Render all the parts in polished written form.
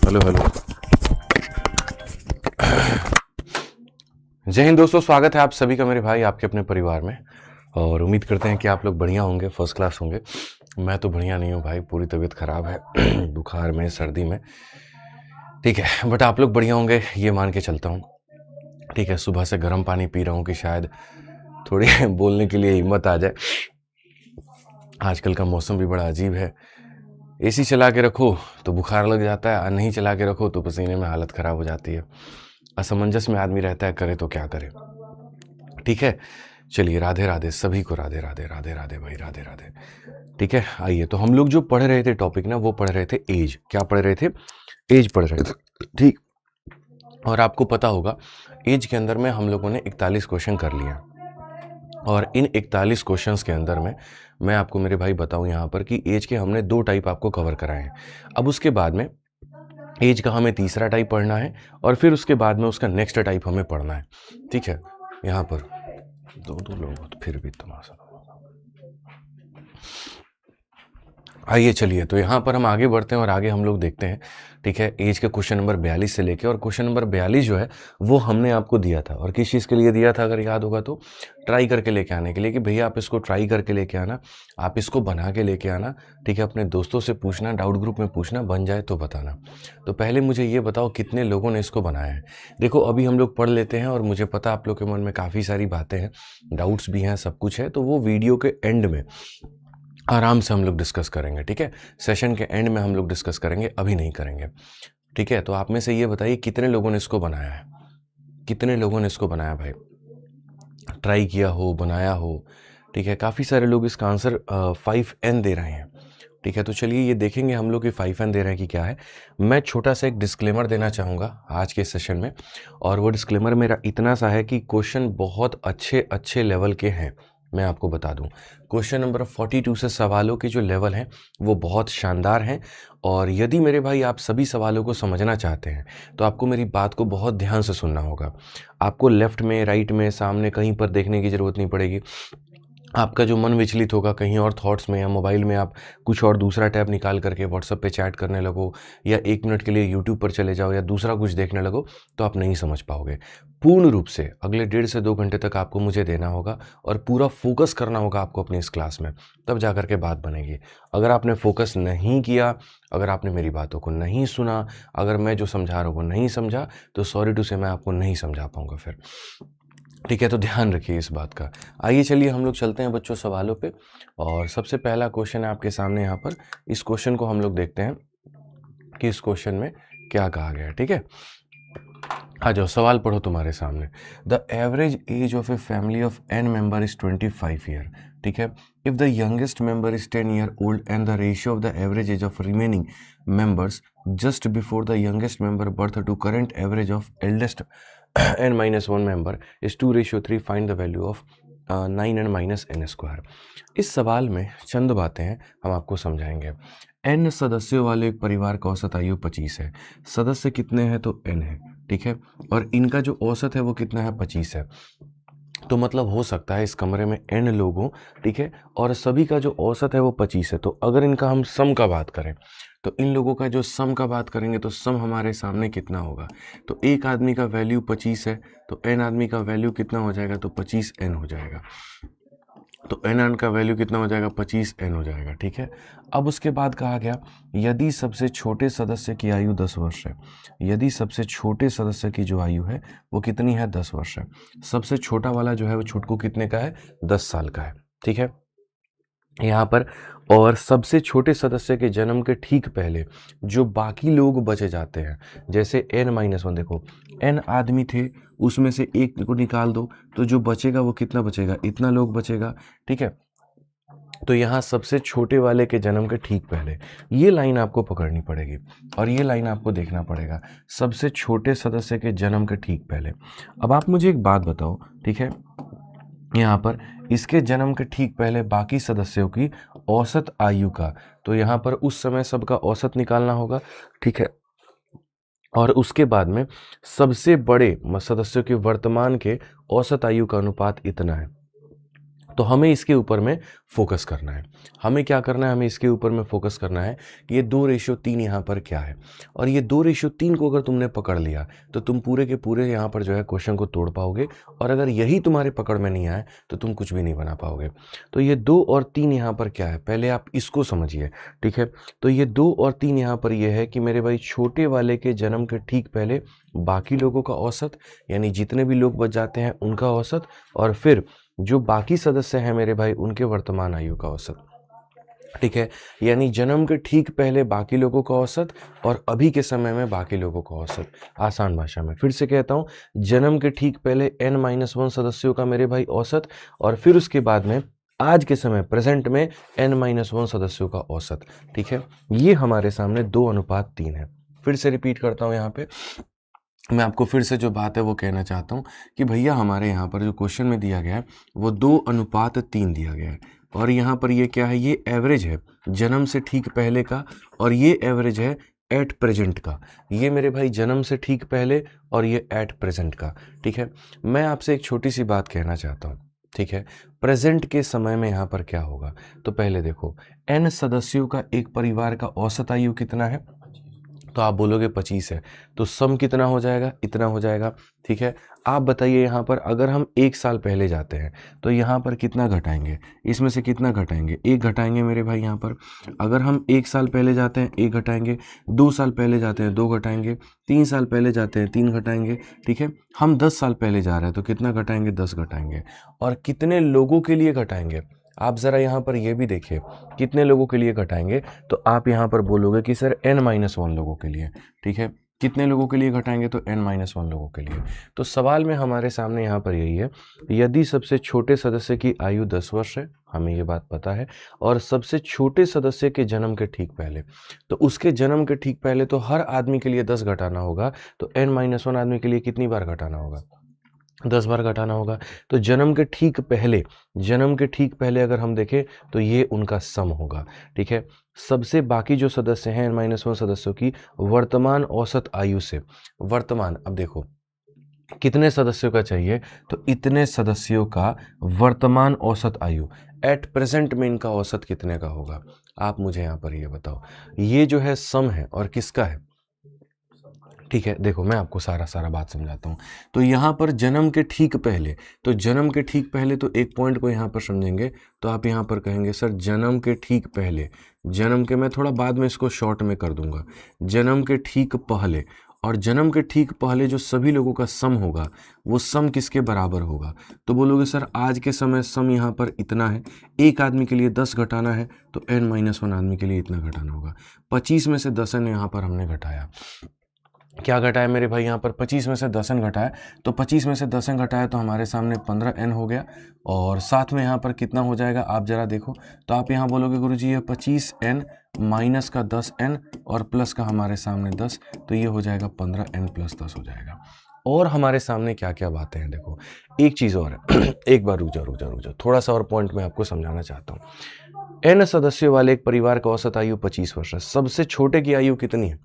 Hello hello. जय हिंद दोस्तों, स्वागत है आप सभी का मेरे भाई आपके अपने परिवार में। और उम्मीद करते हैं कि आप लोग बढ़िया होंगे, फर्स्ट क्लास होंगे। मैं तो बढ़िया नहीं हूँ भाई, पूरी तबीयत खराब है बुखार में, सर्दी में, ठीक है। बट आप लोग बढ़िया होंगे ये मान के चलता हूँ, ठीक है। सुबह से गर्म पानी पी रहा हूँ कि शायद थोड़ी बोलने के लिए हिम्मत आ जाए। आजकल का मौसम भी बड़ा अजीब है, एसी चला के रखो तो बुखार लग जाता है और नहीं चला के रखो तो पसीने में हालत ख़राब हो जाती है। असमंजस में आदमी रहता है, करे तो क्या करे, ठीक है। चलिए, राधे राधे सभी को, राधे राधे राधे राधे भाई, राधे राधे, ठीक है। आइए, तो हम लोग जो पढ़ रहे थे टॉपिक ना, वो पढ़ रहे थे एज। क्या पढ़ रहे थे? एज पढ़ रहे थे, ठीक। और आपको पता होगा एज के अंदर में हम लोगों ने 41 क्वेश्चन कर लिया। और इन 41 क्वेश्चंस के अंदर में मैं आपको मेरे भाई बताऊं यहाँ पर कि एज के हमने 2 टाइप आपको कवर कराए हैं। अब उसके बाद में एज का हमें तीसरा टाइप पढ़ना है और फिर उसके बाद में उसका नेक्स्ट टाइप हमें पढ़ना है, ठीक है। यहाँ पर दो लोग फिर भी तमाशा। आइए चलिए, तो यहाँ पर हम आगे बढ़ते हैं और आगे हम लोग देखते हैं, ठीक है। एज के क्वेश्चन नंबर 42 से लेके, और क्वेश्चन नंबर 42 जो है वो हमने आपको दिया था। और किस चीज़ के लिए दिया था अगर याद होगा तो? ट्राई करके लेके आने के लिए, कि भैया आप इसको ट्राई करके लेके आना, आप इसको बना के लेके आना, ठीक है। अपने दोस्तों से पूछना, डाउट ग्रुप में पूछना, बन जाए तो बताना। तो पहले मुझे ये बताओ कितने लोगों ने इसको बनाया है। देखो, अभी हम लोग पढ़ लेते हैं और मुझे पता आप लोग के मन में काफ़ी सारी बातें हैं, डाउट्स भी हैं, सब कुछ है, तो वो वीडियो के एंड में आराम से हम लोग डिस्कस करेंगे, ठीक है। सेशन के एंड में हम लोग डिस्कस करेंगे, अभी नहीं करेंगे, ठीक है। तो आप में से ये बताइए कितने लोगों ने इसको बनाया है, कितने लोगों ने इसको बनाया भाई, ट्राई किया हो, बनाया हो, ठीक है। काफ़ी सारे लोग इसका आंसर 5N दे रहे हैं, ठीक है। तो चलिए ये देखेंगे हम लोग कि 5N दे रहे हैं कि क्या है। मैं छोटा सा एक डिस्क्लेमर देना चाहूँगा आज के सेशन में, और वो डिस्क्लेमर मेरा इतना सा है कि क्वेश्चन बहुत अच्छे अच्छे लेवल के हैं। मैं आपको बता दूं, क्वेश्चन नंबर 42 से सवालों के जो लेवल हैं वो बहुत शानदार हैं। और यदि मेरे भाई आप सभी सवालों को समझना चाहते हैं तो आपको मेरी बात को बहुत ध्यान से सुनना होगा। आपको लेफ्ट में, राइट में, सामने कहीं पर देखने की ज़रूरत नहीं पड़ेगी। आपका जो मन विचलित होगा कहीं और थॉट्स में, या मोबाइल में आप कुछ और दूसरा टैब निकाल करके व्हाट्सएप पे चैट करने लगो, या 1 मिनट के लिए यूट्यूब पर चले जाओ, या दूसरा कुछ देखने लगो, तो आप नहीं समझ पाओगे। पूर्ण रूप से अगले 1.5 से 2 घंटे तक आपको मुझे देना होगा और पूरा फोकस करना होगा आपको अपनी इस क्लास में, तब जा करके बात बनेगी। अगर आपने फोकस नहीं किया, अगर आपने मेरी बातों को नहीं सुना, अगर मैं जो समझा रहा हूँ वो नहीं समझा, तो सॉरी टू से मैं आपको नहीं समझा पाऊँगा फिर, ठीक है। तो ध्यान रखिए इस बात का। आइए चलिए हम लोग चलते हैं बच्चों सवालों पे। और सबसे पहला क्वेश्चन है आपके सामने यहाँ पर। इस क्वेश्चन को हम लोग देखते हैं कि इस क्वेश्चन में क्या कहा गया है, ठीक है। आ जाओ, सवाल पढ़ो तुम्हारे सामने। The average age of a family of n member is 25 year, ठीक है। If the youngest member is 10 year old and the ratio of the average age of remaining members just before the youngest member birth to current average of eldest n-1 member is 2:3, find the value of 9n minus n square. इस सवाल में चंद बातें हैं हम आपको समझाएंगे। n सदस्यों वाले एक परिवार का औसत आयु 25 है। सदस्य कितने हैं? तो n है, ठीक है। और इनका जो औसत है वो कितना है? 25 है। तो मतलब हो सकता है इस कमरे में n लोगों, ठीक है, और सभी का जो औसत है वो 25 है। तो अगर इनका हम सम का बात करें, तो इन लोगों का जो सम का बात करेंगे तो सम हमारे सामने कितना होगा? तो एक आदमी का वैल्यू 25 है, तो n आदमी का वैल्यू कितना हो जाएगा? तो 25n हो जाएगा। तो n का वैल्यू कितना हो जाएगा? 25n हो जाएगा, ठीक है। अब उसके बाद कहा गया यदि सबसे छोटे सदस्य की आयु 10 वर्ष है, यदि सबसे छोटे सदस्य की जो आयु है वो कितनी है? 10 वर्ष है। सबसे छोटा वाला जो है वो छोटकू कितने का है? 10 साल का है, ठीक है यहाँ पर। और सबसे छोटे सदस्य के जन्म के ठीक पहले जो बाकी लोग बचे जाते हैं, जैसे n-1, देखो n आदमी थे, उसमें से एक को निकाल दो, तो जो बचेगा वो कितना बचेगा? इतना लोग बचेगा, ठीक है। तो यहाँ सबसे छोटे वाले के जन्म के ठीक पहले, ये लाइन आपको पकड़नी पड़ेगी और ये लाइन आपको देखना पड़ेगा, सबसे छोटे सदस्य के जन्म के ठीक पहले। अब आप मुझे एक बात बताओ, ठीक है, यहाँ पर इसके जन्म के ठीक पहले बाकी सदस्यों की औसत आयु का, तो यहाँ पर उस समय सबका औसत निकालना होगा, ठीक है। और उसके बाद में सबसे बड़े सदस्यों के वर्तमान के औसत आयु का अनुपात इतना है, तो हमें इसके ऊपर में फोकस करना है। हमें क्या करना है, हमें इसके ऊपर में फोकस करना है कि ये 2:3 यहाँ पर क्या है। और ये 2:3 को अगर तुमने पकड़ लिया तो तुम पूरे के पूरे यहाँ पर जो है क्वेश्चन को तोड़ पाओगे। और अगर यही तुम्हारे पकड़ में नहीं आए तो तुम कुछ भी नहीं बना पाओगे। तो ये 2 और 3 यहाँ पर क्या है, पहले आप इसको समझिए, ठीक है। तो ये 2 और 3 यहाँ पर ये है कि मेरे भाई छोटे वाले के जन्म के ठीक पहले बाकी लोगों का औसत, यानी जितने भी लोग बच जाते हैं उनका औसत, और फिर जो बाकी सदस्य हैं मेरे भाई उनके वर्तमान आयु का औसत, ठीक है। यानी जन्म के ठीक पहले बाकी लोगों का औसत और अभी के समय में बाकी लोगों का औसत। आसान भाषा में फिर से कहता हूं, जन्म के ठीक पहले n-1 सदस्यों का मेरे भाई औसत, और फिर उसके बाद में आज के समय प्रेजेंट में n-1 सदस्यों का औसत, ठीक है। ये हमारे सामने 2:3 है। फिर से रिपीट करता हूं, यहाँ पे मैं आपको फिर से जो बात है वो कहना चाहता हूँ कि भैया हमारे यहाँ पर जो क्वेश्चन में दिया गया है वो 2:3 दिया गया है। और यहाँ पर ये क्या है, ये एवरेज है जन्म से ठीक पहले का, और ये एवरेज है एट प्रेजेंट का। ये मेरे भाई जन्म से ठीक पहले और ये एट प्रेजेंट का, ठीक है। मैं आपसे एक छोटी सी बात कहना चाहता हूँ, ठीक है। प्रेजेंट के समय में यहाँ पर क्या होगा, तो पहले देखो n सदस्यों का एक परिवार का औसत आयु कितना है, तो आप बोलोगे 25 है, तो सम कितना हो जाएगा, इतना हो जाएगा, ठीक है। आप बताइए यहाँ पर अगर हम 1 साल पहले जाते हैं तो यहाँ पर कितना घटाएंगे, इसमें से कितना घटाएंगे, 1 घटाएंगे मेरे भाई। यहाँ पर अगर हम 1 साल पहले जाते हैं 1 घटाएंगे, 2 साल पहले जाते हैं 2 घटाएंगे, 3 साल पहले जाते हैं 3 घटाएंगे, ठीक है। हम 10 साल पहले जा रहे हैं तो कितना घटाएंगे, 10 घटाएंगे। और कितने लोगों के लिए घटाएंगे, आप ज़रा यहाँ पर ये भी देखिए कितने लोगों के लिए घटाएंगे, तो आप यहाँ पर बोलोगे कि सर n-1 लोगों के लिए, ठीक है। कितने लोगों के लिए घटाएंगे, तो n-1 लोगों के लिए। तो सवाल में हमारे सामने यहाँ पर यही है, यदि सबसे छोटे सदस्य की आयु 10 वर्ष है, हमें ये बात पता है, और सबसे छोटे सदस्य के जन्म के ठीक पहले, तो उसके जन्म के ठीक पहले तो हर आदमी के लिए 10 घटाना होगा, तो n-1 आदमी के लिए कितनी बार घटाना होगा, 10 बार घटाना होगा। तो जन्म के ठीक पहले अगर हम देखें तो ये उनका सम होगा, ठीक है। सबसे बाकी जो सदस्य हैं n-1 सदस्यों की वर्तमान औसत आयु से, वर्तमान, अब देखो कितने सदस्यों का चाहिए, तो इतने सदस्यों का वर्तमान औसत आयु, एट प्रेजेंट में इनका औसत कितने का होगा, आप मुझे यहाँ पर ये बताओ। ये जो है सम है और किसका है, ठीक है। देखो मैं आपको सारा बात समझाता हूँ। तो यहाँ पर जन्म के ठीक पहले, तो जन्म के ठीक पहले तो एक पॉइंट को यहाँ पर समझेंगे, तो आप यहाँ पर कहेंगे सर जन्म के ठीक पहले, जन्म के, मैं थोड़ा बाद में इसको शॉर्ट में कर दूंगा, जन्म के ठीक पहले, और जन्म के ठीक पहले जो सभी लोगों का सम होगा वो सम किसके बराबर होगा, तो बोलोगे सर आज के समय सम यहाँ पर इतना है, एक आदमी के लिए 10 घटाना है तो n-1 आदमी के लिए इतना घटाना होगा। 25 में से 10 यहाँ पर हमने घटाया, क्या घटाया मेरे भाई, यहाँ पर 25 में से 10 घटाया, तो 25 में से 10 घटाया तो हमारे सामने 15n हो गया, और साथ में यहाँ पर कितना हो जाएगा आप ज़रा देखो, तो आप यहाँ बोलोगे गुरुजी ये 25n माइनस का 10n और प्लस का हमारे सामने 10, तो ये हो जाएगा 15n प्लस 10 हो जाएगा। और हमारे सामने क्या क्या बातें हैं, देखो एक चीज़ और है एक बार रुक जाओ, थोड़ा सा और पॉइंट मैं आपको समझाना चाहता हूँ। n सदस्यों वाले एक परिवार का औसत आयु 25 वर्ष है, सबसे छोटे की आयु कितनी है,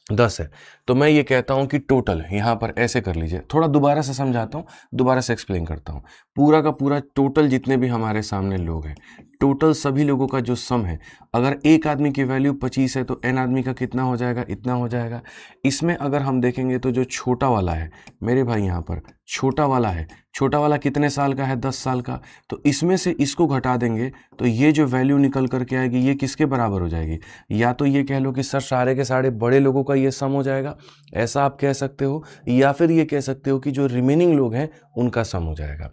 10 है। तो मैं ये कहता हूं कि टोटल यहाँ पर ऐसे कर लीजिए, थोड़ा दोबारा से समझाता हूँ, दोबारा से एक्सप्लेन करता हूँ। पूरा का पूरा टोटल जितने भी हमारे सामने लोग हैं, टोटल सभी लोगों का जो सम है, अगर एक आदमी की वैल्यू 25 है तो n आदमी का कितना हो जाएगा, इतना हो जाएगा। इसमें अगर हम देखेंगे तो जो छोटा वाला है मेरे भाई, यहाँ पर छोटा वाला है, छोटा वाला कितने साल का है, 10 साल का, तो इसमें से इसको घटा देंगे तो ये जो वैल्यू निकल करके आएगी ये किसके बराबर हो जाएगी, या तो ये कह लो कि सर सारे के सारे बड़े लोगों का ये सम हो जाएगा, ऐसा आप कह सकते हो, या फिर ये कह सकते हो कि जो रिमेनिंग लोग हैं उनका सम हो जाएगा।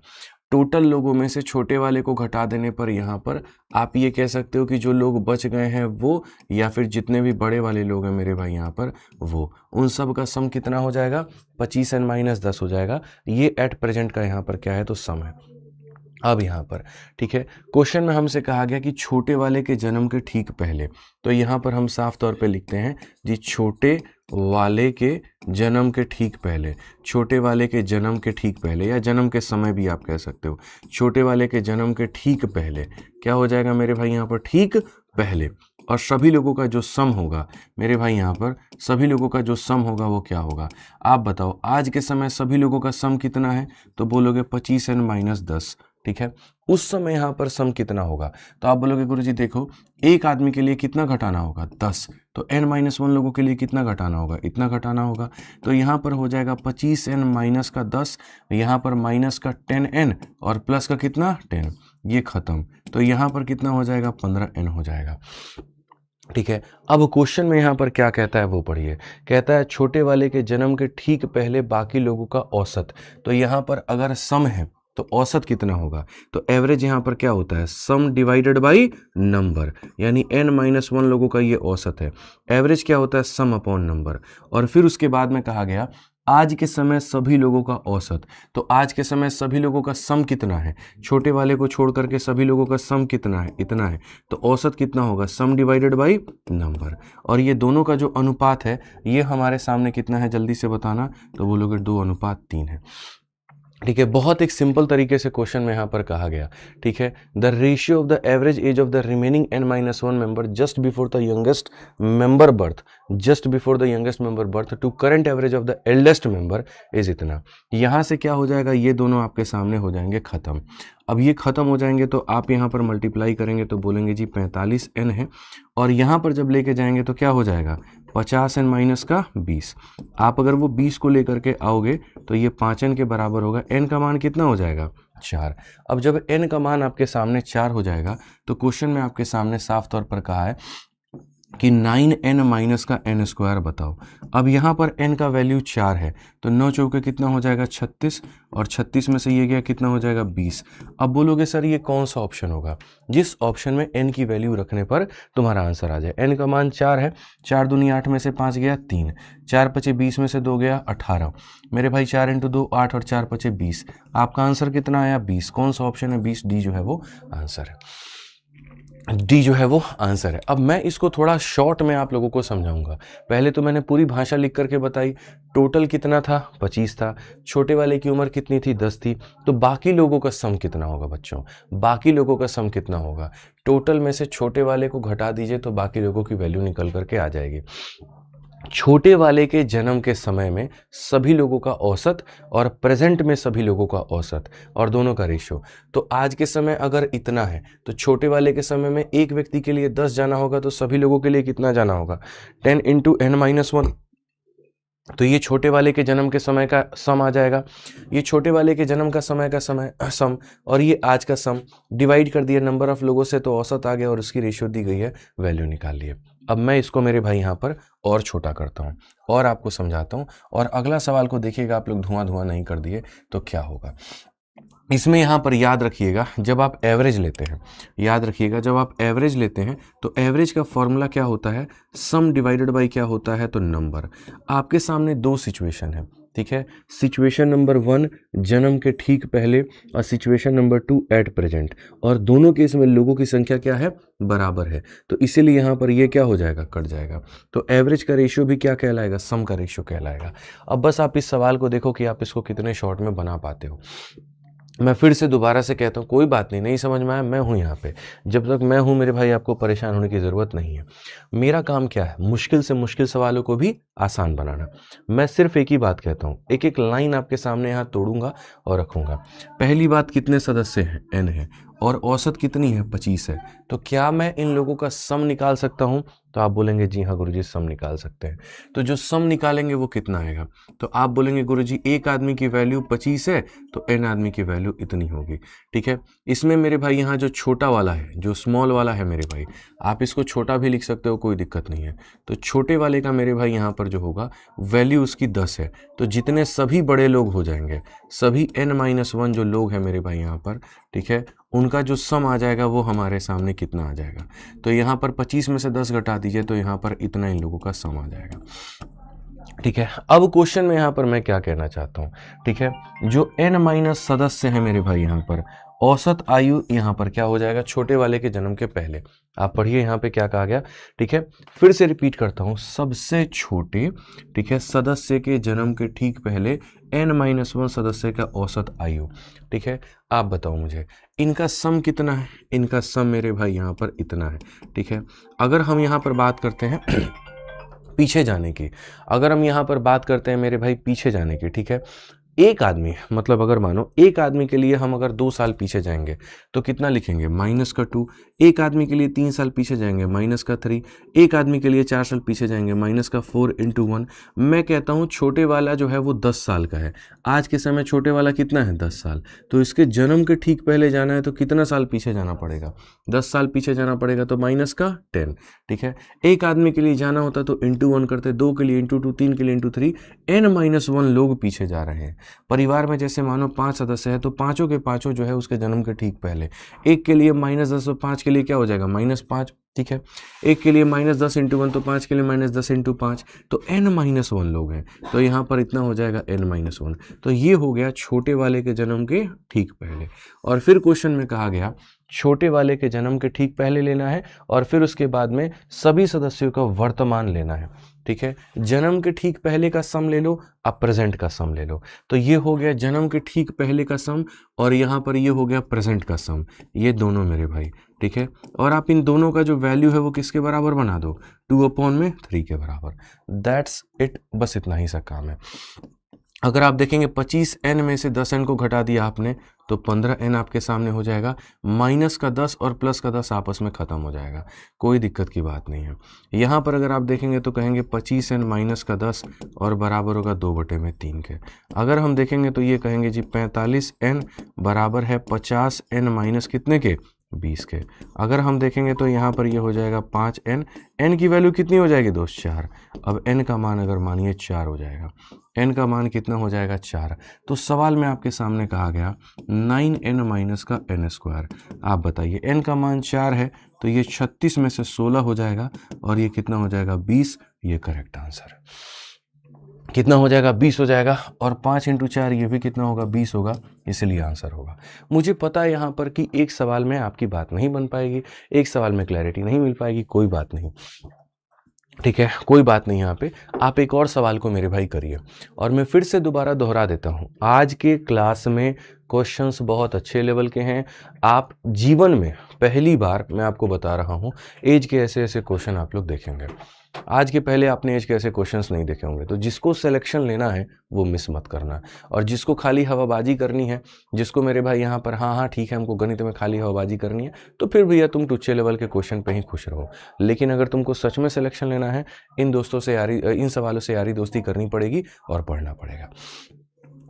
टोटल लोगों में से छोटे वाले को घटा देने पर यहाँ पर आप ये कह सकते हो कि जो लोग बच गए हैं वो, या फिर जितने भी बड़े वाले लोग हैं मेरे भाई यहाँ पर वो, उन सब का सम कितना हो जाएगा, 25n-10 हो जाएगा। ये एट प्रेजेंट का यहाँ पर क्या है, तो सम है। अब यहाँ पर ठीक है, क्वेश्चन में हमसे कहा गया कि छोटे वाले के जन्म के ठीक पहले, तो यहाँ पर हम साफ तौर पे लिखते हैं जी छोटे वाले के जन्म के ठीक पहले, छोटे वाले के जन्म के ठीक पहले, या जन्म के समय भी आप कह सकते हो, छोटे वाले के जन्म के ठीक पहले क्या हो जाएगा मेरे भाई यहाँ पर, ठीक पहले, और सभी लोगों का जो सम होगा मेरे भाई यहाँ पर, सभी लोगों का जो सम होगा वो क्या होगा, आप बताओ। आज के समय सभी लोगों का सम कितना है, तो बोलोगे 25n-10, ठीक है। उस समय यहाँ पर सम कितना होगा। तो आप बोलोगे गुरुजी देखो एक आदमी के लिए कितना घटाना होगा 10, तो n-1 लोगों के लिए कितना घटाना होगा, इतना घटाना होगा। तो यहाँ पर हो जाएगा 25n माइनस का 10, यहाँ पर माइनस का 10n और प्लस का कितना 10, ये खत्म। तो यहाँ पर कितना हो जाएगा 15n हो जाएगा। ठीक है, अब क्वेश्चन में यहाँ पर क्या कहता है वो पढ़िए। कहता है छोटे वाले के जन्म के ठीक पहले बाकी लोगों का औसत। तो यहाँ पर अगर सम है तो औसत कितना होगा, तो एवरेज यहाँ पर क्या होता है, सम डिवाइडेड बाई नंबर, यानी n-1 लोगों का ये औसत है। एवरेज क्या होता है, सम अपॉन नंबर। और फिर उसके बाद में कहा गया आज के समय सभी लोगों का औसत। तो आज के समय सभी लोगों का सम कितना है, छोटे वाले को छोड़ करके सभी लोगों का सम कितना है, इतना है। तो औसत कितना होगा, सम डिवाइडेड बाई नंबर। और ये दोनों का जो अनुपात है ये हमारे सामने कितना है, जल्दी से बताना। तो बोलोगे 2:3 है। ठीक है, बहुत एक सिंपल तरीके से क्वेश्चन में यहाँ पर कहा गया। ठीक है, the ratio of the average age of the remaining n-1 member just before the youngest member birth, just before the youngest member birth to current average of the eldest member is इतना। यहाँ से क्या हो जाएगा, ये दोनों आपके सामने हो जाएंगे खत्म। अब ये खत्म हो जाएंगे तो आप यहाँ पर मल्टीप्लाई करेंगे तो बोलेंगे जी 45n है, और यहाँ पर जब लेके जाएंगे तो क्या हो जाएगा 50n माइनस का 20। आप अगर वो 20 को लेकर के आओगे तो ये 5n के बराबर होगा। n का मान कितना हो जाएगा 4। अब जब n का मान आपके सामने 4 हो जाएगा तो क्वेश्चन में आपके सामने साफ तौर पर कहा है कि 9n माइनस का n स्क्वायर बताओ। अब यहाँ पर n का वैल्यू 4 है तो 9 चौके कितना हो जाएगा 36, और 36 में से ये गया कितना हो जाएगा 20। अब बोलोगे सर ये कौन सा ऑप्शन होगा, जिस ऑप्शन में n की वैल्यू रखने पर तुम्हारा आंसर आ जाए। n का मान 4 है, 4 दूनी 8 में से 5 गया 3, 4 पचे 20 में से 2 गया 18। मेरे भाई 4 × 2 8 और 4 पचे 20। आपका आंसर कितना आया 20। कौन सा ऑप्शन है 20, डी जो है वो आंसर है, डी जो है वो आंसर है। अब मैं इसको थोड़ा शॉर्ट में आप लोगों को समझाऊंगा। पहले तो मैंने पूरी भाषा लिख करके बताई, टोटल कितना था 25 था, छोटे वाले की उम्र कितनी थी 10 थी, तो बाकी लोगों का सम कितना होगा बच्चों, बाकी लोगों का सम कितना होगा। टोटल में से छोटे वाले को घटा दीजिए तो बाकी लोगों की वैल्यू निकल करके आ जाएगी। छोटे वाले के जन्म के समय में सभी लोगों का औसत और प्रेजेंट में सभी लोगों का औसत और दोनों का रेशियो। तो आज के समय अगर इतना है तो छोटे वाले के समय में एक व्यक्ति के लिए 10 जाना होगा, तो सभी लोगों के लिए कितना जाना होगा 10 × n-1। तो ये छोटे वाले के जन्म के समय का सम आ जाएगा, ये छोटे वाले के जन्म का समय सम, और ये आज का सम डिवाइड कर दिया नंबर ऑफ लोगों से तो औसत आ गया, और उसकी रेशियो दी गई है, वैल्यू निकाल लिए। अब मैं इसको मेरे भाई यहाँ पर और छोटा करता हूँ और आपको समझाता हूँ, और अगला सवाल को देखिएगा आप लोग धुआं नहीं कर दिए तो क्या होगा। इसमें यहाँ पर याद रखिएगा जब आप एवरेज लेते हैं, याद रखिएगा जब आप एवरेज लेते हैं तो एवरेज का फॉर्मूला क्या होता है, सम डिवाइडेड बाई क्या होता है, तो नंबर। आपके सामने दो सिचुएशन है, ठीक है, सिचुएशन नंबर 1 जन्म के ठीक पहले और सिचुएशन नंबर 2 एट प्रेजेंट, और दोनों केस में लोगों की संख्या क्या है, बराबर है। तो इसीलिए यहाँ पर ये क्या हो जाएगा, कट जाएगा। तो एवरेज का रेशियो भी क्या कहलाएगा, सम का रेशियो कहलाएगा। अब बस आप इस सवाल को देखो कि आप इसको कितने शॉर्ट में बना पाते हो। मैं फिर से दोबारा से कहता हूँ, कोई बात नहीं समझ में आया, मैं हूँ यहाँ पे, जब तक मैं हूँ मेरे भाई आपको परेशान होने की ज़रूरत नहीं है। मेरा काम क्या है, मुश्किल से मुश्किल सवालों को भी आसान बनाना। मैं सिर्फ एक ही बात कहता हूँ, एक एक लाइन आपके सामने यहाँ तोड़ूंगा और रखूँगा। पहली बात, कितने सदस्य हैं, n है, और औसत कितनी है, 25 है। तो क्या मैं इन लोगों का सम निकाल सकता हूँ, तो आप बोलेंगे जी हाँ गुरुजी सम निकाल सकते हैं। तो जो सम निकालेंगे वो कितना आएगा, तो आप बोलेंगे गुरुजी एक आदमी की वैल्यू 25 है तो n आदमी की वैल्यू इतनी होगी। ठीक है, इसमें मेरे भाई यहाँ जो छोटा वाला है, जो स्मॉल वाला है मेरे भाई, आप इसको छोटा भी लिख सकते हो, कोई दिक्कत नहीं है। तो छोटे वाले का मेरे भाई यहाँ पर जो होगा वैल्यू उसकी 10 है। तो जितने सभी बड़े लोग हो जाएंगे, सभी n-1 जो लोग हैं मेरे भाई यहाँ पर, ठीक है, उनका जो सम आ जाएगा वो हमारे सामने कितना आ जाएगा। तो यहाँ पर 25 में से 10 घटा दीजिए तो यहाँ पर इतना इन लोगों का सम आ जाएगा। ठीक है, अब क्वेश्चन में यहाँ पर मैं क्या कहना चाहता हूँ, ठीक है, जो n- सदस्य है मेरे भाई यहाँ पर, औसत आयु यहाँ पर क्या हो जाएगा, छोटे वाले के जन्म के पहले। आप पढ़िए यहाँ पे क्या कहा गया, ठीक है, फिर से रिपीट करता हूँ, सबसे छोटे, ठीक है, सदस्य के जन्म के ठीक पहले n-1 सदस्य का औसत आयु। ठीक है, आप बताओ मुझे इनका सम कितना है, इनका सम मेरे भाई यहाँ पर इतना है। ठीक है, अगर हम यहाँ पर बात करते हैं पीछे जाने की, अगर हम यहाँ पर बात करते हैं मेरे भाई पीछे जाने की, ठीक है, एक आदमी, मतलब अगर मानो एक आदमी के लिए हम अगर 2 साल पीछे जाएंगे तो कितना लिखेंगे, -2। एक आदमी के लिए 3 साल पीछे जाएंगे, -3। एक आदमी के लिए 4 साल पीछे जाएंगे, -4 × 1। मैं कहता हूँ छोटे वाला जो है वो 10 साल का है। आज के समय छोटे वाला कितना है, 10 साल। तो इसके जन्म के ठीक पहले जाना है तो कितना साल पीछे जाना पड़ेगा, 10 साल पीछे जाना पड़ेगा, तो -10। ठीक है। एक आदमी के लिए जाना होता तो ×1 करते, 2 के लिए ×2, 3 के लिए ×3, n-1 लोग पीछे जा रहे हैं। परिवार में जैसे मानो 5 सदस्य है तो पांचों के पांचों जो है उसके जन्म के ठीक पहले। एक के लिए -10 और 5 के लिए क्या हो जाएगा, -5। ठीक है। एक के लिए -10 × 1 तो 5 के लिए -10 × 5, तो n-1 लोग हैं, तो यहाँ पर इतना हो जाएगा n-1। तो ये हो गया छोटे वाले के जन्म के ठीक पहले। और फिर क्वेश्चन में कहा गया छोटे वाले के जन्म के ठीक पहले लेना है और फिर उसके बाद में सभी सदस्यों का वर्तमान लेना है। ठीक है। जन्म के ठीक पहले का सम ले लो, अब प्रेजेंट का सम ले लो। तो ये हो गया जन्म के ठीक पहले का सम और यहाँ पर ये हो गया प्रेजेंट का सम, ये दोनों मेरे भाई। ठीक है। और आप इन दोनों का जो वैल्यू है वो किसके बराबर बना दो, 2/3 के बराबर। दैट्स इट, बस इतना ही सा काम है। अगर आप देखेंगे 25n में से 10n को घटा दिया आपने तो 15n आपके सामने हो जाएगा। -10 और +10 आपस में ख़त्म हो जाएगा, कोई दिक्कत की बात नहीं है। यहाँ पर अगर आप देखेंगे तो कहेंगे 25n -10 और बराबर होगा 2/3 के। अगर हम देखेंगे तो ये कहेंगे जी 45n बराबर है 50n - कितने के, 20 के। अगर हम देखेंगे तो यहाँ पर ये हो जाएगा 5n, n की वैल्यू कितनी हो जाएगी दोस्त, 4। अब n का मान अगर मानिए 4 हो जाएगा, n का मान कितना हो जाएगा, 4। तो सवाल में आपके सामने कहा गया 9n - का n²। आप बताइए n का मान 4 है तो ये 36 में से 16 हो जाएगा और ये कितना हो जाएगा, 20। ये करेक्ट आंसर है। कितना हो जाएगा, 20 हो जाएगा। और 5 × 4 ये भी कितना होगा, 20 होगा, इसलिए आंसर होगा। मुझे पता है यहाँ पर कि एक सवाल में आपकी बात नहीं बन पाएगी, एक सवाल में क्लैरिटी नहीं मिल पाएगी, कोई बात नहीं। ठीक है, कोई बात नहीं। यहाँ पे आप एक और सवाल को मेरे भाई करिए और मैं फिर से दोबारा दोहरा देता हूँ, आज के क्लास में क्वेश्चंस बहुत अच्छे लेवल के हैं। आप जीवन में पहली बार, मैं आपको बता रहा हूँ, एज के ऐसे ऐसे क्वेश्चन आप लोग देखेंगे। आज के पहले आपने एज के ऐसे क्वेश्चंस नहीं देखे होंगे। तो जिसको सिलेक्शन लेना है वो मिस मत करना, और जिसको खाली हवाबाजी करनी है, जिसको मेरे भाई यहाँ पर हाँ ठीक है हमको गणित में खाली हवाबाजी करनी है, तो फिर भैया तुम टुच्चे लेवल के क्वेश्चन पे ही खुश रहो। लेकिन अगर तुमको सच में सिलेक्शन लेना है, इन सवालों से यारी दोस्ती करनी पड़ेगी और पढ़ना पड़ेगा।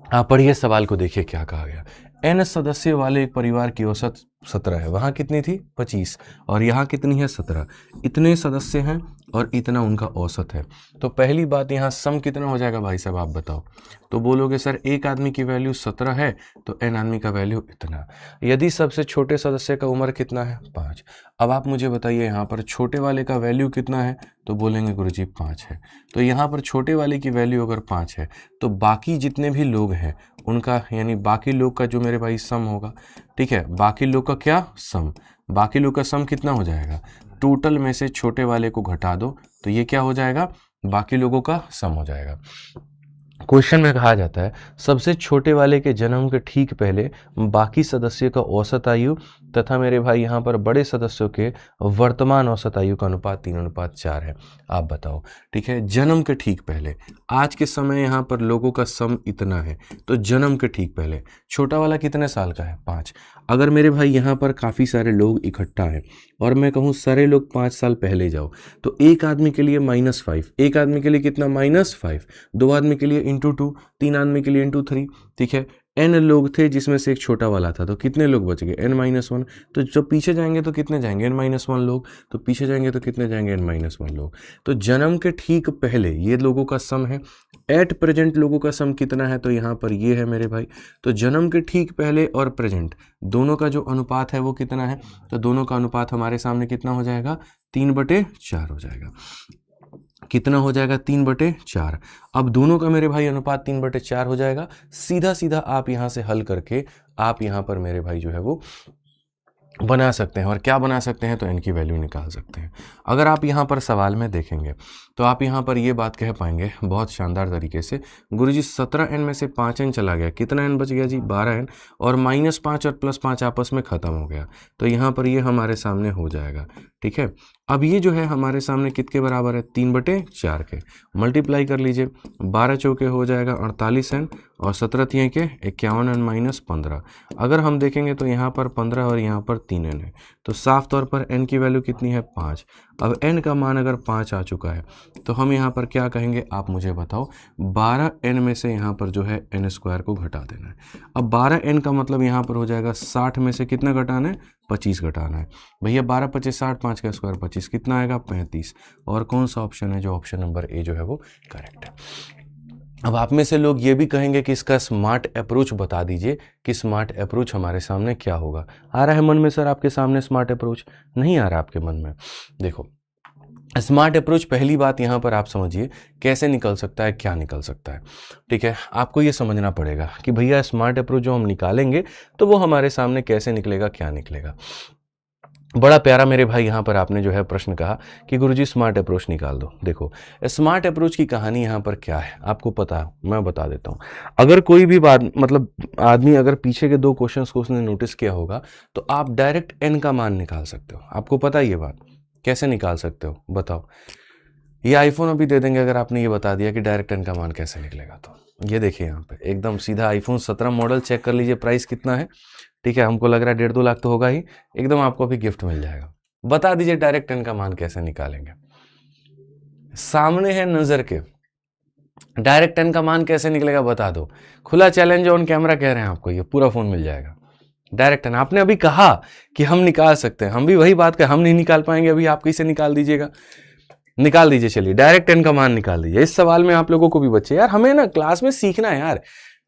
आप पढ़िए सवाल को, देखिए क्या कहा गया। n सदस्य वाले एक परिवार की औसत 17 है, वहाँ कितनी थी, 25, और यहाँ कितनी है, 17। इतने सदस्य हैं और इतना उनका औसत है। तो पहली बात, यहाँ सम कितना हो जाएगा भाई साहब, आप बताओ। तो बोलोगे सर एक आदमी की वैल्यू 17 है तो n आदमी का वैल्यू इतना। यदि सबसे छोटे सदस्य का उम्र कितना है, 5। अब आप मुझे बताइए यहाँ पर छोटे वाले का वैल्यू कितना है, तो बोलेंगे गुरुजी 5 है। तो यहाँ पर छोटे वाले की वैल्यू अगर 5 है तो बाकी जितने भी लोग हैं उनका, यानी बाकी लोग का जो मेरे भाई सम होगा, ठीक है, बाकी लोग का क्या सम, बाकी लोग का सम कितना हो जाएगा, टोटल में से छोटे वाले को घटा दो तो ये क्या हो जाएगा, बाकी लोगों का सम हो जाएगा। क्वेश्चन में कहा जाता है सबसे छोटे वाले के जन्म के ठीक पहले बाकी सदस्यों का औसत आयु तथा मेरे भाई यहाँ पर बड़े सदस्यों के वर्तमान औसत आयु का अनुपात 3:4 है। आप बताओ। ठीक है, जन्म के ठीक पहले, आज के समय यहाँ पर लोगों का सम इतना है, तो जन्म के ठीक पहले छोटा वाला कितने साल का है, 5। अगर मेरे भाई यहाँ पर काफ़ी सारे लोग इकट्ठा हैं और मैं कहूँ सारे लोग 5 साल पहले जाओ, तो एक आदमी के लिए -5, एक आदमी के लिए कितना, -5, 2 आदमी के लिए ×2, 3 आदमी के लिए ×3। ठीक है, n लोग थे जिसमें से एक छोटा वाला था, तो कितने लोग बच गए, n-1। तो जब पीछे जाएंगे तो कितने जाएंगे, n-1 लोग। तो पीछे जाएंगे तो कितने जाएंगे, n-1 लोग। तो जन्म के ठीक पहले ये लोगों का सम है। एट प्रेजेंट लोगों का सम कितना है, तो यहाँ पर ये है मेरे भाई। तो जन्म के ठीक पहले और प्रेजेंट दोनों का जो अनुपात है वो कितना है, तो दोनों का अनुपात हमारे सामने कितना हो जाएगा, 3/4 हो जाएगा। कितना हो जाएगा, 3/4। अब दोनों का मेरे भाई अनुपात 3/4 हो जाएगा। सीधा सीधा आप यहाँ से हल करके आप यहाँ पर मेरे भाई जो है वो बना सकते हैं। और क्या बना सकते हैं, तो n की वैल्यू निकाल सकते हैं। अगर आप यहाँ पर सवाल में देखेंगे तो आप यहाँ पर ये बात कह पाएंगे बहुत शानदार तरीके से, गुरुजी 17n में से 5n चला गया, कितना n बच गया जी, 12n, और -5 और +5 आपस में ख़त्म हो गया। तो यहाँ पर ये हमारे सामने हो जाएगा। ठीक है, अब ये जो है हमारे सामने कितने बराबर है, 3/4 के। मल्टीप्लाई कर लीजिए, 12 चौके हो जाएगा 48 एन और 17 तिये के 51 एन माइनस 15। अगर हम देखेंगे तो यहाँ पर 15 और यहाँ पर 3 एन है, तो साफ तौर पर एन की वैल्यू कितनी है, 5। अब एन का मान अगर 5 आ चुका है तो हम यहाँ पर क्या कहेंगे, आप मुझे बताओ। 12 एन में से यहाँ पर जो है एन स्क्वायर को घटा देना है। अब 12 एन का मतलब यहाँ पर हो जाएगा 60 में से कितना घटाना है, 25 घटाना है। भैया 12 25 60, 5 का स्क्वायर 25, कितना आएगा, 35। और कौन सा ऑप्शन है, जो ऑप्शन नंबर ए जो है वो करेक्ट है। अब आप में से लोग ये भी कहेंगे कि इसका स्मार्ट अप्रोच बता दीजिए कि स्मार्ट अप्रोच हमारे सामने क्या होगा। आ रहा है मन में सर आपके सामने स्मार्ट अप्रोच? नहीं आ रहा आपके मन में? देखो स्मार्ट अप्रोच, पहली बात यहाँ पर आप समझिए कैसे निकल सकता है, क्या निकल सकता है। ठीक है, आपको ये समझना पड़ेगा कि भैया स्मार्ट अप्रोच जो हम निकालेंगे तो वो हमारे सामने कैसे निकलेगा, क्या निकलेगा। बड़ा प्यारा मेरे भाई यहाँ पर आपने जो है प्रश्न कहा कि गुरुजी स्मार्ट अप्रोच निकाल दो। देखो स्मार्ट अप्रोच की कहानी यहाँ पर क्या है आपको पता है, मैं बता देता हूँ। अगर कोई भी बात मतलब आदमी अगर पीछे के 2 क्वेश्चंस को उसने नोटिस किया होगा तो आप डायरेक्ट एन का मान निकाल सकते हो। आपको पता है ये बात, कैसे निकाल सकते हो बताओ। ये आईफोन अभी दे देंगे अगर आपने ये बता दिया कि डायरेक्ट एन का मान कैसे निकलेगा। तो ये देखिए यहाँ पे एकदम सीधा आईफोन 17 मॉडल, चेक कर लीजिए प्राइस कितना है। ठीक है, हमको लग रहा है 1.5-2 लाख तो होगा ही, एकदम आपको अभी गिफ्ट मिल जाएगा। बता दीजिए डायरेक्ट एन का मान कैसे निकालेंगे, सामने है नजर के। डायरेक्ट एन का मान कैसे निकलेगा बता दो। खुला चैलेंज ऑन कैमरा कह रहे हैं आपको, ये पूरा फोन मिल जाएगा। डायरेक्ट एन आपने अभी कहा कि हम निकाल सकते हैं, हम भी वही बात कर, हम नहीं निकाल पाएंगे अभी, आप कैसे निकाल दीजिएगा। निकाल दीजिए, चलिए डायरेक्ट एन का मान निकाल दीजिए। इस सवाल में आप लोगों को भी बच्चे, यार हमें ना क्लास में सीखना है यार,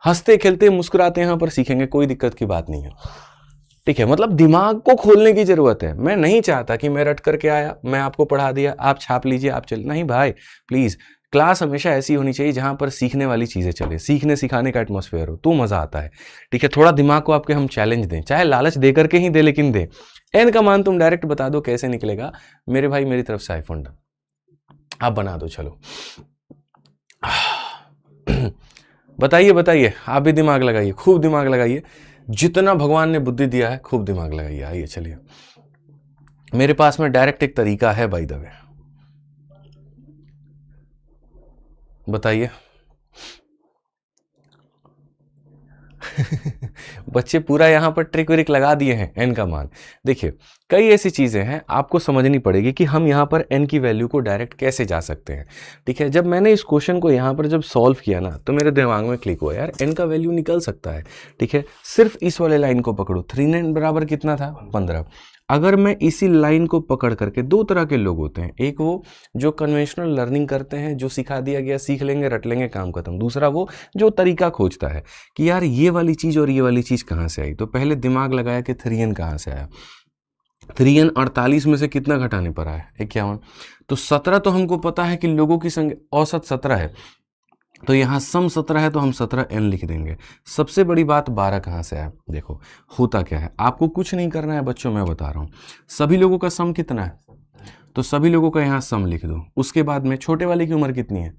हंसते खेलते मुस्कुराते यहाँ पर सीखेंगे, कोई दिक्कत की बात नहीं है। ठीक है, मतलब दिमाग को खोलने की जरूरत है। मैं नहीं चाहता कि मैं रट करके आया, मैं आपको पढ़ा दिया, आप छाप लीजिए, आप चल, नहीं भाई प्लीज। क्लास हमेशा ऐसी होनी चाहिए जहां पर सीखने वाली चीजें चले, सीखने सिखाने का एटमॉस्फेयर हो, तो मजा आता है। ठीक है, थोड़ा दिमाग को आपके हम चैलेंज दें, चाहे लालच दे करके ही दे, लेकिन दे। एन का मान तुम डायरेक्ट बता दो कैसे निकलेगा। मेरे भाई मेरी तरफ से आईफोन डन, आप बना दो। चलो बताइए बताइए, आप भी दिमाग लगाइए, खूब दिमाग लगाइए, जितना भगवान ने बुद्धि दिया है खूब दिमाग लगाइए। आइए चलिए, मेरे पास में डायरेक्ट एक तरीका है बाय द वे, बताइए। बच्चे पूरा यहां पर ट्रिक विक लगा दिए हैं एन का मान। देखिए कई ऐसी चीजें हैं आपको समझनी पड़ेगी कि हम यहां पर एन की वैल्यू को डायरेक्ट कैसे जा सकते हैं। ठीक है, जब मैंने इस क्वेश्चन को यहां पर जब सॉल्व किया ना तो मेरे दिमाग में क्लिक हुआ, यार एन का वैल्यू निकल सकता है। ठीक है, सिर्फ इस वाले लाइन को पकड़ो, 3 बराबर कितना था, 15। अगर मैं इसी लाइन को पकड़ करके, 2 तरह के लोग होते हैं, एक वो जो कन्वेंशनल लर्निंग करते हैं, जो सिखा दिया गया सीख लेंगे, रट लेंगे, काम खत्म। दूसरा वो जो तरीका खोजता है कि यार ये वाली चीज और ये वाली चीज कहां से आई। तो पहले दिमाग लगाया कि 3n कहां से आया। 3n 48 में से कितना घटाने पर आया, 51। तो 17 तो हमको पता है कि लोगों की संख्या औसत 17 है, तो यहाँ सम 17 है तो हम 17n लिख देंगे। सबसे बड़ी बात 12 कहाँ से आया। देखो होता क्या है, आपको कुछ नहीं करना है बच्चों, मैं बता रहा हूँ। सभी लोगों का सम कितना है, तो सभी लोगों का यहाँ सम लिख दो। उसके बाद में छोटे वाले की उम्र कितनी है,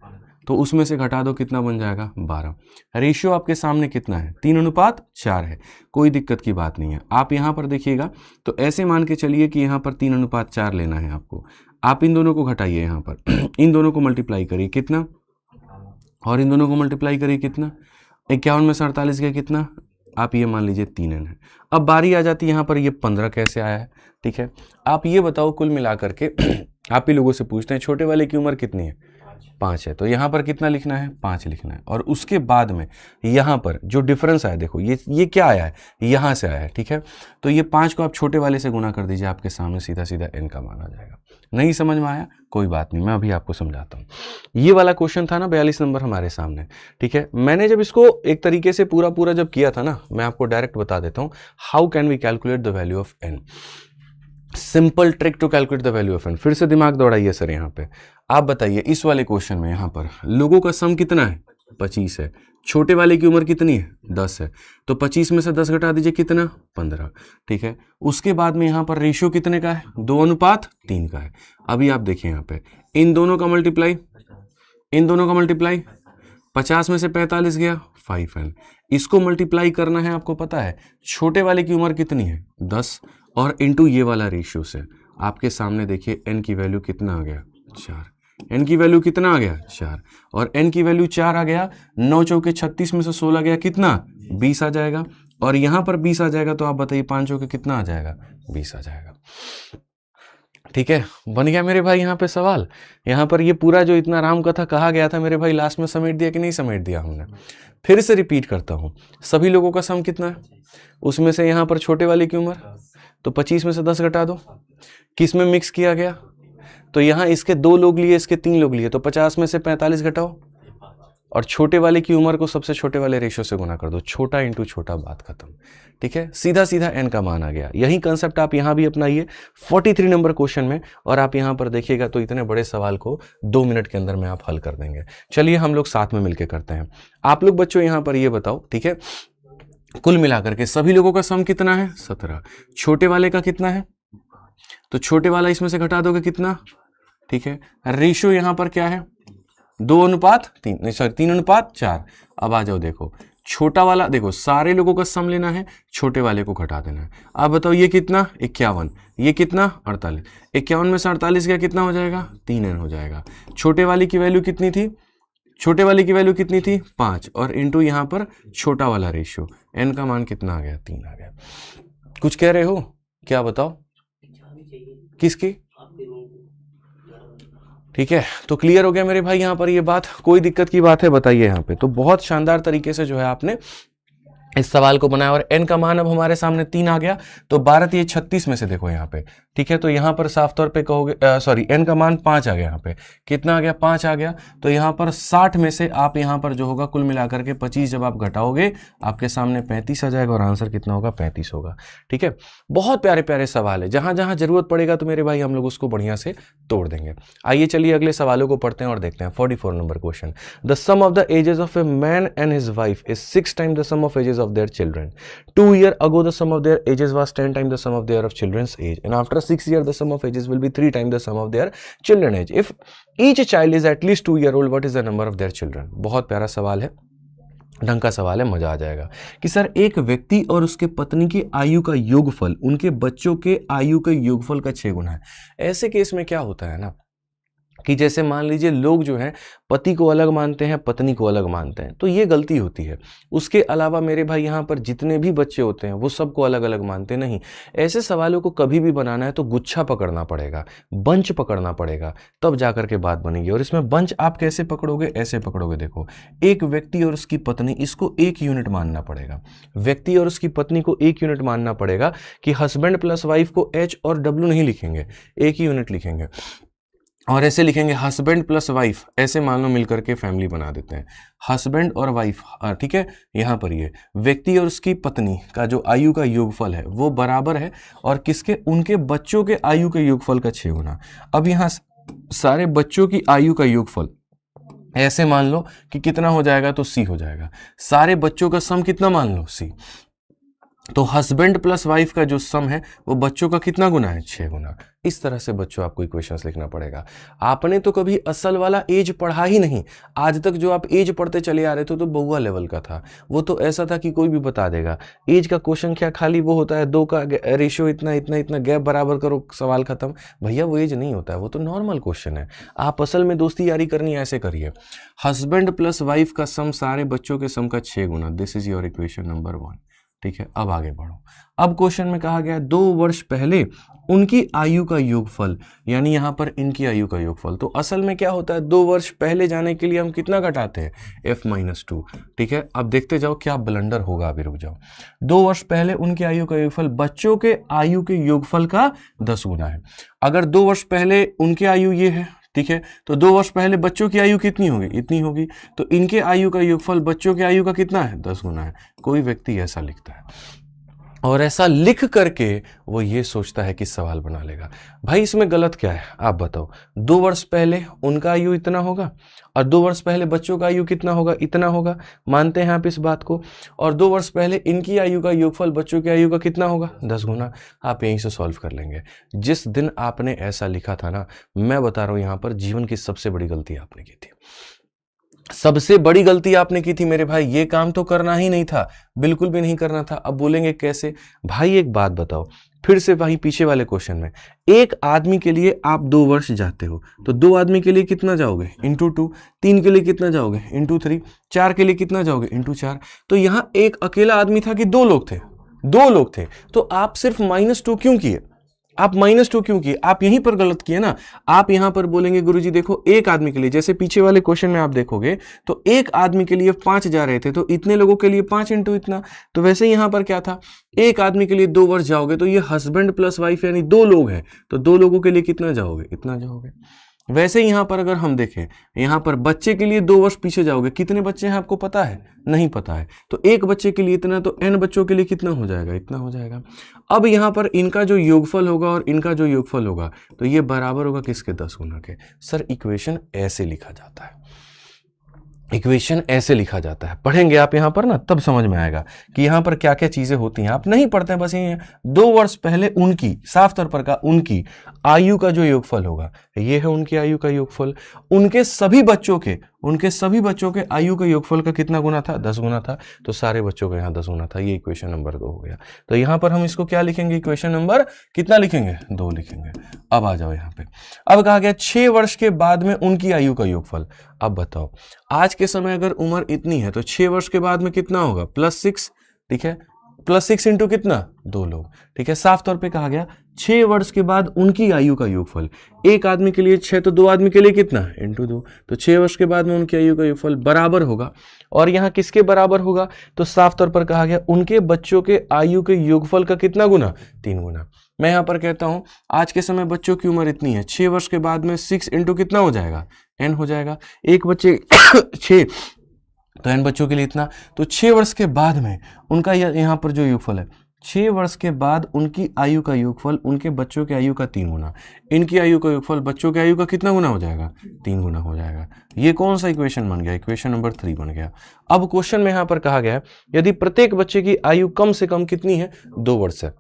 तो उसमें से घटा दो, कितना बन जाएगा, 12। रेशियो आपके सामने कितना है, 3:4 है, कोई दिक्कत की बात नहीं है। आप यहाँ पर देखिएगा तो ऐसे मान के चलिए कि यहाँ पर 3:4 लेना है आपको। आप इन दोनों को घटाइए, यहाँ पर इन दोनों को मल्टीप्लाई करिए कितना, और इन दोनों को मल्टीप्लाई करिए कितना, 51 में से 48 गया कितना, आप ये मान लीजिए 3n है। अब बारी आ जाती है यहाँ पर, ये 15 कैसे आया है। ठीक है, आप ये बताओ कुल मिलाकर के आप ही लोगों से पूछते हैं छोटे वाले की उम्र कितनी है, 5 है, तो यहाँ पर कितना लिखना है, 5 लिखना है। और उसके बाद में यहाँ पर जो डिफरेंस आया, देखो ये क्या आया है, यहाँ से आया है। ठीक है, तो ये 5 को आप छोटे वाले से गुना कर दीजिए, आपके सामने सीधा सीधा n का मान आ जाएगा। नहीं समझ में आया, कोई बात नहीं, मैं अभी आपको समझाता हूँ। ये वाला क्वेश्चन था ना 42 नंबर हमारे सामने। ठीक है, मैंने जब इसको एक तरीके से पूरा जब किया था ना, मैं आपको डायरेक्ट बता देता हूँ how can we calculate the value of n। Simple trick to calculate the value of n। फिर से दिमाग दौड़ाइए सर। यहाँ पे आप बताइए, इस वाले क्वेश्चन में यहाँ पर लोगों का सम कितना है, 25 है, छोटे वाले की उम्र कितनी है, 10 है, तो 25 में से 10 घटा दीजिए कितना, 15। ठीक है, उसके बाद में यहाँ पर रेशियो कितने का है, 2:3 का है। अभी आप देखिए यहाँ पे इन दोनों का मल्टीप्लाई, इन दोनों का मल्टीप्लाई, 50 में से 45 गया, 5n। इसको मल्टीप्लाई करना है, आपको पता है छोटे वाले की उम्र कितनी है, 10, और इंटू ये वाला रेशियो से, आपके सामने देखिए n की वैल्यू कितना आ गया 4, n की वैल्यू कितना आ गया 4, और n की वैल्यू 4 आ गया, 9 चौके 36 में से 16 गया कितना 20 आ जाएगा, और यहाँ पर 20 आ जाएगा, तो आप बताइए 5 चौके कितना आ जाएगा 20 आ जाएगा। ठीक है, बन गया मेरे भाई यहाँ पे सवाल। यहाँ पर ये पूरा जो इतना राम कथा कहा गया था मेरे भाई, लास्ट में समेट दिया कि नहीं समेट दिया हमने। फिर से रिपीट करता हूँ, सभी लोगों का सम कितना है, उसमें से यहाँ पर छोटे वाले की उम्र, तो 25 में से 10 घटा दो, किस में मिक्स किया गया, तो यहाँ इसके 2 लोग लिए, इसके 3 लोग लिए, तो 50 में से 45 घटाओ, और छोटे वाले की उम्र को सबसे छोटे वाले रेशियो से गुना कर दो, छोटा इंटू छोटा, बात खत्म। ठीक है, सीधा सीधा n का मान आ गया। यही कंसेप्ट आप यहाँ भी अपनाइए 43 नंबर क्वेश्चन में, और आप यहाँ पर देखिएगा तो इतने बड़े सवाल को 2 मिनट के अंदर में आप हल कर देंगे। चलिए हम लोग साथ में मिलकर करते हैं। आप लोग बच्चों यहाँ पर ये बताओ, ठीक है, कुल मिलाकर के सभी लोगों का सम कितना है 17, छोटे वाले का कितना है, तो छोटे वाला इसमें से घटा दोगे कितना, ठीक है, रेशियो यहाँ पर क्या है 2:3, नहीं सॉरी 3:4। अब आ जाओ, देखो छोटा वाला, देखो सारे लोगों का सम लेना है, छोटे वाले को घटा देना है। अब बताओ ये कितना 51, ये कितना 48, 51 में से 48 गया कितना हो जाएगा 3n हो जाएगा। छोटे वाले की वैल्यू कितनी थी, छोटे वाले की वैल्यू कितनी थी 5, और इंटू यहाँ पर छोटा वाला रेशियो, n का मान कितना आ गया 3 आ गया। कुछ कह रहे हो क्या, बताओ किसकी, ठीक है, तो क्लियर हो गया मेरे भाई यहाँ पर ये बात, कोई दिक्कत की बात है बताइए यहाँ पे। तो बहुत शानदार तरीके से जो है आपने इस सवाल को बनाया, और n का मान अब हमारे सामने 3 आ गया, तो 12 ये 36 में से देखो यहाँ पे, ठीक है, तो यहाँ पर साफ तौर पे कहोगे, सॉरी n का मान 5 आ गया, यहाँ पे कितना आ गया 5 आ गया, तो यहाँ पर 60 में से आप यहाँ पर जो होगा कुल मिलाकर के 25 जब आप घटाओगे आपके सामने 35 आ जाएगा, और आंसर कितना होगा 35 होगा। ठीक है, बहुत प्यारे प्यारे सवाल है, जहां जहां जरूरत पड़ेगा तो मेरे भाई हम लोग उसको बढ़िया से तोड़ देंगे। आइए चलिए अगले सवालों को पढ़ते हैं और देखते हैं। 44 number question, the sum of the ages of a man and his wife is 6 times the sum of ages of their children. 2 years ago the sum of their ages was 10 times the sum of their of children's age, and after 6 years the sum of ages will be 3 times the sum of their children age. If each child is at least 2 years old, what is the number of their children? बहुत प्यारा सवाल है, ढंग का सवाल है, मजा आ जाएगा। कि सर एक व्यक्ति और उसके पत्नी की आयु का योगफल उनके बच्चों के आयु के योगफल का 6 गुना है। ऐसे केस में क्या होता है ना, कि जैसे मान लीजिए लोग जो हैं पति को अलग मानते हैं, पत्नी को अलग मानते हैं, तो ये गलती होती है। उसके अलावा मेरे भाई यहाँ पर जितने भी बच्चे होते हैं वो सबको अलग अलग मानते नहीं। ऐसे सवालों को कभी भी बनाना है तो गुच्छा पकड़ना पड़ेगा, बंच पकड़ना पड़ेगा, तब जाकर के बात बनेगी। और इसमें बंच आप कैसे पकड़ोगे, ऐसे पकड़ोगे, देखो एक व्यक्ति और उसकी पत्नी, इसको 1 यूनिट मानना पड़ेगा। व्यक्ति और उसकी पत्नी को 1 यूनिट मानना पड़ेगा, कि हस्बैंड प्लस वाइफ को H और W नहीं लिखेंगे, 1 ही यूनिट लिखेंगे। और ऐसे लिखेंगे हस्बैंड प्लस वाइफ, ऐसे मान लो मिलकर के फैमिली बना देते हैं, हस्बैंड और वाइफ, ठीक है। यहाँ पर ये व्यक्ति और उसकी पत्नी का जो आयु का योगफल है वो बराबर है, और किसके, उनके बच्चों के आयु के योगफल का 6 गुना। अब यहाँ सारे बच्चों की आयु का योगफल ऐसे मान लो कि कितना हो जाएगा, तो C हो जाएगा। सारे बच्चों का सम कितना मान लो C, तो हस्बैंड प्लस वाइफ का जो सम है वो बच्चों का कितना गुना है, 6 गुना। इस तरह से बच्चों आपको इक्वेशंस लिखना पड़ेगा। आपने तो कभी असल वाला एज पढ़ा ही नहीं, आज तक जो आप एज पढ़ते चले आ रहे थे तो बउआ लेवल का था, वो तो ऐसा था कि कोई भी बता देगा। एज का क्वेश्चन क्या खाली वो होता है 2 का रेशियो इतना इतना इतना, गैप बराबर करो, सवाल खत्म। भैया वो एज नहीं होता है, वो तो नॉर्मल क्वेश्चन है। आप असल में दोस्ती यारी करनी है, ऐसे करिए, हस्बैंड प्लस वाइफ का सम सारे बच्चों के सम का 6 गुना। This is your equation number 1। ठीक है, अब आगे बढ़ो। अब क्वेश्चन में कहा गया 2 वर्ष पहले उनकी आयु का योगफल, यानी यहाँ पर इनकी आयु का योगफल। तो असल में क्या होता है, 2 वर्ष पहले जाने के लिए हम कितना घटाते हैं, f-2। ठीक है, अब देखते जाओ क्या ब्लंडर होगा, अभी रुक जाओ। 2 वर्ष पहले उनकी आयु का योगफल बच्चों के आयु के योगफल का 10 गुना है। अगर 2 वर्ष पहले उनकी आयु ये है, ठीक है, तो 2 वर्ष पहले बच्चों की आयु कितनी होगी, इतनी होगी, तो इनके आयु का योगफल बच्चों के आयु का कितना है, 10 गुना है। कोई व्यक्ति ऐसा लिखता है और ऐसा लिख करके वो ये सोचता है कि सवाल बना लेगा। भाई इसमें गलत क्या है, आप बताओ। 2 वर्ष पहले उनका आयु इतना होगा और 2 वर्ष पहले बच्चों का आयु कितना होगा, इतना होगा, मानते हैं आप इस बात को। और 2 वर्ष पहले इनकी आयु का योगफल बच्चों की आयु का कितना होगा, 10 गुना। आप यहीं से सॉल्व कर लेंगे। जिस दिन आपने ऐसा लिखा था ना, मैं बता रहा हूं यहाँ पर जीवन की सबसे बड़ी गलती आपने की थी, सबसे बड़ी गलती आपने की थी मेरे भाई। ये काम तो करना ही नहीं था, बिल्कुल भी नहीं करना था। अब बोलेंगे कैसे, भाई एक बात बताओ, फिर से वही पीछे वाले क्वेश्चन में, एक आदमी के लिए आप 2 वर्ष जाते हो, तो 2 आदमी के लिए कितना जाओगे, इंटू 2, 3 के लिए कितना जाओगे, इंटू 3, 4 के लिए कितना जाओगे, इंटू 4। तो यहां एक अकेला आदमी था कि 2 लोग थे, 2 लोग थे, तो आप सिर्फ -2 क्यों किए, आप -2 क्यों किए, आप यहीं पर गलत किए ना। आप यहां पर बोलेंगे गुरुजी देखो एक आदमी के लिए, जैसे पीछे वाले क्वेश्चन में आप देखोगे तो एक आदमी के लिए 5 जा रहे थे, तो इतने लोगों के लिए 5 इंटू इतना। तो वैसे ही यहां पर क्या था, एक आदमी के लिए 2 वर्ष जाओगे, तो ये हस्बैंड प्लस वाइफ यानी 2 लोग हैं, तो 2 लोगों के लिए कितना जाओगे, इतना जाओगे। वैसे ही यहां पर अगर हम देखें, यहां पर बच्चे के लिए 2 वर्ष पीछे जाओगे, कितने बच्चे हैं आपको पता है, नहीं पता है, तो एक बच्चे के लिए इतना, तो n बच्चों के लिए कितना हो जाएगा, इतना हो जाएगा। अब यहां पर इनका जो योगफल होगा और इनका जो योगफल होगा, तो ये बराबर होगा किसके, 10 गुना के। सर इक्वेशन ऐसे लिखा जाता है, इक्वेशन ऐसे लिखा जाता है, पढ़ेंगे आप यहां पर ना तब समझ में आएगा कि यहां पर क्या क्या चीजें होती हैं। आप नहीं पढ़ते हैं, बस ये 2 वर्ष पहले उनकी, साफ तौर पर का उनकी आयु का जो योगफल होगा, ये है उनकी आयु का योगफल, उनके सभी बच्चों के आयु का योगफल का कितना गुना था, 10 गुना था, तो सारे बच्चों का यहाँ 10 गुना था। ये इक्वेशन नंबर 2 हो गया। तो यहां पर हम इसको क्या लिखेंगे, इक्वेशन नंबर कितना लिखेंगे, 2 लिखेंगे। अब आ जाओ यहाँ पे, अब कहा गया 6 वर्ष के बाद में उनकी आयु का योगफल। अब बताओ आज के समय अगर उम्र इतनी है तो 6 वर्ष के बाद में कितना होगा, +6, ठीक है, +6 इंटू कितना, 2 लोग, ठीक है। साफ तौर पे कहा गया 6 वर्ष के बाद उनकी आयु का योगफल, एक आदमी के लिए 6, तो 2 आदमी के लिए कितना, इंटू 2, तो 6 वर्ष के बाद में उनकी आयु का योगफल बराबर होगा। और यहाँ किसके बराबर होगा, तो साफ तौर पर कहा गया उनके बच्चों के आयु के योगफल का कितना गुना, 3 गुना। मैं यहाँ पर कहता हूँ आज के समय बच्चों की उम्र इतनी है, 6 वर्ष के बाद में 6 इंटू कितना हो जाएगा, n हो जाएगा, एक बच्चे 6, तो n बच्चों के लिए इतना, तो 6 वर्ष के बाद में उनका यहाँ पर जो योगफल है, 6 वर्ष के बाद उनकी आयु का योगफल उनके बच्चों के आयु का 3 गुना, इनकी आयु का योगफल बच्चों के आयु का कितना गुना हो जाएगा, 3 गुना हो जाएगा। ये कौन सा इक्वेशन बन गया, इक्वेशन नंबर 3 बन गया। अब क्वेश्चन में यहाँ पर कहा गया है यदि प्रत्येक बच्चे की आयु कम से कम कितनी है, 2 वर्ष है,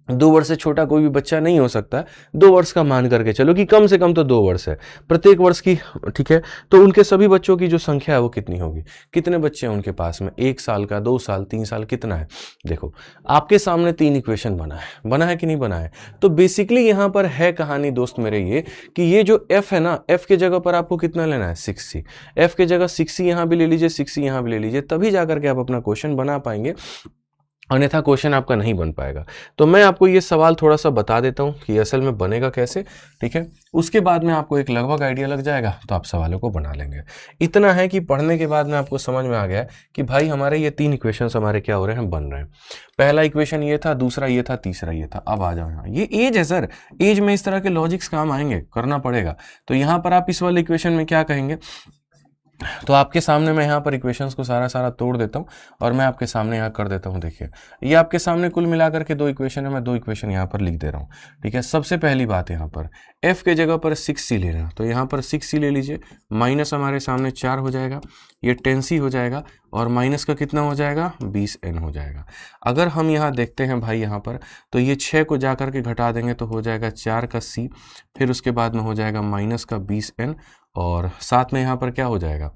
2 वर्ष से छोटा कोई भी बच्चा नहीं हो सकता, 2 वर्ष का मान करके चलो कि कम से कम तो 2 वर्ष है प्रत्येक वर्ष की, ठीक है। तो उनके सभी बच्चों की जो संख्या है वो कितनी होगी, कितने बच्चे हैं उनके पास में, 1 साल का, 2 साल, 3 साल, कितना है। देखो आपके सामने 3 इक्वेशन बना है कि नहीं बना है। तो बेसिकली यहाँ पर है कहानी दोस्त मेरे ये कि ये जो f है ना, f के जगह पर आपको कितना लेना है, 6c, f के जगह 6c यहाँ भी ले लीजिए, 6c यहाँ भी ले लीजिए, तभी जाकर के आप अपना क्वेश्चन बना पाएंगे, अन्यथा क्वेश्चन आपका नहीं बन पाएगा। तो मैं आपको ये सवाल थोड़ा सा बता देता हूँ कि असल में बनेगा कैसे, ठीक है। उसके बाद में आपको एक लगभग आइडिया लग जाएगा, तो आप सवालों को बना लेंगे। इतना है कि पढ़ने के बाद में आपको समझ में आ गया कि भाई हमारे ये 3 इक्वेशंस हमारे क्या हो रहे हैं, बन रहे हैं। पहला इक्वेशन ये था, दूसरा ये था, तीसरा ये था। अब आ जाओ यहाँ, ये एज है सर, एज में इस तरह के लॉजिक्स काम आएंगे, करना पड़ेगा। तो यहाँ पर आप इस वाले इक्वेशन में क्या कहेंगे, तो आपके सामने मैं यहाँ पर इक्वेशंस को सारा तोड़ देता हूँ और मैं आपके सामने यहाँ कर देता हूँ। देखिए ये आपके सामने कुल मिलाकर के 2 इक्वेशन है, मैं 2 इक्वेशन यहाँ पर लिख दे रहा हूँ, ठीक है। सबसे पहली बात यहाँ पर f के जगह पर 6c लेना, तो यहाँ पर 6c ले लीजिए, माइनस हमारे सामने 4 हो जाएगा, ये 10c हो जाएगा और माइनस का कितना हो जाएगा, 20n हो जाएगा। अगर हम यहाँ देखते हैं भाई यहाँ पर, तो ये 6 को जा कर के घटा देंगे तो हो जाएगा 4 का c, फिर उसके बाद में हो जाएगा माइनस का 20n और साथ में यहाँ पर क्या हो जाएगा,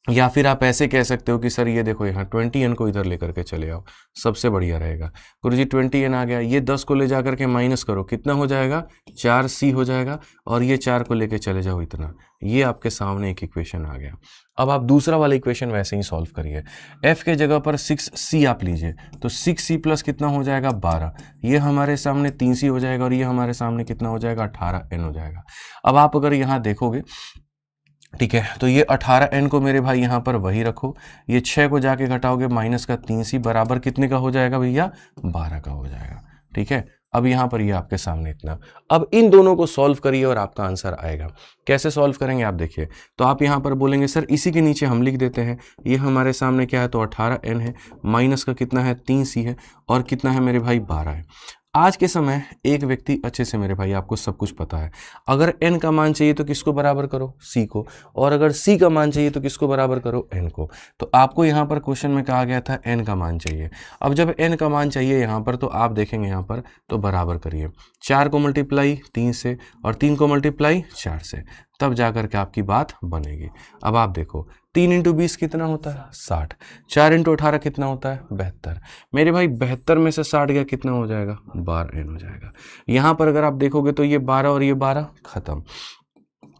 या फिर आप ऐसे कह सकते हो कि सर ये देखो यहाँ 20n को इधर लेकर के चले आओ, सबसे बढ़िया रहेगा। गुरुजी 20n आ गया, ये 10 को ले जा करके माइनस करो, कितना हो जाएगा, 4c हो जाएगा और ये 4 को लेके चले जाओ इतना, ये आपके सामने एक इक्वेशन आ गया। अब आप दूसरा वाला इक्वेशन वैसे ही सॉल्व करिए, f के जगह पर 6c आप लीजिए, तो 6c प्लस कितना हो जाएगा, 12, ये हमारे सामने 3c हो जाएगा और ये हमारे सामने कितना हो जाएगा, 18n हो जाएगा। अब आप अगर यहाँ देखोगे, ठीक है, तो ये 18n को मेरे भाई यहाँ पर वही रखो, ये 6 को जाके घटाओगे, माइनस का 3c बराबर कितने का हो जाएगा भैया, 12 का हो जाएगा, ठीक है। अब यहाँ पर ये आपके सामने इतना, अब इन दोनों को सॉल्व करिए और आपका आंसर आएगा। कैसे सॉल्व करेंगे आप देखिए, तो आप यहाँ पर बोलेंगे सर इसी के नीचे हम लिख देते हैं, ये हमारे सामने क्या है, तो 18n है, माइनस का कितना है, 3c है और कितना है मेरे भाई, 12 है। आज के समय एक व्यक्ति, अच्छे से मेरे भाई आपको सब कुछ पता है, अगर n का मान चाहिए तो किसको बराबर करो, c को, और अगर c का मान चाहिए तो किसको बराबर करो, n को। तो आपको यहाँ पर क्वेश्चन में कहा गया था n का मान चाहिए। अब जब n का मान चाहिए यहाँ पर, तो आप देखेंगे यहाँ पर, तो बराबर करिए, 4 को मल्टीप्लाई 3 से और 3 को मल्टीप्लाई 4 से, तब जाकर के आपकी बात बनेगी। अब आप देखो 3 इंटू 20 कितना होता है 60, 4 इंटू 18 कितना होता है 72। मेरे भाई 72 में से 60 गया कितना हो जाएगा 12n हो जाएगा। यहाँ पर अगर आप देखोगे तो ये 12 और ये 12 खत्म।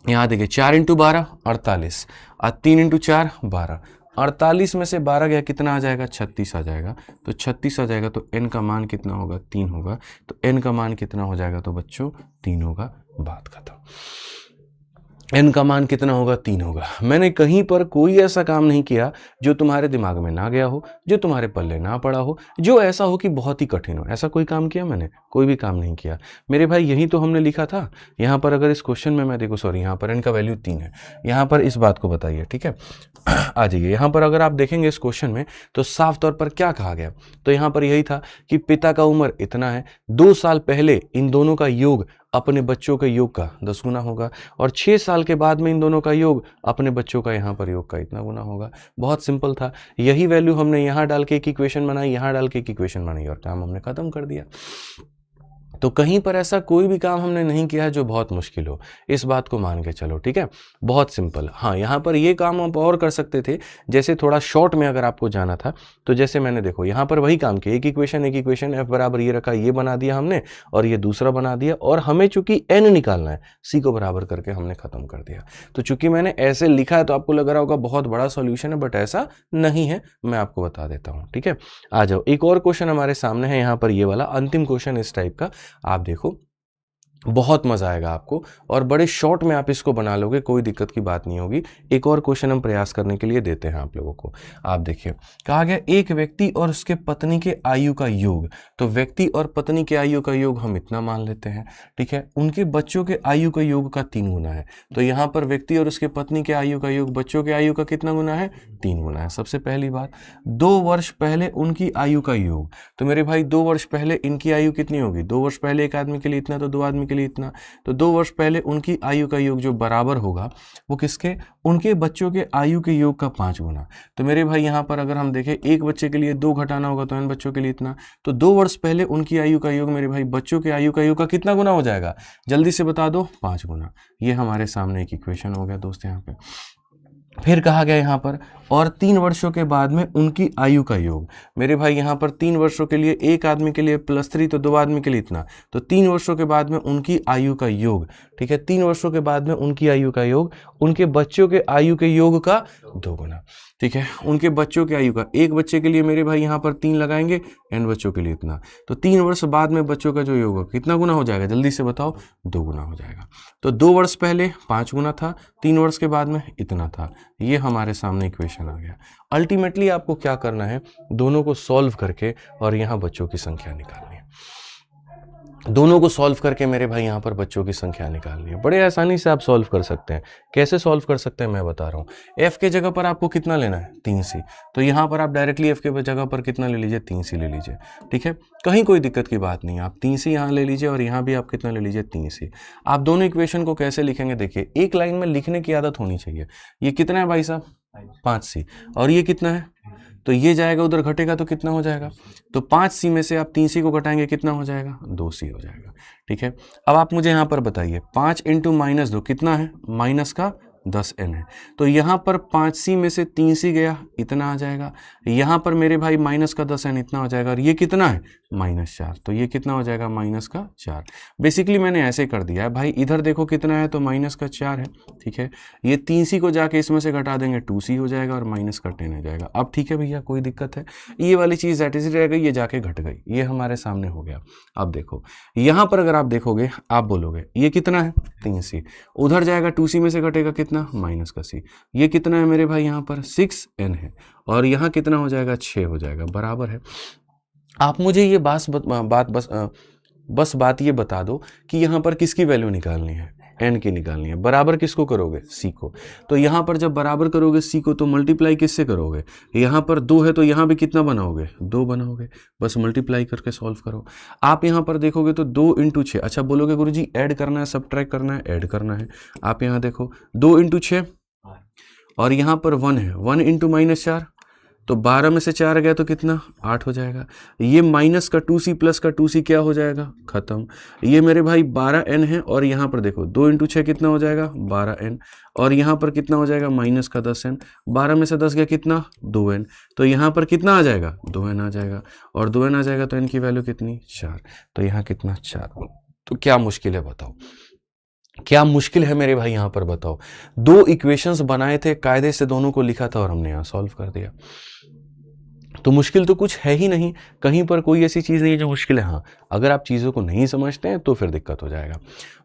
यहाँ देखिए 4 इंटू 12 48 और 3 इंटू 4 12, 48 में से 12 गया कितना आ जाएगा 36 आ जाएगा। तो 36 आ जाएगा तो n का मान कितना होगा 3 होगा। तो n का मान कितना हो जाएगा तो बच्चों 3 होगा, बात खत्म। n का मान कितना होगा 3 होगा। मैंने कहीं पर कोई ऐसा काम नहीं किया जो तुम्हारे दिमाग में ना गया हो, जो तुम्हारे पल्ले ना पड़ा हो, जो ऐसा हो कि बहुत ही कठिन हो। ऐसा कोई काम किया मैंने? कोई भी काम नहीं किया मेरे भाई, यही तो हमने लिखा था। यहाँ पर अगर इस क्वेश्चन में मैं देखो, सॉरी यहाँ पर n का वैल्यू 3 है, यहाँ पर इस बात को बताइए, ठीक है। आ जाइए यहाँ पर अगर आप देखेंगे इस क्वेश्चन में तो साफ तौर पर क्या कहा गया, तो यहाँ पर यही था कि पिता का उम्र इतना है, 2 साल पहले इन दोनों का योग अपने बच्चों के योग का 10 गुना होगा, और 6 साल के बाद में इन दोनों का योग अपने बच्चों का यहाँ पर योग का इतना गुना होगा। बहुत सिंपल था। यही वैल्यू हमने यहाँ डाल के एक इक्वेशन बनाई, यहाँ डाल के एक इक्वेशन बनाई और काम हमने खत्म कर दिया। तो कहीं पर ऐसा कोई भी काम हमने नहीं किया है जो बहुत मुश्किल हो, इस बात को मान के चलो, ठीक है। बहुत सिंपल। हाँ, यहाँ पर ये काम आप और कर सकते थे, जैसे थोड़ा शॉर्ट में अगर आपको जाना था तो जैसे मैंने देखो यहाँ पर वही काम किया, एक इक्वेशन f बराबर ये रखा, ये बना दिया हमने और ये दूसरा बना दिया, और हमें चूंकि n निकालना है c को बराबर करके हमने खत्म कर दिया। तो चूंकि मैंने ऐसे लिखा है तो आपको लग रहा होगा बहुत बड़ा सॉल्यूशन है, बट ऐसा नहीं है, मैं आपको बता देता हूँ, ठीक है। आ जाओ, एक और क्वेश्चन हमारे सामने है, यहाँ पर ये वाला अंतिम क्वेश्चन इस टाइप का। आप देखो बहुत मजा आएगा आपको, और बड़े शॉर्ट में आप इसको बना लोगे, कोई दिक्कत की बात नहीं होगी। एक और क्वेश्चन हम प्रयास करने के लिए देते हैं आप लोगों को। आप देखिए, कहा गया एक व्यक्ति और उसके पत्नी के आयु का योग। तो व्यक्ति और पत्नी के आयु का योग हम इतना मान लेते हैं, ठीक है। उनके बच्चों के आयु का योग का 3 गुना है। तो यहाँ पर व्यक्ति और उसके पत्नी के आयु का योग बच्चों के आयु का कितना गुना है 3 गुना है। सबसे पहली बात, 2 वर्ष पहले उनकी आयु का योग। तो मेरे भाई 2 वर्ष पहले इनकी आयु कितनी होगी, 2 वर्ष पहले एक आदमी के लिए इतना, तो 2 आदमी के लिए इतना। तो 2 वर्ष पहले उनकी आयु का योग जो बराबर होगा वो किसके, उनके बच्चों के आयु के योग का 5 गुना। तो मेरे भाई यहाँ पर अगर हम देखें, एक बच्चे के लिए 2 घटाना होगा तो n बच्चों के लिए इतना। तो 2 वर्ष पहले उनकी आयु का योग मेरे भाई बच्चों के आयु का योग का कितना गुना हो जाएगा, जल्दी से बता दो, 5 गुना। ये हमारे सामने एक इक्वेशन हो गया दोस्त यहाँ पे। फिर कहा गया यहाँ पर, और 3 वर्षों के बाद में उनकी आयु का योग। मेरे भाई यहाँ पर 3 वर्षों के लिए एक आदमी के लिए +3, तो 2 आदमी के लिए इतना। तो 3 वर्षों के बाद में उनकी आयु का योग, ठीक है। 3 वर्षों के बाद में उनकी आयु का योग उनके बच्चों के आयु के योग का 2 गुना, ठीक है। उनके बच्चों के आयु का, एक बच्चे के लिए मेरे भाई यहाँ पर 3 लगाएंगे, n बच्चों के लिए इतना। तो 3 वर्ष बाद में बच्चों का जो योग होगा कितना गुना हो जाएगा, जल्दी से बताओ, 2 गुना हो जाएगा। तो 2 वर्ष पहले 5 गुना था, 3 वर्ष के बाद में इतना था। ये हमारे सामने इक्वेशन आ गया। अल्टीमेटली आपको क्या करना है, दोनों को सॉल्व करके और यहाँ बच्चों की संख्या निकालनी है। दोनों को सॉल्व करके मेरे भाई यहाँ पर बच्चों की संख्या निकालनी है। बड़े आसानी से आप सॉल्व कर सकते हैं। कैसे सॉल्व कर सकते हैं मैं बता रहा हूँ। f के जगह पर आपको कितना लेना है 3c, तो यहाँ पर आप डायरेक्टली f के जगह पर कितना ले लीजिए 3c ले लीजिए, ठीक है। कहीं कोई दिक्कत की बात नहीं है, आप 3c यहाँ ले लीजिए और यहाँ भी आप कितना ले लीजिए 3c। आप दोनों इक्वेशन को कैसे लिखेंगे, देखिए एक लाइन में लिखने की आदत होनी चाहिए। ये कितना है भाई साहब 5c, और ये कितना है, तो ये जाएगा उधर घटेगा तो कितना हो जाएगा, तो 5c में से आप 3c को घटाएंगे कितना हो जाएगा 2c हो जाएगा, ठीक है। अब आप मुझे यहाँ पर बताइए 5 इंटू -2 कितना है, माइनस का 10n है। तो यहाँ पर 5c में से 3c गया इतना आ जाएगा, यहाँ पर मेरे भाई माइनस का 10n इतना हो जाएगा, और ये कितना है -4, तो ये कितना हो जाएगा -4। बेसिकली मैंने ऐसे कर दिया है भाई, इधर देखो कितना है तो -4 है, ठीक है। ये 3c को जाके इसमें से घटा देंगे 2c हो जाएगा और माइनस का 10 हो जाएगा। अब ठीक है भैया, कोई दिक्कत है, ये वाली चीज़ एट इज रह गई, ये जाके घट गई, ये हमारे सामने हो गया। अब देखो यहाँ पर अगर आप देखोगे, आप बोलोगे ये कितना है 3c, उधर जाएगा 2c में से घटेगा कितना -c, ये कितना है मेरे भाई यहाँ पर 6n है, और यहाँ कितना हो जाएगा 6 हो जाएगा, बराबर है। आप मुझे ये बस बात ये बता दो कि यहाँ पर किसकी वैल्यू निकालनी है, n की निकालनी है। बराबर किसको करोगे, c को। तो यहाँ पर जब बराबर करोगे c को तो मल्टीप्लाई किससे करोगे, यहाँ पर 2 है तो यहाँ भी कितना बनाओगे 2 बनाओगे, बस मल्टीप्लाई करके सॉल्व करो। आप यहाँ पर देखोगे तो 2 इंटू 6, अच्छा बोलोगे गुरुजी ऐड करना है सब्ट्रैक्ट करना है, ऐड करना है। आप यहाँ देखो 2 इंटू 6 और यहाँ पर 1 है, 1 इंटू -4, तो 12 में से 4 गया तो कितना 8 हो जाएगा। ये माइनस का 2c प्लस का 2c क्या हो जाएगा खत्म। ये मेरे भाई 12n है और यहाँ पर देखो 2 इंटू 6 कितना हो जाएगा 12n और यहाँ पर कितना हो जाएगा माइनस का 10n। 12 में से 10 गया कितना 2n, तो यहाँ पर कितना आ जाएगा 2n आ जाएगा और 2n आ जाएगा तो n की वैल्यू कितनी 4, तो यहाँ कितना 4। तो क्या मुश्किल है बताओ, क्या मुश्किल है मेरे भाई यहाँ पर बताओ। दो इक्वेशंस बनाए थे, कायदे से दोनों को लिखा था और हमने यहाँ सॉल्व कर दिया। तो मुश्किल तो कुछ है ही नहीं, कहीं पर कोई ऐसी चीज़ नहीं है जो मुश्किल है। हाँ, अगर आप चीज़ों को नहीं समझते हैं तो फिर दिक्कत हो जाएगा।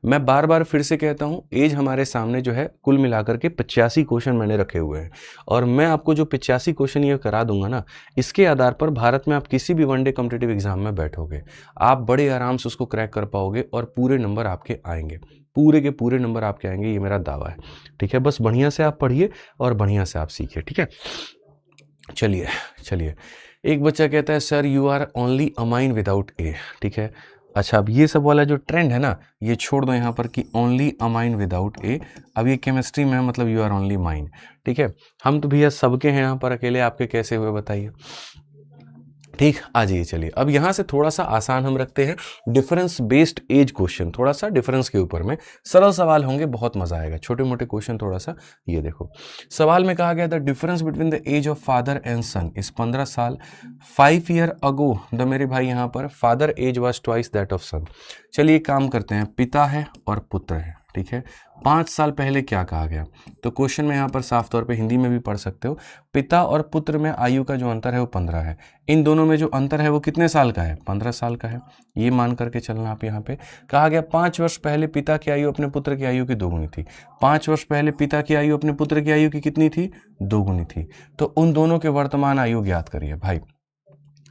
मैं बार बार फिर से कहता हूँ, एज हमारे सामने जो है कुल मिलाकर के 85 क्वेश्चन मैंने रखे हुए हैं और मैं आपको जो 85 क्वेश्चन ये करा दूंगा ना, इसके आधार पर भारत में आप किसी भी वनडे कॉम्पिटिटिव एग्जाम में बैठोगे, आप बड़े आराम से उसको क्रैक कर पाओगे और पूरे नंबर आपके आएंगे, पूरे के पूरे नंबर आपके आएंगे, ये मेरा दावा है। ठीक है, बस बढ़िया से आप पढ़िए और बढ़िया से आप सीखिए। ठीक है, चलिए चलिए। एक बच्चा कहता है sir you are only amine without a. ठीक है, अच्छा अब ये सब वाला जो ट्रेंड है ना, ये छोड़ दो यहाँ पर कि ओनली अमाइन विदाउट ए। अब ये केमिस्ट्री में है, मतलब यू आर ओनली माइन। ठीक है, हम तो भैया सबके हैं यहाँ पर, अकेले आपके कैसे हुए बताइए। ठीक, आ जाइए। चलिए अब यहाँ से थोड़ा सा आसान हम रखते हैं, डिफरेंस बेस्ड एज क्वेश्चन, थोड़ा सा डिफरेंस के ऊपर में सरल सवाल होंगे, बहुत मजा आएगा। छोटे मोटे क्वेश्चन थोड़ा सा, ये देखो सवाल में कहा गया the difference between the age of father and son is 15 साल। 5 ईयर अगो द, मेरे भाई यहाँ पर father age was twice that of son. चलिए काम करते हैं, पिता है और पुत्र है। ठीक है, 5 साल पहले क्या कहा गया, तो क्वेश्चन में यहाँ पर साफ तौर पे हिंदी में भी पढ़ सकते हो, पिता और पुत्र में आयु का जो अंतर है वो 15 है। इन दोनों में जो अंतर है वो कितने साल का है, 15 साल का है, ये मान करके चलना आप। यहाँ पे कहा गया 5 वर्ष पहले पिता की आयु अपने पुत्र की आयु की 2 गुनी थी। 5 वर्ष पहले पिता की आयु अपने पुत्र की आयु की कितनी थी, 2 गुनी थी। तो उन दोनों के वर्तमान आयु ज्ञात करिए। भाई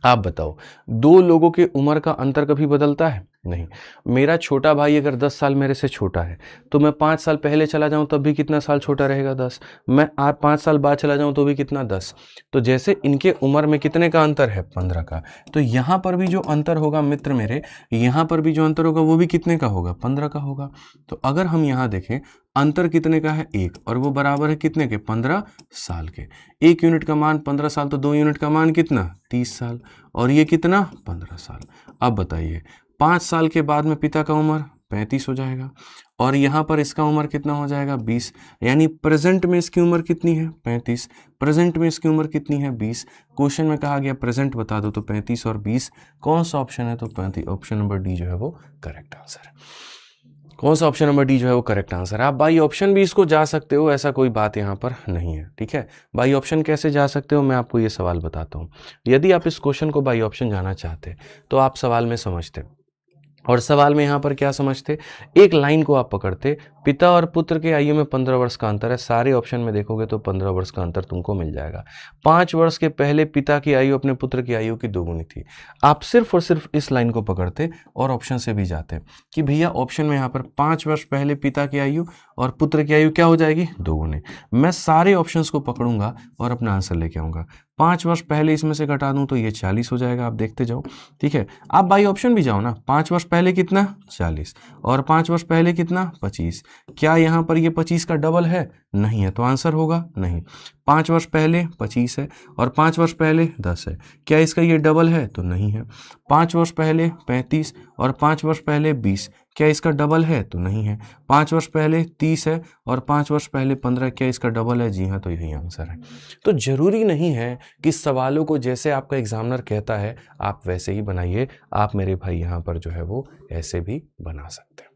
आप बताओ, दो लोगों के उम्र का अंतर कभी बदलता है नहीं। मेरा छोटा भाई अगर 10 साल मेरे से छोटा है तो मैं 5 साल पहले चला जाऊं तब भी कितना साल छोटा रहेगा 10। मैं 5 साल बाद चला जाऊं तो भी कितना 10। तो जैसे इनके उम्र में कितने का अंतर है 15 का, तो यहाँ पर भी जो अंतर होगा मित्र मेरे, यहाँ पर भी जो अंतर होगा वो भी कितने का होगा 15 का होगा। तो अगर हम यहाँ देखें अंतर कितने का है 1 और वो बराबर है कितने के 15 साल के। 1 यूनिट का मान 15 साल तो 2 यूनिट का मान कितना 30 साल और ये कितना 15 साल। अब बताइए 5 साल के बाद में पिता का उम्र 35 हो जाएगा और यहाँ पर इसका उम्र कितना हो जाएगा 20, यानी प्रेजेंट में इसकी उम्र कितनी है 35, प्रेजेंट में इसकी उम्र कितनी है 20। क्वेश्चन में कहा गया प्रेजेंट बता दो, तो 35 और 20 कौन सा ऑप्शन है, तो 35, ऑप्शन नंबर डी जो है वो करेक्ट आंसर है। कौन सा ऑप्शन नंबर डी जो है वो करेक्ट आंसर है। आप बाई ऑप्शन भी इसको जा सकते हो, ऐसा कोई बात यहाँ पर नहीं है। ठीक है, बाई ऑप्शन कैसे जा सकते हो मैं आपको ये सवाल बताता हूँ। यदि आप इस क्वेश्चन को बाई ऑप्शन जाना चाहते तो आप सवाल में समझते, और सवाल में यहाँ पर क्या समझते, एक लाइन को आप पकड़ते, पिता और पुत्र के आयु में 15 वर्ष का अंतर है। सारे ऑप्शन में देखोगे तो 15 वर्ष का अंतर तुमको मिल जाएगा। 5 वर्ष के पहले पिता की आयु अपने पुत्र की आयु की 2 गुनी थी। आप सिर्फ और सिर्फ इस लाइन को पकड़ते और ऑप्शन से भी जाते कि भैया ऑप्शन में यहाँ पर 5 वर्ष पहले पिता की आयु और पुत्र की आयु क्या हो जाएगी 2 गुनी। मैं सारे ऑप्शंस को पकड़ूंगा और अपना आंसर लेके आऊँगा। 5 वर्ष पहले इसमें से घटा दूं तो ये 40 हो जाएगा, आप देखते जाओ। ठीक है, आप बाई ऑप्शन भी जाओ ना, 5 वर्ष पहले कितना 40 और 5 वर्ष पहले कितना 25। क्या यहाँ पर ये 25 का डबल है, नहीं है, तो आंसर होगा नहीं। 5 वर्ष पहले 25 है और 5 वर्ष पहले 10 है, क्या इसका ये डबल है, तो नहीं है। 5 वर्ष पहले 35 और 5 वर्ष पहले 20, क्या इसका डबल है, तो नहीं है। 5 वर्ष पहले 30 है और 5 वर्ष पहले 15, क्या इसका डबल है, जी हाँ, तो यही आंसर है। तो जरूरी नहीं है कि सवालों को जैसे आपका एग्जामिनर कहता है आप वैसे ही बनाइए, आप मेरे भाई यहाँ पर जो है वो ऐसे भी बना सकते हैं।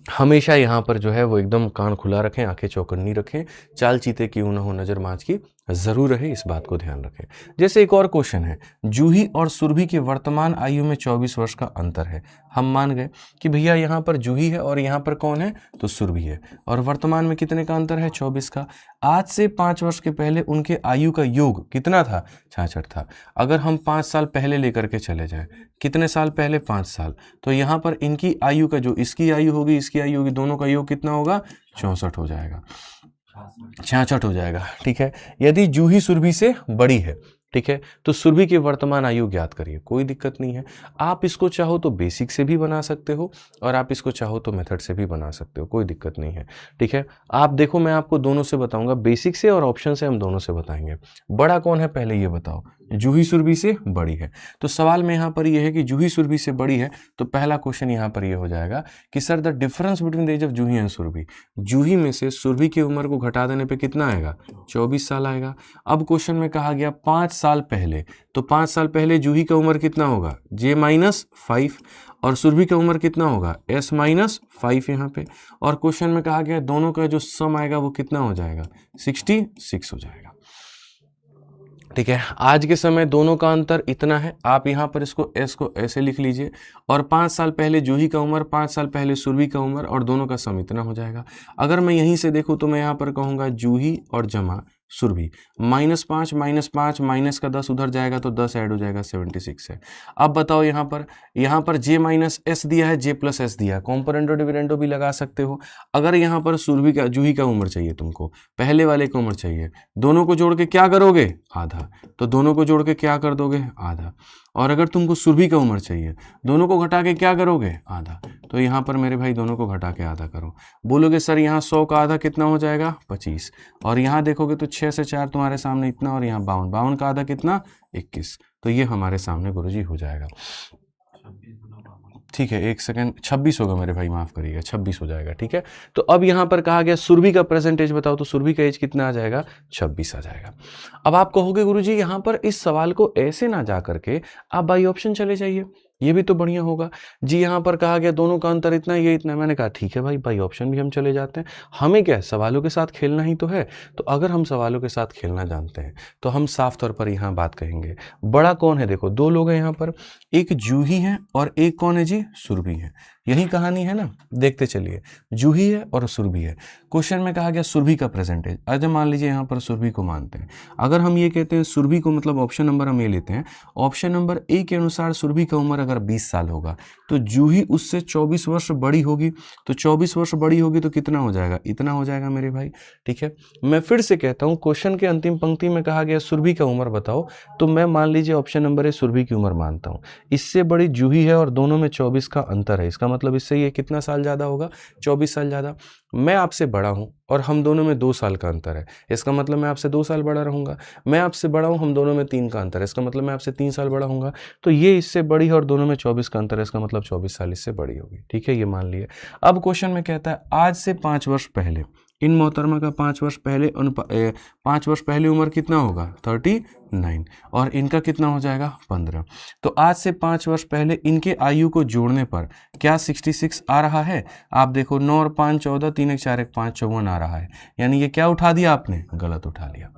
हमेशा यहाँ पर जो है वो एकदम कान खुला रखें, आंखें चौकन्नी रखें, चाल चीते की ऊँ न हो नजर मांझ की जरूर रहे, इस बात को ध्यान रखें। जैसे एक और क्वेश्चन है, जूही और सुरभि के वर्तमान आयु में 24 वर्ष का अंतर है। हम मान गए कि भैया यहाँ पर जूही है और यहाँ पर कौन है, तो सुरभि है, और वर्तमान में कितने का अंतर है 24 का। आज से 5 वर्ष के पहले उनके आयु का योग कितना था 66 था। अगर हम 5 साल पहले लेकर के चले जाएं, कितने साल पहले 5 साल, तो यहाँ पर इनकी आयु का जो इसकी आयु होगी इसकी आयु होगी, दोनों का योग कितना होगा 64 हो जाएगा, 66 हो जाएगा। ठीक है, यदि जूही सुरभि से बड़ी है, ठीक है। तो सुरभि की वर्तमान आयु ज्ञात करिए, कोई दिक्कत नहीं है। आप इसको चाहो तो बेसिक से भी बना सकते हो और आप इसको चाहो तो मेथड से भी बना सकते हो, कोई दिक्कत नहीं है, ठीक है। आप देखो मैं आपको दोनों से बताऊंगा, बेसिक से और ऑप्शन से हम दोनों से बताएंगे। बड़ा कौन है पहले ये बताओ, जूही सुरभि से बड़ी है। तो सवाल में यहाँ पर ये है कि जूही सुरभि से बड़ी है, तो पहला क्वेश्चन यहाँ पर ये हो जाएगा कि sir the difference between the age of Juhi and Surabhi, Juhi में से सुरभि की उम्र को घटा देने पे कितना आएगा, 24 साल आएगा। अब क्वेश्चन में कहा गया 5 साल पहले, तो 5 साल पहले जूही का उम्र कितना होगा, J-5 और सुरभि का उम्र कितना होगा, S-5 यहाँ पे। और क्वेश्चन में कहा गया दोनों का जो सम आएगा वो कितना हो जाएगा, 66 हो जाएगा, ठीक है। आज के समय दोनों का अंतर इतना है, आप यहाँ पर इसको S को ऐसे लिख लीजिए और 5 साल पहले जूही का उम्र, 5 साल पहले सुरभि का उम्र और दोनों का सम इतना हो जाएगा। अगर मैं यहीं से देखूँ तो मैं यहाँ पर कहूँगा जूही और जमा सुरभि, -5 -5 माइनस का 10 उधर जाएगा तो 10 ऐड हो जाएगा, 76 है। अब बताओ यहाँ पर J-S दिया है, J+S दिया है, कॉम्पोनेंटो डिविडेंडो भी लगा सकते हो। अगर यहाँ पर सुरभि का जूही का उम्र चाहिए तुमको, पहले वाले का उम्र चाहिए, दोनों को जोड़ के क्या करोगे, आधा, तो दोनों को जोड़ के क्या कर दोगे, आधा। और अगर तुमको सुरभि का उम्र चाहिए, दोनों को घटा के क्या करोगे, आधा, तो यहाँ पर मेरे भाई दोनों को घटा के आधा करो। बोलोगे सर यहाँ 100 का आधा कितना हो जाएगा, 25, और यहाँ देखोगे तो 6 से 4 तुम्हारे सामने इतना, और यहाँ 52 का आधा कितना, 21, तो ये हमारे सामने गुरुजी हो जाएगा, ठीक है। एक सेकंड, 26 होगा मेरे भाई, माफ करिएगा, 26 हो जाएगा, ठीक है। तो अब यहाँ पर कहा गया सुरभि का प्रेजेंट एज बताओ, तो सुरभि का एज कितना आ जाएगा, 26 आ जाएगा। अब आप कहोगे गुरुजी यहाँ पर इस सवाल को ऐसे ना जा करके आप बाई ऑप्शन चले जाइए, ये भी तो बढ़िया होगा जी। यहाँ पर कहा गया दोनों का अंतर इतना, ये इतना, मैंने कहा ठीक है भाई, बाई ऑप्शन भी हम चले जाते हैं, हमें क्या है, सवालों के साथ खेलना ही तो है। तो अगर हम सवालों के साथ खेलना जानते हैं तो हम साफ तौर पर यहाँ बात कहेंगे, बड़ा कौन है, देखो 2 लोग हैं यहाँ पर, एक जूही है और एक कौन है जी, सुरभि है, यही कहानी है ना, देखते चलिए, जूही है और सुरभि है। क्वेश्चन में कहा गया सुरभि का प्रेजेंटेज, अगर मान लीजिए यहाँ पर सुरभि को मानते हैं, अगर हम ये कहते हैं सुरभि को, मतलब ऑप्शन नंबर हम ये लेते हैं, ऑप्शन नंबर ए के अनुसार सुरभि का उम्र अगर 20 साल होगा तो जूही उससे 24 वर्ष बड़ी होगी, तो 24 वर्ष बड़ी होगी तो कितना हो जाएगा, इतना हो जाएगा मेरे भाई, ठीक है। मैं फिर से कहता हूँ, क्वेश्चन के अंतिम पंक्ति में कहा गया सुरभि का उम्र बताओ, तो मैं मान लीजिए ऑप्शन नंबर ए सुरभि की उम्र मानता हूँ, इससे बड़ी जूही है और दोनों में 24 का अंतर है, इसका मतलब इससे ये कितना साल ज़्यादा होगा, 24 साल ज़्यादा। मैं आपसे बड़ा हूं और हम दोनों में 2 साल का अंतर है, इसका मतलब मैं आपसे 2 साल बड़ा रहूंगा। मैं आपसे बड़ा हूं, हम दोनों में 3 का अंतर है, इसका मतलब मैं आपसे 3 साल बड़ा हूंगा। तो ये इससे बड़ी है और दोनों में 24 का अंतर है, इसका मतलब 24 साल इससे बड़ी होगी, ठीक है, ये मान लिए। अब क्वेश्चन में कहता है आज से 5 वर्ष पहले इन मोहतरमा का 5 वर्ष पहले 5 वर्ष पहले उम्र कितना होगा, 39, और इनका कितना हो जाएगा, 15। तो आज से 5 वर्ष पहले इनके आयु को जोड़ने पर क्या 66 आ रहा है, आप देखो 9 और 5 14, 3 1 4 1 5 54 आ रहा है, यानी ये क्या उठा दिया आपने, गलत उठा लिया।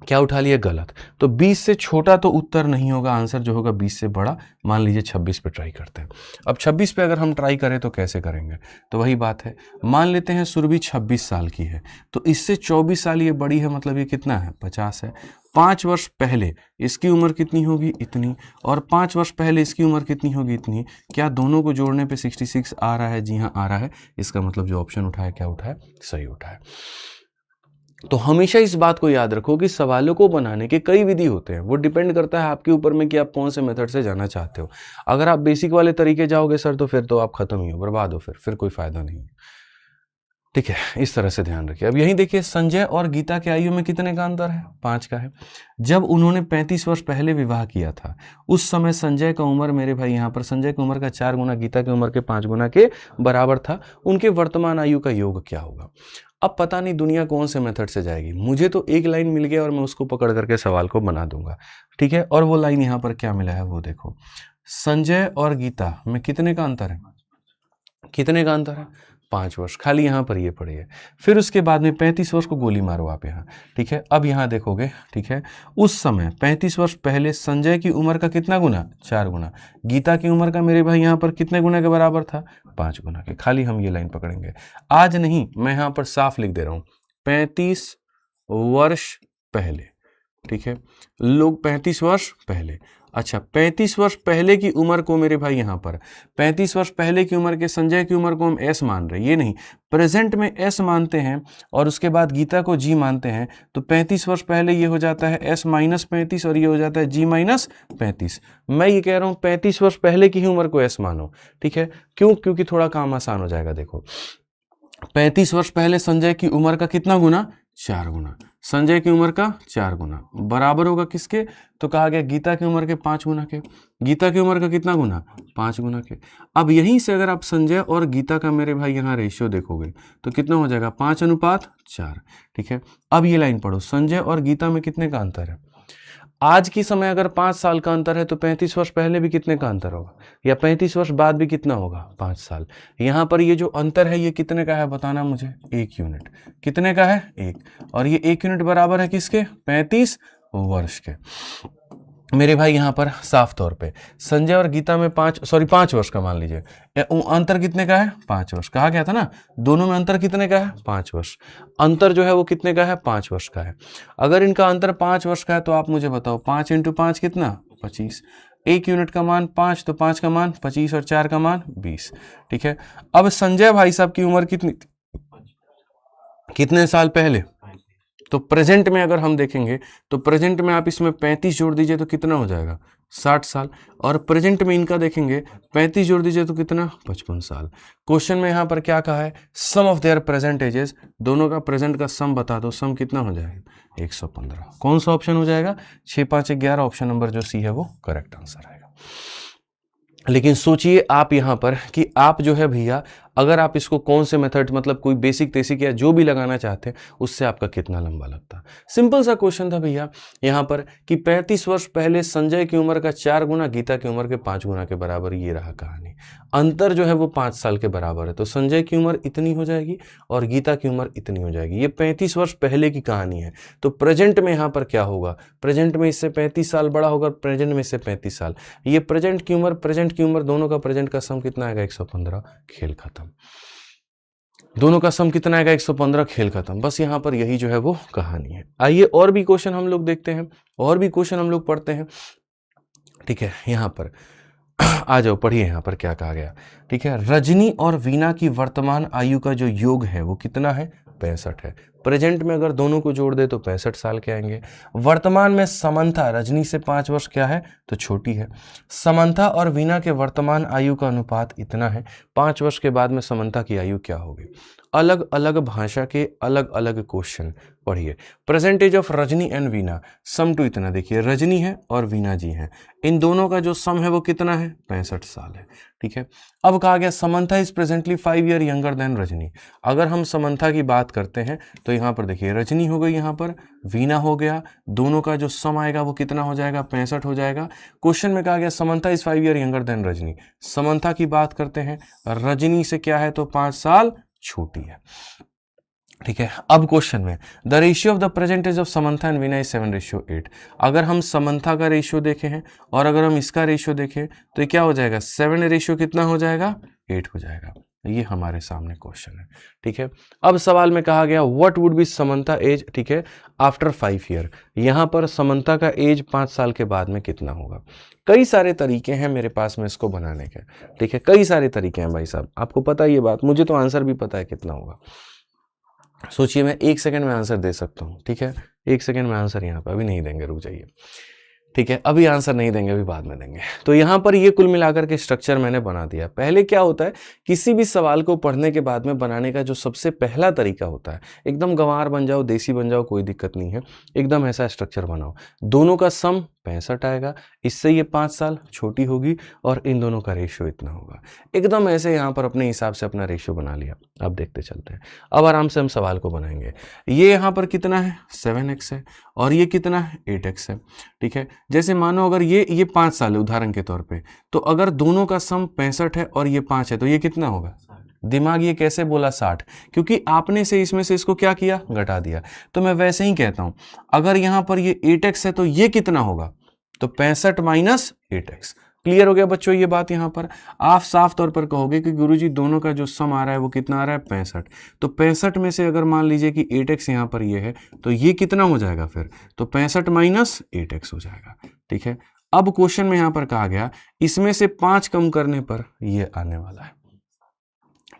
क्या उठा लिया, गलत। तो 20 से छोटा तो उत्तर नहीं होगा, आंसर जो होगा 20 से बड़ा। मान लीजिए 26 पे ट्राई करते हैं। अब 26 पे अगर हम ट्राई करें तो कैसे करेंगे, तो वही बात है, मान लेते हैं सुरभि 26 साल की है, तो इससे 24 साल ये बड़ी है, मतलब ये कितना है, 50 है। 5 वर्ष पहले इसकी उम्र कितनी होगी, इतनी, और 5 वर्ष पहले इसकी उम्र कितनी होगी, इतनी। क्या दोनों को जोड़ने पे 66 आ रहा है, जी हाँ आ रहा है, इसका मतलब जो ऑप्शन उठा है क्या उठा है, सही उठा है। तो हमेशा इस बात को याद रखो कि सवालों को बनाने के कई विधि होते हैं, वो डिपेंड करता है आपके ऊपर में कि आप कौन से मेथड से जाना चाहते हो। अगर आप बेसिक वाले तरीके जाओगे सर तो फिर तो आप खत्म ही हो, बर्बाद हो, फिर कोई फायदा नहीं है, ठीक है, इस तरह से ध्यान रखिए। अब यही देखिए, संजय और गीता के आयु में कितने का अंतर है, 5 का है। जब उन्होंने 35 वर्ष पहले विवाह किया था उस समय संजय का उम्र, मेरे भाई यहाँ पर संजय की उम्र का 4 गुना गीता की उम्र के 5 गुना के बराबर था। उनके वर्तमान आयु का योग क्या होगा। अब पता नहीं दुनिया कौन से मेथड से जाएगी, मुझे तो एक लाइन मिल गया और मैं उसको पकड़ करके सवाल को बना दूंगा, ठीक है। और वो लाइन यहाँ पर क्या मिला है वो देखो, संजय और गीता में कितने का अंतर है, कितने का अंतर है, 5 वर्ष, खाली यहाँ पर ये पड़ी है। फिर उसके बाद में 35 वर्ष को गोली मारो आप यहाँ, ठीक है। अब यहाँ देखोगे, ठीक है, उस समय 35 वर्ष पहले संजय की उम्र का कितना गुना, 4 गुना, गीता की उम्र का मेरे भाई यहाँ पर कितने गुना के बराबर था, 5 गुना के। खाली हम ये लाइन पकड़ेंगे, आज नहीं, मैं यहाँ पर साफ लिख दे रहा हूँ, 35 वर्ष पहले, ठीक है, लोग 35 वर्ष पहले, अच्छा 35 वर्ष पहले की उम्र को मेरे भाई यहाँ पर 35 वर्ष पहले की उम्र के संजय की उम्र को हम एस मान रहे हैं, ये नहीं, प्रेजेंट में एस मानते हैं और उसके बाद गीता को जी मानते हैं, तो 35 वर्ष पहले ये हो जाता है एस माइनस 35 और ये हो जाता है जी माइनस 35। मैं ये कह रहा हूँ 35 वर्ष पहले की ही उम्र को एस मानो, ठीक है, क्यों? क्योंकि थोड़ा काम आसान हो जाएगा। देखो 35 वर्ष पहले संजय की उम्र का कितना गुना? 4 गुना। संजय की उम्र का 4 गुना बराबर होगा किसके? तो कहा गया गीता की उम्र के 5 गुना के। गीता की उम्र का कितना गुना? 5 गुना के। अब यहीं से अगर आप संजय और गीता का मेरे भाई यहाँ रेशियो देखोगे तो कितना हो जाएगा? 5:4। ठीक है, अब ये लाइन पढ़ो, संजय और गीता में कितने का अंतर है? आज की समय अगर 5 साल का अंतर है तो 35 वर्ष पहले भी कितने का अंतर होगा, या 35 वर्ष बाद भी कितना होगा? 5 साल। यहाँ पर ये जो अंतर है ये कितने का है बताना मुझे? 1 यूनिट। कितने का है? 1। और ये 1 यूनिट बराबर है किसके? 35 वर्ष के। मेरे भाई यहाँ पर साफ तौर पे संजय और गीता में 5 वर्ष का मान लीजिए, अंतर कितने का है? 5 वर्ष। कहा गया था ना दोनों में अंतर कितने का है? 5 वर्ष। अंतर जो है वो कितने का है? 5 वर्ष का है। अगर इनका अंतर 5 वर्ष का है तो आप मुझे बताओ 5 × 5 कितना? 25। 1 यूनिट का मान 5 तो 5 का मान 25 और 4 का मान 20। ठीक है, अब संजय भाई साहब की उम्र कितनी थी? कितने साल पहले? तो प्रेजेंट में अगर हम देखेंगे तो प्रेजेंट में आप इसमें 35 जोड़ दीजिए तो कितना हो जाएगा? 60 साल। और प्रेजेंट में इनका देखेंगे 35 जोड़ दीजिए तो कितना? 55 साल। क्वेश्चन में यहाँ पर क्या कहा है? Sum of there present ages, दोनों का प्रेजेंट का सम बता दो। सम कितना हो जाएगा? 115। कौन सा ऑप्शन हो जाएगा? 6, 5, 11 ऑप्शन नंबर जो सी है वो करेक्ट आंसर आएगा। लेकिन सोचिए आप यहाँ पर कि आप जो है भैया अगर आप इसको कौन से मेथड मतलब कोई बेसिक तेसिक या जो भी लगाना चाहते हैं उससे आपका कितना लंबा लगता। सिंपल सा क्वेश्चन था भैया यहाँ पर कि 35 वर्ष पहले संजय की उम्र का 4 गुना गीता की उम्र के 5 गुना के बराबर, ये रहा कहानी। अंतर जो है वो 5 साल के बराबर है, तो संजय की उम्र इतनी हो जाएगी और गीता की उम्र इतनी हो जाएगी। ये 35 वर्ष पहले की कहानी है। तो प्रेजेंट में यहाँ पर क्या होगा? प्रेजेंट में इससे 35 साल बड़ा होगा, प्रेजेंट में इससे 35 साल। ये प्रेजेंट की उम्र दोनों का प्रेजेंट का सम कितना आएगा? 115। खेल खत्म। दोनों का सम कितना आएगा? 115। खेल खत्म। बस यहाँ पर यही जो है वो कहानी है। आइए और भी क्वेश्चन हम लोग देखते हैं, और भी क्वेश्चन हम लोग पढ़ते हैं। ठीक है, यहाँ पर आ जाओ पढ़िए यहाँ पर क्या कहा गया। ठीक है, रजनी और वीना की वर्तमान आयु का जो योग है वो कितना है? 65 है। प्रेजेंट में अगर दोनों को जोड़ दे तो 65 साल के आएंगे। वर्तमान में समंथा रजनी से 5 वर्ष क्या है? तो छोटी है। समंथा और वीना के वर्तमान आयु का अनुपात इतना है। 5 वर्ष के बाद में समंथा की आयु क्या होगी? अलग अलग भाषा के अलग अलग क्वेश्चन पढ़िए। Present age of Rajni and Veena, sum to इतना देखिए, रजनी है और वीना जी हैं, इन दोनों का जो सम है वो कितना है? 65 साल है। ठीक है, अब कहा गया Samantha is presently 5 year younger than Rajni. अगर हम समंथा की बात करते हैं तो यहाँ पर देखिए रजनी हो गई, यहाँ पर वीना हो गया, दोनों का जो सम आएगा वो कितना हो जाएगा? 65 हो जाएगा। क्वेश्चन में कहा गया Samantha is 5 year younger than Rajni. Samantha की बात करते हैं, रजनी से क्या है? तो 5 साल छोटी है। ठीक है, अब क्वेश्चन में the ratio of the present age of Samantha and Veena is 7:8। अगर हम समंथा का रेशियो देखें हैं और अगर हम इसका रेशियो देखें तो ये क्या हो जाएगा? 7 रेशियो कितना हो जाएगा? 8 हो जाएगा। ये हमारे सामने क्वेश्चन है। ठीक है, अब सवाल में कहा गया what would be Samantha age, ठीक है, आफ्टर 5 ईयर। यहाँ पर समंथा का एज 5 साल के बाद में कितना होगा? कई सारे तरीके हैं मेरे पास में इसको बनाने के। ठीक है, कई सारे तरीके हैं भाई साहब, आपको पता है ये बात, मुझे तो आंसर भी पता है कितना होगा। सोचिए मैं 1 सेकंड में आंसर दे सकता हूँ। ठीक है, 1 सेकंड में आंसर यहाँ पे अभी नहीं देंगे, रुक जाइए। ठीक है, अभी आंसर नहीं देंगे, अभी बाद में देंगे। तो यहाँ पर ये कुल मिलाकर के स्ट्रक्चर मैंने बना दिया। पहले क्या होता है, किसी भी सवाल को पढ़ने के बाद में बनाने का जो सबसे पहला तरीका होता है, एकदम गंवार बन जाओ, देसी बन जाओ, कोई दिक्कत नहीं है, एकदम ऐसा स्ट्रक्चर बनाओ। दोनों का सम 65 आएगा, इससे ये 5 साल छोटी होगी और इन दोनों का रेशियो इतना होगा। एकदम ऐसे यहाँ पर अपने हिसाब से अपना रेशियो बना लिया। अब देखते चलते हैं, अब आराम से हम सवाल को बनाएंगे। ये यहाँ पर कितना है? 7x है और ये कितना है? 8x है। ठीक है, जैसे मानो अगर ये 5 साल है उदाहरण के तौर पे, तो अगर दोनों का सम 65 है और ये 5 है तो ये कितना होगा? दिमाग ये कैसे बोला 60, क्योंकि आपने से इसमें से इसको क्या किया? घटा दिया। तो मैं वैसे ही कहता हूं, अगर यहां पर ये 8x है तो ये कितना होगा? तो 65 माइनस 8x। क्लियर हो गया बच्चों ये बात? यहां पर आप साफ तौर पर कहोगे कि गुरुजी दोनों का जो सम आ रहा है वो कितना आ रहा है? 65। तो 65 में से अगर मान लीजिए कि 8x यहां पर ये है तो ये कितना हो जाएगा फिर? तो 65 माइनस 8x हो जाएगा। ठीक है, अब क्वेश्चन में यहां पर कहा गया इसमें से 5 कम करने पर ये आने वाला है,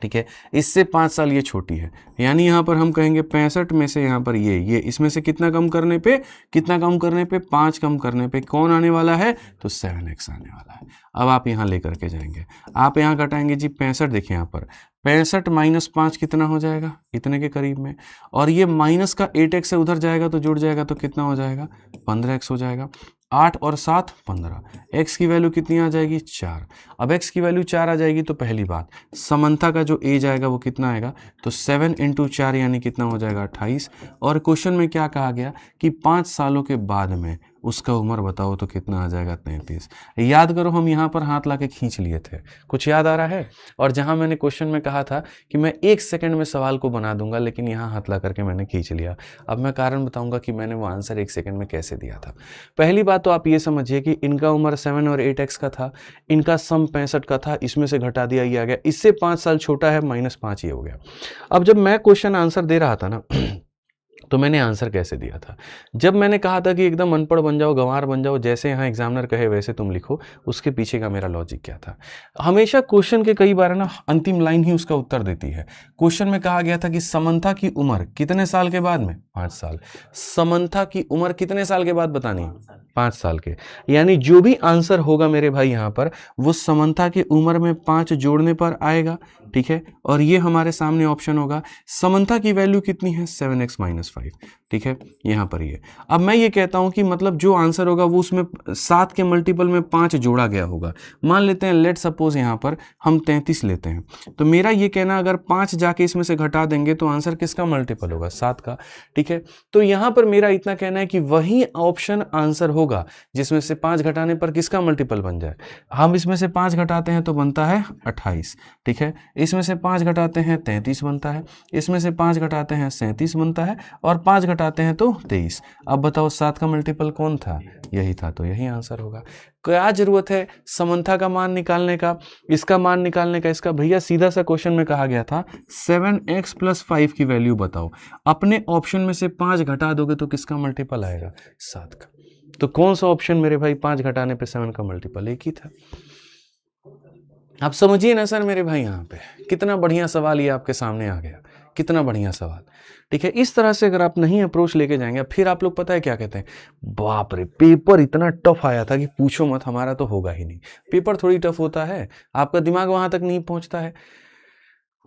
ठीक है। इससे 5 साल ये छोटी है, यानी यहां पर हम कहेंगे 65 में से यहां पर ये इसमें से कितना कम करने पे 5 कम करने पे कौन आने वाला है, तो 7x आने वाला है। अब आप यहां लेकर के जाएंगे, आप यहां घटाएंगे जी 65, देखिए यहां पर 65 माइनस 5 कितना हो जाएगा, इतने के करीब में, और ये माइनस का 8x से उधर जाएगा तो जुड़ जाएगा तो कितना हो जाएगा, 15x हो जाएगा। 8 और 7 15, x की वैल्यू कितनी आ जाएगी, 4। अब x की वैल्यू 4 आ जाएगी तो पहली बात समन्था का जो एज आएगा वो कितना आएगा, तो 7 × 4 यानी कितना हो जाएगा, 28। और क्वेश्चन में क्या कहा गया कि 5 सालों के बाद में उसका उम्र बताओ तो कितना आ जाएगा, 33। याद करो हम यहाँ पर हाथ ला के खींच लिए थे, कुछ याद आ रहा है। और जहाँ मैंने क्वेश्चन में कहा था कि मैं 1 सेकंड में सवाल को बना दूंगा, लेकिन यहाँ हाथ ला करके मैंने खींच लिया। अब मैं कारण बताऊंगा कि मैंने वो आंसर 1 सेकंड में कैसे दिया था। पहली बात तो आप ये समझिए कि इनका उम्र 7 और 8x का था, इनका सम 65 का था, इसमें से घटा दिया ये आ गया, इससे 5 साल छोटा है, -5 ये हो गया। अब जब मैं क्वेश्चन आंसर दे रहा था ना तो मैंने आंसर कैसे दिया था, जब मैंने कहा था कि एकदम अनपढ़ बन जाओ, गंवार बन जाओ, जैसे यहाँ एग्जामिनर कहे वैसे तुम लिखो, उसके पीछे का मेरा लॉजिक क्या था। हमेशा क्वेश्चन के कई बार ना अंतिम लाइन ही उसका उत्तर देती है। क्वेश्चन में कहा गया था कि समंथा की उम्र कितने साल के बाद में, 5 साल। समंथा की उम्र कितने साल के बाद बतानी है, 5 साल के, यानी जो भी आंसर होगा मेरे भाई यहाँ पर वो समंथा की उम्र में 5 जोड़ने पर आएगा, ठीक है। और ये हमारे सामने ऑप्शन होगा, समंथा की वैल्यू कितनी है, 7x - 5, ठीक है, यहाँ पर ये। अब मैं ये कहता हूँ कि मतलब जो आंसर होगा वो उसमें 7 के मल्टीपल में 5 जोड़ा गया होगा। मान लेते हैं लेट सपोज यहाँ पर हम 33 लेते हैं, तो मेरा ये कहना अगर 5 जाके इसमें से घटा देंगे तो आंसर किसका मल्टीपल होगा, 7 का, ठीक है। तो यहाँ पर मेरा इतना कहना है कि वही ऑप्शन आंसर होगा जिसमें से 5 घटाने पर किसका मल्टीपल बन जाए। हम इसमें से 5 घटाते हैं तो बनता है 28, ठीक है। इसमें से 5 घटाते हैं 33 बनता है, इसमें से 5 घटाते हैं 37 बनता है, और 5 घटाते हैं तो 23। अब बताओ 7 का मल्टीपल कौन था, यही था, तो यही आंसर होगा। क्या जरूरत है समंथा का मान निकालने का, इसका मान निकालने का, इसका भैया सीधा सा क्वेश्चन में कहा गया था 7x + 5 की वैल्यू बताओ। अपने ऑप्शन में से 5 घटा दोगे तो किसका मल्टीपल आएगा, 7 का। तो कौन सा ऑप्शन मेरे भाई 5 घटाने पे 7 का मल्टीपल, एक ही था। आप समझिए ना सर मेरे भाई, यहाँ पे कितना बढ़िया सवाल ये आपके सामने आ गया, कितना बढ़िया सवाल, ठीक है। इस तरह से अगर आप नहीं अप्रोच लेके जाएंगे, फिर आप लोग पता है क्या कहते हैं, बाप रे पेपर इतना टफ आया था कि पूछो मत, हमारा तो होगा ही नहीं। पेपर थोड़ी टफ होता है, आपका दिमाग वहां तक नहीं पहुंचता है,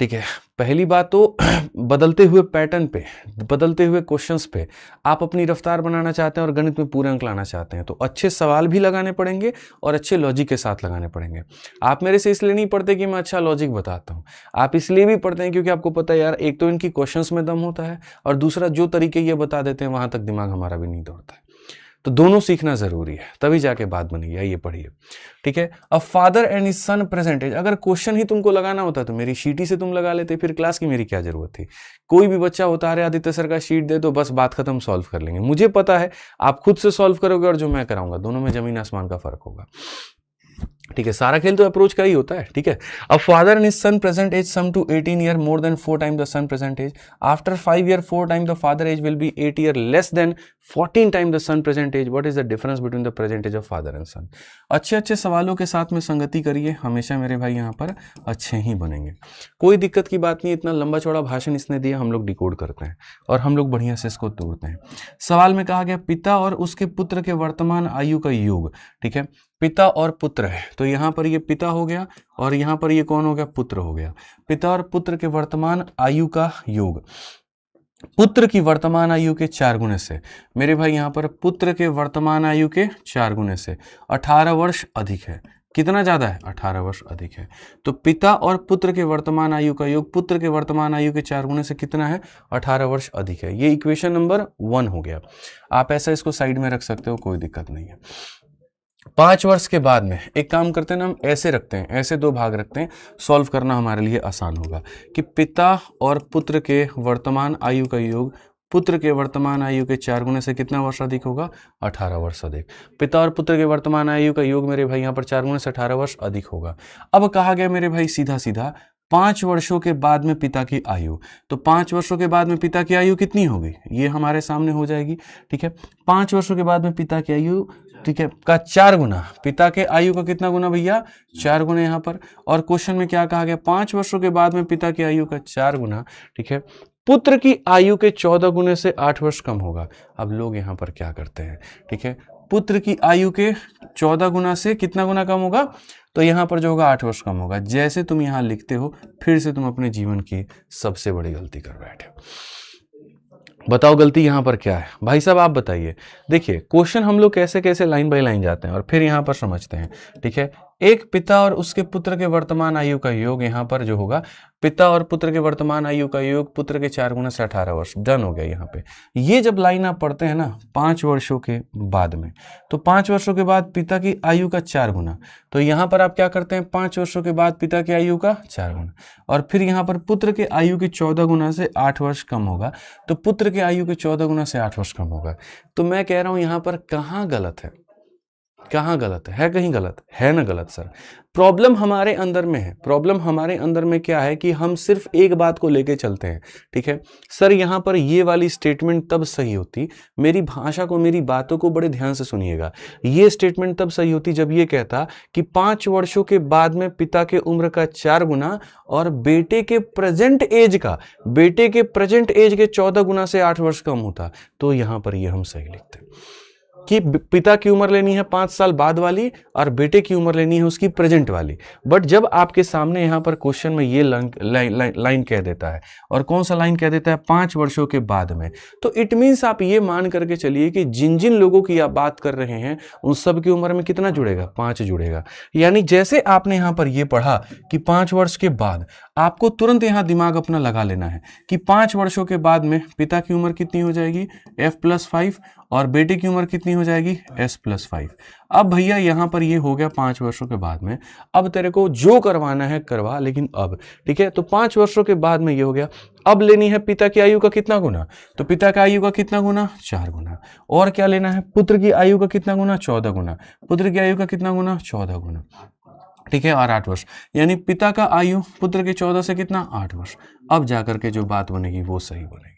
ठीक है। पहली बात तो बदलते हुए पैटर्न पे, बदलते हुए क्वेश्चंस पे आप अपनी रफ्तार बनाना चाहते हैं और गणित में पूरे अंक लाना चाहते हैं, तो अच्छे सवाल भी लगाने पड़ेंगे और अच्छे लॉजिक के साथ लगाने पड़ेंगे। आप मेरे से इसलिए नहीं पढ़ते कि मैं अच्छा लॉजिक बताता हूँ, आप इसलिए भी पढ़ते हैं क्योंकि आपको पता है यार, एक तो इनकी क्वेश्चंस में दम होता है, और दूसरा जो तरीके ये बता देते हैं वहां तक दिमाग हमारा भी नहीं दौड़ता है। तो दोनों सीखना जरूरी है, तभी जाके बात बनेगी। आइए पढ़िए, ठीक है। A father and his sun percentage, अगर क्वेश्चन ही तुमको लगाना होता तो मेरी शीट ही से तुम लगा लेते, फिर क्लास की मेरी क्या जरूरत थी। कोई भी बच्चा होता है आदित्य सर का शीट दे दो, बस बात खत्म, सॉल्व कर लेंगे। मुझे पता है आप खुद से सॉल्व करोगे और जो मैं कराऊंगा, दोनों में जमीन आसमान का फर्क होगा, ठीक है। सारा खेल तो अप्रोच का ही होता है, ठीक है। अब father and his son present age sum to 18 year more than 4 time the son present age. After 5 year 4 time the father age will be 8 year less than 14 time the son present age. What is the difference between the present age of father and son. अच्छे अच्छे सवालों के साथ में संगति करिए, हमेशा मेरे भाई यहाँ पर अच्छे ही बनेंगे। कोई दिक्कत की बात नहीं, इतना लंबा चौड़ा भाषण इसने दिया, हम लोग डिकोड करते हैं और हम लोग बढ़िया से इसको तोड़ते हैं। सवाल में कहा गया पिता और उसके पुत्र के वर्तमान आयु का योग, ठीक है। पिता और पुत्र है, तो यहाँ पर ये पिता हो गया और यहाँ पर ये कौन हो गया, पुत्र हो गया। पिता और पुत्र के वर्तमान आयु का योग, पुत्र की वर्तमान आयु के 4 गुने से, मेरे भाई यहाँ पर पुत्र के वर्तमान आयु के 4 गुने से 18 वर्ष अधिक है। कितना ज्यादा है, 18 वर्ष अधिक है। तो पिता और पुत्र के वर्तमान आयु का योग पुत्र के वर्तमान आयु के 4 गुने से कितना है, 18 वर्ष अधिक है। ये इक्वेशन नंबर 1 हो गया। आप ऐसा इसको साइड में रख सकते हो, कोई दिक्कत नहीं है। 5 वर्ष के बाद में एक काम करते हैं ना, हम ऐसे रखते हैं, ऐसे 2 भाग रखते हैं, सॉल्व करना हमारे लिए आसान होगा कि पिता और पुत्र के वर्तमान आयु का योग पुत्र के वर्तमान आयु के 4 गुने से कितना वर्ष अधिक होगा, 18 वर्ष अधिक। पिता और पुत्र के वर्तमान आयु का योग मेरे भाई यहाँ पर 4 गुने से 18 वर्ष अधिक होगा। अब कहा गया मेरे भाई सीधा सीधा 5 वर्षों के बाद में पिता की आयु, तो 5 वर्षों के बाद में पिता की आयु कितनी होगी, ये हमारे सामने हो जाएगी, ठीक है। 5 वर्षों के बाद में पिता की आयु ठीक है, का 4 गुना, पिता के आयु का कितना गुना भैया, 4 गुना यहाँ पर। और क्वेश्चन में क्या कहा गया, 5 वर्षों के बाद में पिता की आयु का 4 गुना, ठीक है, पुत्र की आयु के 14 गुने से 8 वर्ष कम होगा। अब लोग यहाँ पर क्या करते हैं, ठीक है, पुत्र की आयु के 14 गुना से कितना गुना कम होगा, तो यहाँ पर जो होगा 8 वर्ष कम होगा। जैसे तुम यहाँ लिखते हो, फिर से तुम अपने जीवन की सबसे बड़ी गलती कर बैठे हो। बताओ गलती यहाँ पर क्या है भाई साहब, आप बताइए। देखिए क्वेश्चन हम लोग कैसे कैसे लाइन बाय लाइन जाते हैं और फिर यहाँ पर समझते हैं, ठीक है। एक पिता और उसके पुत्र के वर्तमान आयु का योग, यहाँ पर जो होगा पिता और पुत्र के वर्तमान आयु का योग, पुत्र के 4 गुना से 18 वर्ष, डन हो गया यहाँ पे। ये जब लाइन आप पढ़ते हैं ना 5 वर्षों के बाद में, तो 5 वर्षों के बाद पिता की आयु का 4 गुना, तो यहाँ पर आप क्या करते हैं, 5 वर्षों के बाद पिता की आयु का 4 गुना, और फिर यहाँ पर पुत्र के आयु के 14 गुना से 8 वर्ष कम होगा, तो पुत्र के आयु के 14 गुना से 8 वर्ष कम होगा। तो मैं कह रहा हूँ यहाँ पर कहाँ गलत है, कहाँ गलत है कहीं गलत है ना गलत सर। प्रॉब्लम हमारे अंदर में है, प्रॉब्लम हमारे अंदर में क्या है कि हम सिर्फ एक बात को लेके चलते हैं, ठीक है। सर यहाँ पर ये वाली स्टेटमेंट तब सही होती, मेरी भाषा को, मेरी बातों को बड़े ध्यान से सुनिएगा, ये स्टेटमेंट तब सही होती जब ये कहता कि 5 वर्षों के बाद में पिता के उम्र का 4 गुना और बेटे के प्रेजेंट एज का, बेटे के प्रेजेंट एज के 14 गुना से 8 वर्ष कम होता, तो यहाँ पर ये हम सही लिखते हैं कि पिता की उम्र लेनी है 5 साल बाद वाली और बेटे की उम्र लेनी है उसकी प्रेजेंट वाली। बट जब आपके सामने यहाँ पर क्वेश्चन में ये लाइन कह देता है, और कौन सा लाइन कह देता है, 5 वर्षों के बाद में, तो इट मीन्स आप ये मान करके चलिए कि जिन जिन लोगों की आप बात कर रहे हैं उन सब की उम्र में कितना जुड़ेगा, 5 जुड़ेगा। यानी जैसे आपने यहाँ पर ये पढ़ा कि 5 वर्ष के बाद, आपको तुरंत यहाँ दिमाग अपना लगा लेना है कि 5 वर्षों के बाद में पिता की उम्र कितनी हो जाएगी, f+5, और बेटे की उम्र कितनी हो जाएगी, s+5। अब भैया यहाँ पर ये हो गया 5 वर्षों के बाद में, अब तेरे को जो करवाना है करवा, लेकिन अब, ठीक है, तो 5 वर्षों के बाद में ये हो गया। अब लेनी है पिता की आयु का कितना गुना, तो पिता की आयु का कितना गुना, 4 गुना, और क्या लेना है, पुत्र की आयु का कितना गुना, 14 गुना, पुत्र की आयु का कितना गुना, 14 गुना, ठीक है, और 8 वर्ष, यानी पिता का आयु पुत्र के 14 से कितना, 8 वर्ष। अब जाकर के जो बात बनेगी वो सही बनेगी।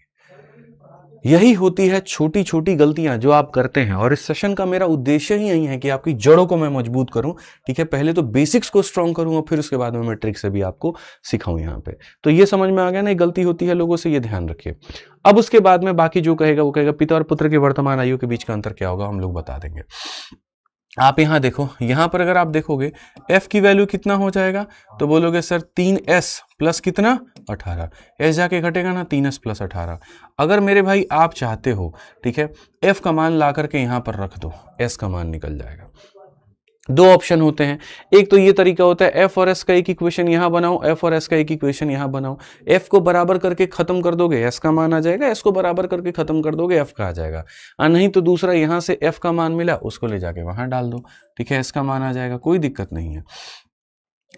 यही होती है छोटी छोटी गलतियां जो आप करते हैं, और इस सेशन का मेरा उद्देश्य ही यही है कि आपकी जड़ों को मैं मजबूत करूं, ठीक है। पहले तो बेसिक्स को स्ट्रॉन्ग करूं और फिर उसके बाद में मैं ट्रिक से भी आपको सिखाऊं यहाँ पे। तो ये समझ में आ गया ना, गलती होती है लोगों से, ये ध्यान रखिए। अब उसके बाद में बाकी जो कहेगा वो कहेगा पिता और पुत्र के वर्तमान आयु के बीच का अंतर क्या होगा, हम लोग बता देंगे। आप यहाँ देखो, यहाँ पर अगर आप देखोगे f की वैल्यू कितना हो जाएगा, तो बोलोगे सर 3s प्लस कितना, 18, s जाके घटेगा ना, 3s प्लस 18। अगर मेरे भाई आप चाहते हो, ठीक है, f का मान ला करके यहाँ पर रख दो, s का मान निकल जाएगा। 2 ऑप्शन होते हैं, एक तो ये तरीका होता है f और s का एक इक्वेशन यहाँ बनाओ, f और s का एक इक्वेशन यहाँ बनाओ, f को बराबर करके खत्म कर दोगे s का मान आ जाएगा, s को बराबर करके खत्म कर दोगे f का आ जाएगा। और नहीं तो दूसरा, यहाँ से f का मान मिला उसको ले जाके वहां डाल दो, ठीक है, s का मान आ जाएगा, कोई दिक्कत नहीं है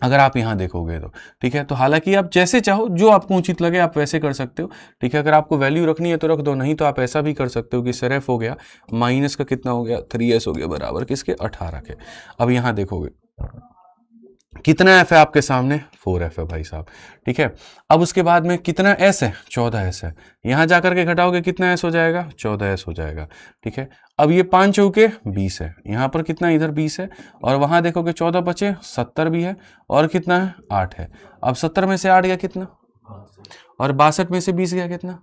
अगर आप यहाँ देखोगे तो, ठीक है। तो हालांकि आप जैसे चाहो, जो आपको उचित लगे आप वैसे कर सकते हो, ठीक है। अगर आपको वैल्यू रखनी है तो रख दो, नहीं तो आप ऐसा भी कर सकते हो कि सर f हो गया माइनस का कितना हो गया, 3s हो गया बराबर किसके, 18 के। अब यहाँ देखोगे कितना f है आपके सामने, 4f है भाई साहब, ठीक है। अब उसके बाद में कितना s है, 14s है, यहाँ जाकर के घटाओगे कितना s हो जाएगा, 14s हो जाएगा, ठीक है। अब ये 5 चौके 20 है, यहाँ पर कितना, इधर 20 है, और वहां देखोगे 14 बचे 70 भी है, और कितना है, 8 है। अब 70 में से 8 गया कितना, और 62 में से 20 गया कितना,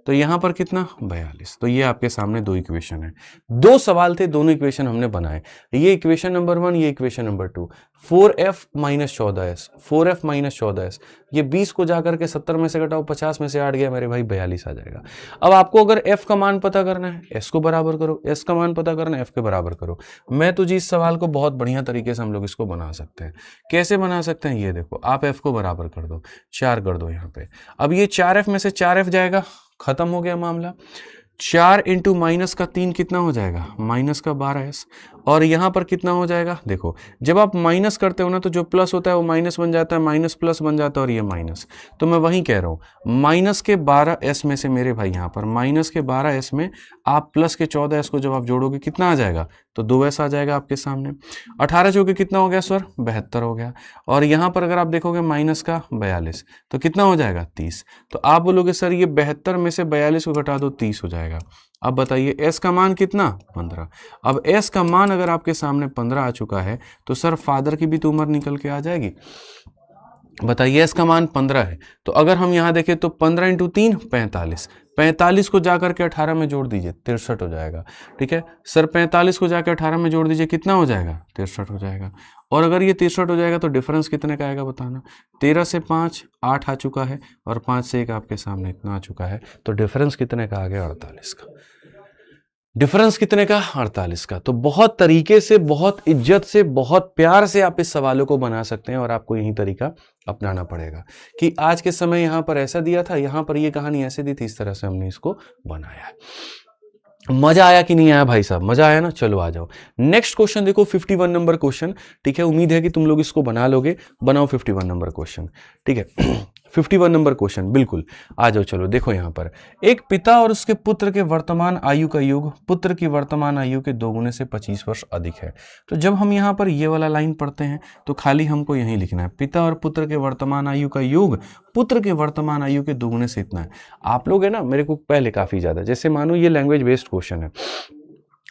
तो यहाँ पर कितना, 42। तो ये आपके सामने 2 इक्वेशन है, 2 सवाल थे, दोनों इक्वेशन हमने बनाए। ये इक्वेशन नंबर 1, ये equation number 2, 4f minus 14s, 4f minus 14s, ये 20 को जाकर के 70 में से घटाओ, 50 में से 8 गया मेरे भाई, 42 आ जाएगा। अब आपको अगर f का मान पता करना है, s को बराबर करो, s का मान पता करना है, f के बराबर करो। मैं तो जी इस सवाल को बहुत बढ़िया तरीके से हम लोग इसको बना सकते हैं। कैसे बना सकते हैं, ये देखो, आप f को बराबर कर दो, 4 कर दो यहाँ पे। अब ये 4f में से 4f जाएगा, खत्म हो गया मामला। 4 इंटू माइनस का 3 कितना हो जाएगा, माइनस का 12s, और यहाँ पर कितना हो जाएगा, देखो जब आप माइनस करते हो ना तो जो प्लस होता है वो माइनस बन जाता है, माइनस प्लस बन जाता है, और ये माइनस। तो मैं वही कह रहा हूँ, माइनस के 12s में से मेरे भाई यहाँ पर माइनस के 12s में आप प्लस के 14s को जब आप जोड़ोगे कितना आ जाएगा, तो 2s आ जाएगा आपके सामने। 18 जो कि कितना हो गया सर, 72 हो गया, और यहाँ पर अगर आप देखोगे माइनस का 42, तो कितना हो जाएगा, 30। तो आप बोलोगे सर ये 72 में से 42 को घटा दो, 30 हो जाएगा। जाएगा। अब बताइए s का मान कितना 15। अब s का मान अगर आपके सामने 15 आ चुका है तो सर फादर की भी तो उम्र निकल के आ जाएगी। बताइए s का मान 15 है, तो अगर हम यहाँ देखें तो 15 इंटू 3 45, 45 को जाकर के 18 में जोड़ दीजिए 63 हो जाएगा। ठीक है सर, 45 को जाकर 18 में जोड़ दीजिए, कितना हो जाएगा 63 हो जाएगा। और अगर ये 63 हो जाएगा तो डिफरेंस कितने का आएगा बताना। 13 से 5 8 आ चुका है और 5 से 1 आपके सामने इतना आ चुका है, तो डिफरेंस कितने का आ गया 48 का। डिफरेंस कितने का 48 का। तो बहुत तरीके से, बहुत इज्जत से, बहुत प्यार से आप इस सवालों को बना सकते हैं और आपको यही तरीका अपनाना पड़ेगा कि आज के समय यहां पर ऐसा दिया था, यहां पर ये कहानी ऐसे दी थी, इस तरह से हमने इसको बनाया है। मजा आया कि नहीं आया भाई साहब? मजा आया ना? चलो आ जाओ नेक्स्ट क्वेश्चन देखो, 51 नंबर क्वेश्चन। ठीक है, उम्मीद है कि तुम लोग इसको बना लोगे। बनाओ 51 नंबर क्वेश्चन। ठीक है 51 नंबर क्वेश्चन, बिल्कुल आ जाओ। चलो देखो यहाँ पर, एक पिता और उसके पुत्र के वर्तमान आयु का योग पुत्र की वर्तमान आयु के 2 गुने से 25 वर्ष अधिक है। तो जब हम यहाँ पर ये वाला लाइन पढ़ते हैं तो खाली हमको यही लिखना है, पिता और पुत्र के वर्तमान आयु का योग पुत्र के वर्तमान आयु के 2 गुने से इतना है। आप लोग है ना, मेरे को पहले काफी ज्यादा, जैसे मानो ये लैंग्वेज बेस्ड क्वेश्चन है,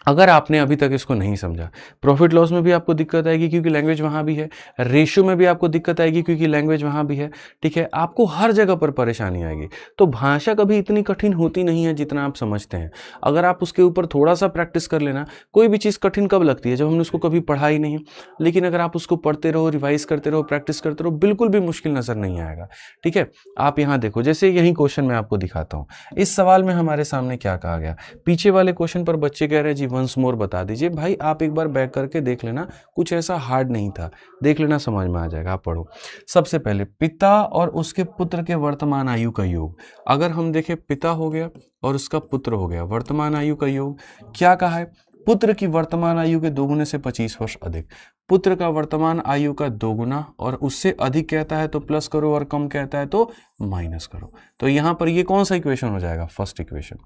अगर आपने अभी तक इसको नहीं समझा, प्रॉफिट लॉस में भी आपको दिक्कत आएगी क्योंकि लैंग्वेज वहां भी है, रेशियो में भी आपको दिक्कत आएगी क्योंकि लैंग्वेज वहां भी है। ठीक है, आपको हर जगह पर परेशानी आएगी। तो भाषा कभी इतनी कठिन होती नहीं है जितना आप समझते हैं। अगर आप उसके ऊपर थोड़ा सा प्रैक्टिस कर लेना, कोई भी चीज़ कठिन कब लगती है? जब हमने उसको कभी पढ़ा ही नहीं। लेकिन अगर आप उसको पढ़ते रहो, रिवाइज करते रहो, प्रैक्टिस करते रहो, बिल्कुल भी मुश्किल नजर नहीं आएगा। ठीक है, आप यहाँ देखो, जैसे यही क्वेश्चन मैं आपको दिखाता हूँ। इस सवाल में हमारे सामने क्या कहा गया, पीछे वाले क्वेश्चन पर बच्चे कह रहे हैं जी वंस मोर बता दीजिए। भाई आप एक बार बैक करके देख लेना, कुछ ऐसा हार्ड नहीं था, देख लेना, समझ में आ जाएगा। आप पढ़ो। सबसे पहले पिता और उसके पुत्र के वर्तमान आयु का योग। अगर हम देखें, पिता हो गया और उसका पुत्र हो गया, वर्तमान आयु का योग क्या कहा है? पुत्र की वर्तमान आयु के 2 गुने से 25 वर्ष अधिक। पुत्र का वर्तमान आयु का 2 गुना और उससे अधिक कहता है तो प्लस करो और कम कहता है तो माइनस करो। तो यहां पर ये कौन सा इक्वेशन हो जाएगा? First equation.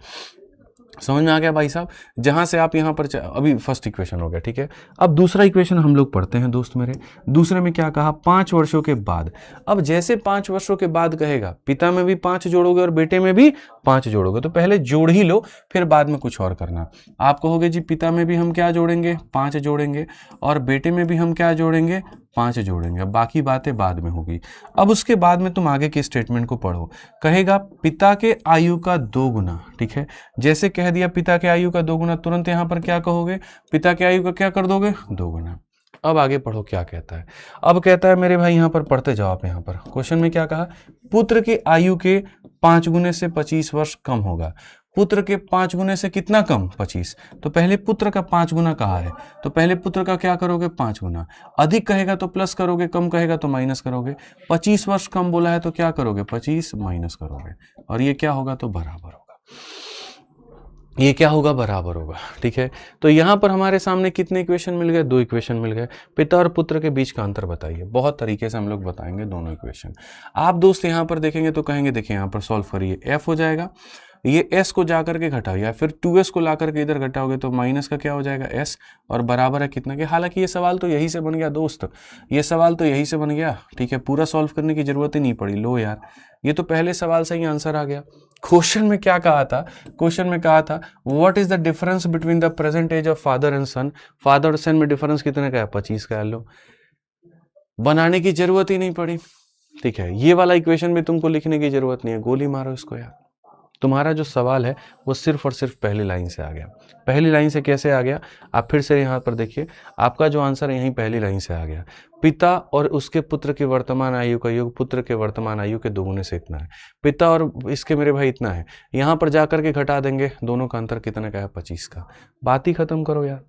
समझ में आ गया भाई साहब? जहां से आप यहां पर अभी फर्स्ट इक्वेशन हो गया। ठीक है, अब दूसरा इक्वेशन हम लोग पढ़ते हैं दोस्त मेरे। दूसरे में क्या कहा? 5 वर्षों के बाद। अब जैसे 5 वर्षों के बाद कहेगा, पिता में भी 5 जोड़ोगे और बेटे में भी 5 जोड़ोगे, तो पहले जोड़ ही लो, फिर बाद में कुछ और करना। आप कहोगे जी पिता में भी हम क्या जोड़ेंगे? 5 जोड़ेंगे, और बेटे में भी हम क्या जोड़ेंगे? 5 जोड़ेंगे। बाकी बातें बाद में होगी। अब उसके बाद में तुम आगे के स्टेटमेंट को पढ़ो। कहेगा पिता के आयु का 2 गुना। ठीक है, जैसे कह दिया पिता के आयु का 2 गुना, तुरंत यहां पर क्या कहोगे? पिता के आयु का क्या कर दोगे? 2 गुना। अब आगे पढ़ो क्या कहता है। अब कहता है मेरे भाई, यहां पर पढ़ते जाओ आप। यहां पर क्वेश्चन में क्या कहा? पुत्र की आयु के 5 गुने से 25 वर्ष कम होगा। पुत्र के 5 गुने से कितना कम? 25। तो पहले पुत्र का 5 गुना कहा है, तो पहले पुत्र का क्या करोगे? 5 गुना। अधिक कहेगा तो प्लस करोगे, कम कहेगा तो माइनस करोगे। 25 वर्ष कम बोला है तो क्या करोगे? 25 माइनस करोगे, और ये क्या होगा? तो बराबर होगा। ये क्या होगा? बराबर होगा। ठीक है, तो यहां पर हमारे सामने कितने इक्वेशन मिल गए? 2 इक्वेशन मिल गए। पिता और पुत्र के बीच का अंतर बताइए। बहुत तरीके से हम लोग बताएंगे दोनों इक्वेशन। आप दोस्त यहां पर देखेंगे तो कहेंगे देखिए यहां पर सॉल्व करिए, f हो जाएगा, ये s को जाकर के घटाओ या फिर 2s को ला करके इधर घटाओगे तो माइनस का क्या हो जाएगा? s, और बराबर है कितना के? हालांकि ये सवाल तो यही से बन गया दोस्त, ये सवाल तो यही से बन गया। ठीक है, पूरा सॉल्व करने की जरूरत ही नहीं पड़ी। लो यार, ये तो पहले सवाल से ही आंसर आ गया। क्वेश्चन में क्या कहा था? क्वेश्चन में कहा था what is the difference between the present age of father and son. Father और सन में डिफरेंस कितने का है? 25 का है। लो, बनाने की जरूरत ही नहीं पड़ी। ठीक है, ये वाला इक्वेशन भी तुमको लिखने की जरूरत नहीं है, गोली मारो इसको यार। तुम्हारा जो सवाल है वो सिर्फ और सिर्फ पहली लाइन से आ गया। पहली लाइन से कैसे आ गया? आप फिर से यहाँ पर देखिए, आपका जो आंसर है यहीं पहली लाइन से आ गया। पिता और उसके पुत्र की वर्तमान आयु का योग पुत्र के वर्तमान आयु के 2 गुने से इतना है। पिता और इसके मेरे भाई इतना है, यहाँ पर जाकर के घटा देंगे, दोनों का अंतर कितना का है? 25 का। बात ही खत्म करो यार।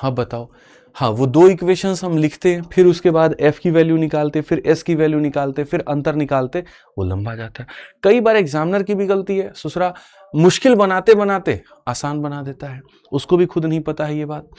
अब बताओ, हाँ वो 2 इक्वेशंस हम लिखते हैं, फिर उसके बाद f की वैल्यू निकालते, फिर s की वैल्यू निकालते, फिर अंतर निकालते, वो लंबा जाता है। कई बार एग्जामिनर की भी गलती है, सुसरा मुश्किल बनाते बनाते आसान बना देता है, उसको भी खुद नहीं पता है ये बात।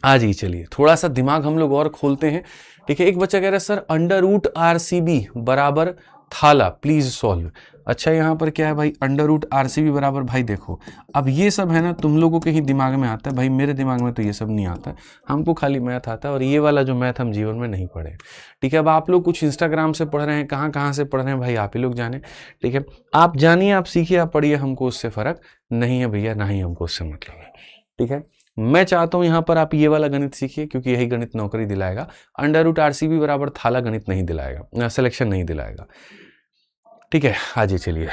आज ही चलिए थोड़ा सा दिमाग हम लोग और खोलते हैं। ठीक है, एक बच्चा कह रहा है सर अंडर रूट RCB बराबर थाला प्लीज सॉल्व। अच्छा यहाँ पर क्या है भाई, अंडर रूट RCB बराबर, भाई देखो अब ये सब है ना तुम लोगों के ही दिमाग में आता है, भाई मेरे दिमाग में तो ये सब नहीं आता है, हमको खाली मैथ आता है और ये वाला जो मैथ हम जीवन में नहीं पढ़े। ठीक है, अब आप लोग कुछ इंस्टाग्राम से पढ़ रहे हैं, कहाँ कहाँ से पढ़ रहे हैं भाई आप ही लोग जाने। ठीक है, आप जानिए, आप सीखिए, आप पढ़िए, हमको उससे फर्क नहीं है भैया, ना ही हमको उससे मतलब है। ठीक है, मैं चाहता हूं यहां पर आप ये वाला गणित सीखिए, क्योंकि यही गणित नौकरी दिलाएगा। अंडर रूट RCB बराबर थाला गणित नहीं दिलाएगा, सिलेक्शन नहीं दिलाएगा। ठीक है, आगे चलिए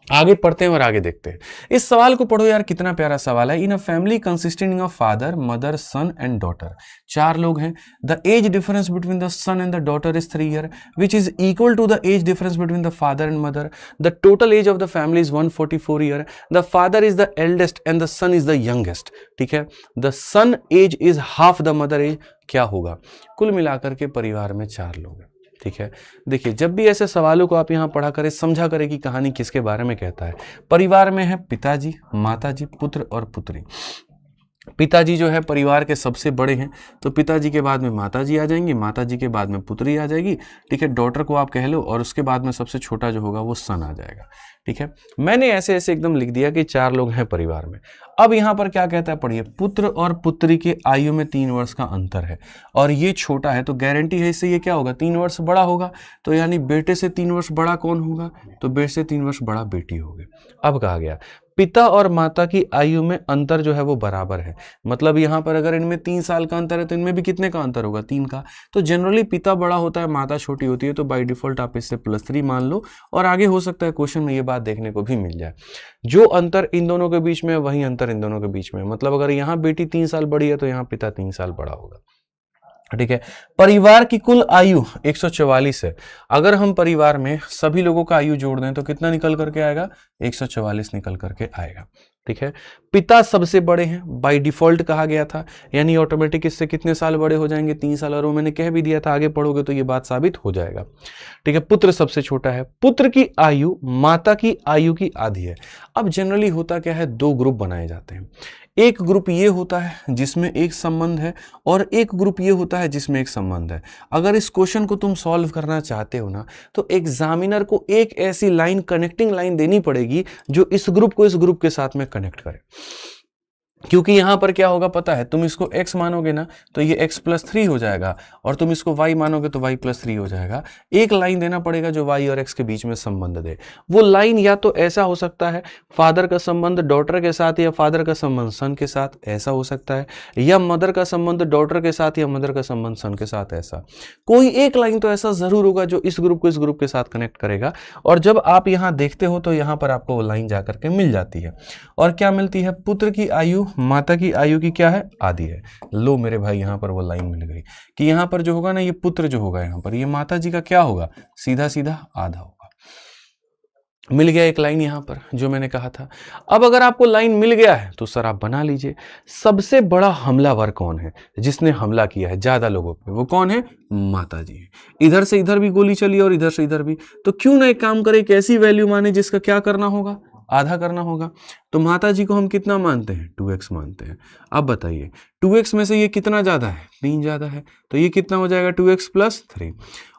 आगे पढ़ते हैं और आगे देखते हैं। इस सवाल को पढ़ो यार, कितना प्यारा सवाल है। In a family consisting of father, mother, son and daughter, 4 लोग हैं। The age difference between the son and the daughter is 3 year which is equal to the age difference between the father and mother. The total age of the family is 144 year. The father is the eldest and the son is the youngest. ठीक है, the son age is half the mother as. क्या होगा? कुल मिलाकर के परिवार में 4 लोग हैं। ठीक है, देखिए जब भी ऐसे सवालों को आप यहाँ पढ़ा करें, समझा करें कि कहानी किसके बारे में कहता है। परिवार में है पिताजी, माताजी, पुत्र और पुत्री। पिताजी जो है परिवार के सबसे बड़े हैं, तो पिताजी के बाद में माताजी आ जाएंगी, माताजी के बाद में पुत्री आ जाएगी। ठीक है, डॉटर को आप कह लो, और उसके बाद में सबसे छोटा जो होगा वो सन आ जाएगा। ठीक है, मैंने ऐसे ऐसे एकदम लिख दिया कि 4 लोग हैं परिवार में। अब यहाँ पर क्या कहता है पढ़िए, पुत्र और पुत्री के आयु में 3 वर्ष का अंतर है और ये छोटा है, तो गारंटी है इससे ये क्या होगा, 3 वर्ष बड़ा होगा। तो यानी बेटे से 3 वर्ष बड़ा कौन होगा, तो बेटे से 3 वर्ष बड़ा बेटी होगी। अब कहा गया पिता और माता की आयु में अंतर जो है वो बराबर है, मतलब यहाँ पर अगर इनमें 3 साल का अंतर है तो इनमें भी कितने का अंतर होगा, 3 का। तो जनरली पिता बड़ा होता है, माता छोटी होती है, तो बाय डिफॉल्ट आप इससे +3 मान लो, और आगे हो सकता है क्वेश्चन में ये बात देखने को भी मिल जाए। जो अंतर इन दोनों के बीच में है वही अंतर इन दोनों के बीच में है, मतलब अगर यहाँ बेटी 3 साल बड़ी है तो यहाँ पिता 3 साल बड़ा होगा। ठीक है, परिवार की कुल आयु 144 है। अगर हम परिवार में सभी लोगों का आयु जोड़ दें तो कितना निकल करके आएगा, 144 निकल करके आएगा। ठीक है, पिता सबसे बड़े हैं, बाय डिफॉल्ट कहा गया था, यानी ऑटोमेटिक इससे कितने साल बड़े हो जाएंगे, 3 साल, और वो मैंने कह भी दिया था, आगे पढ़ोगे तो ये बात साबित हो जाएगा। ठीक है, पुत्र सबसे छोटा है, पुत्र की आयु माता की आयु की आधी है। अब जनरली होता क्या है, 2 ग्रुप बनाए जाते हैं। एक ग्रुप ये होता है जिसमें एक संबंध है, और एक ग्रुप ये होता है जिसमें एक संबंध है। अगर इस क्वेश्चन को तुम सॉल्व करना चाहते हो ना, तो एग्जामिनर को एक ऐसी लाइन, कनेक्टिंग लाइन देनी पड़ेगी जो इस ग्रुप को इस ग्रुप के साथ में कनेक्ट करे। क्योंकि यहां पर क्या होगा पता है, तुम इसको x मानोगे ना तो ये x + 3 हो जाएगा, और तुम इसको y मानोगे तो y + 3 हो जाएगा। एक लाइन देना पड़ेगा जो y और x के बीच में संबंध दे। वो लाइन या तो ऐसा हो सकता है, फादर का संबंध डॉटर के साथ, या फादर का संबंध सन के साथ, ऐसा हो सकता है, या मदर का संबंध डॉटर के साथ, या मदर का संबंध सन के साथ। ऐसा कोई एक लाइन तो ऐसा जरूर होगा जो इस ग्रुप को इस ग्रुप के साथ कनेक्ट करेगा। और जब आप यहाँ देखते हो तो यहाँ पर आपको वो लाइन जाकर के मिल जाती है, और क्या मिलती है, पुत्र की आयु माता की आयु की क्या है, आधी है। लो मेरे भाई, यहां पर वो लाइन मिल गई कि यहां पर जो होगा ना, ये पुत्र जो होगा यहां पर, ये माता जी का क्या होगा, सीधा सीधा आधा होगा। मिल गया एक लाइन यहां पर जो मैंने कहा था। अब अगर आपको लाइन मिल गया है तो सर आप बना लीजिए, सबसे बड़ा हमलावर कौन है, जिसने हमला किया है ज्यादा लोगों पे, वो कौन है, माता जी है। इधर से इधर भी गोली चली और इधर से इधर भी, तो क्यों ना एक काम करें, एक ऐसी वैल्यू माने जिसका क्या करना होगा, आधा करना होगा। तो माता जी को हम कितना मानते हैं, 2x मानते हैं। अब बताइए 2x में से ये कितना ज्यादा है, 3 ज्यादा है, तो ये कितना हो जाएगा, 2x + 3,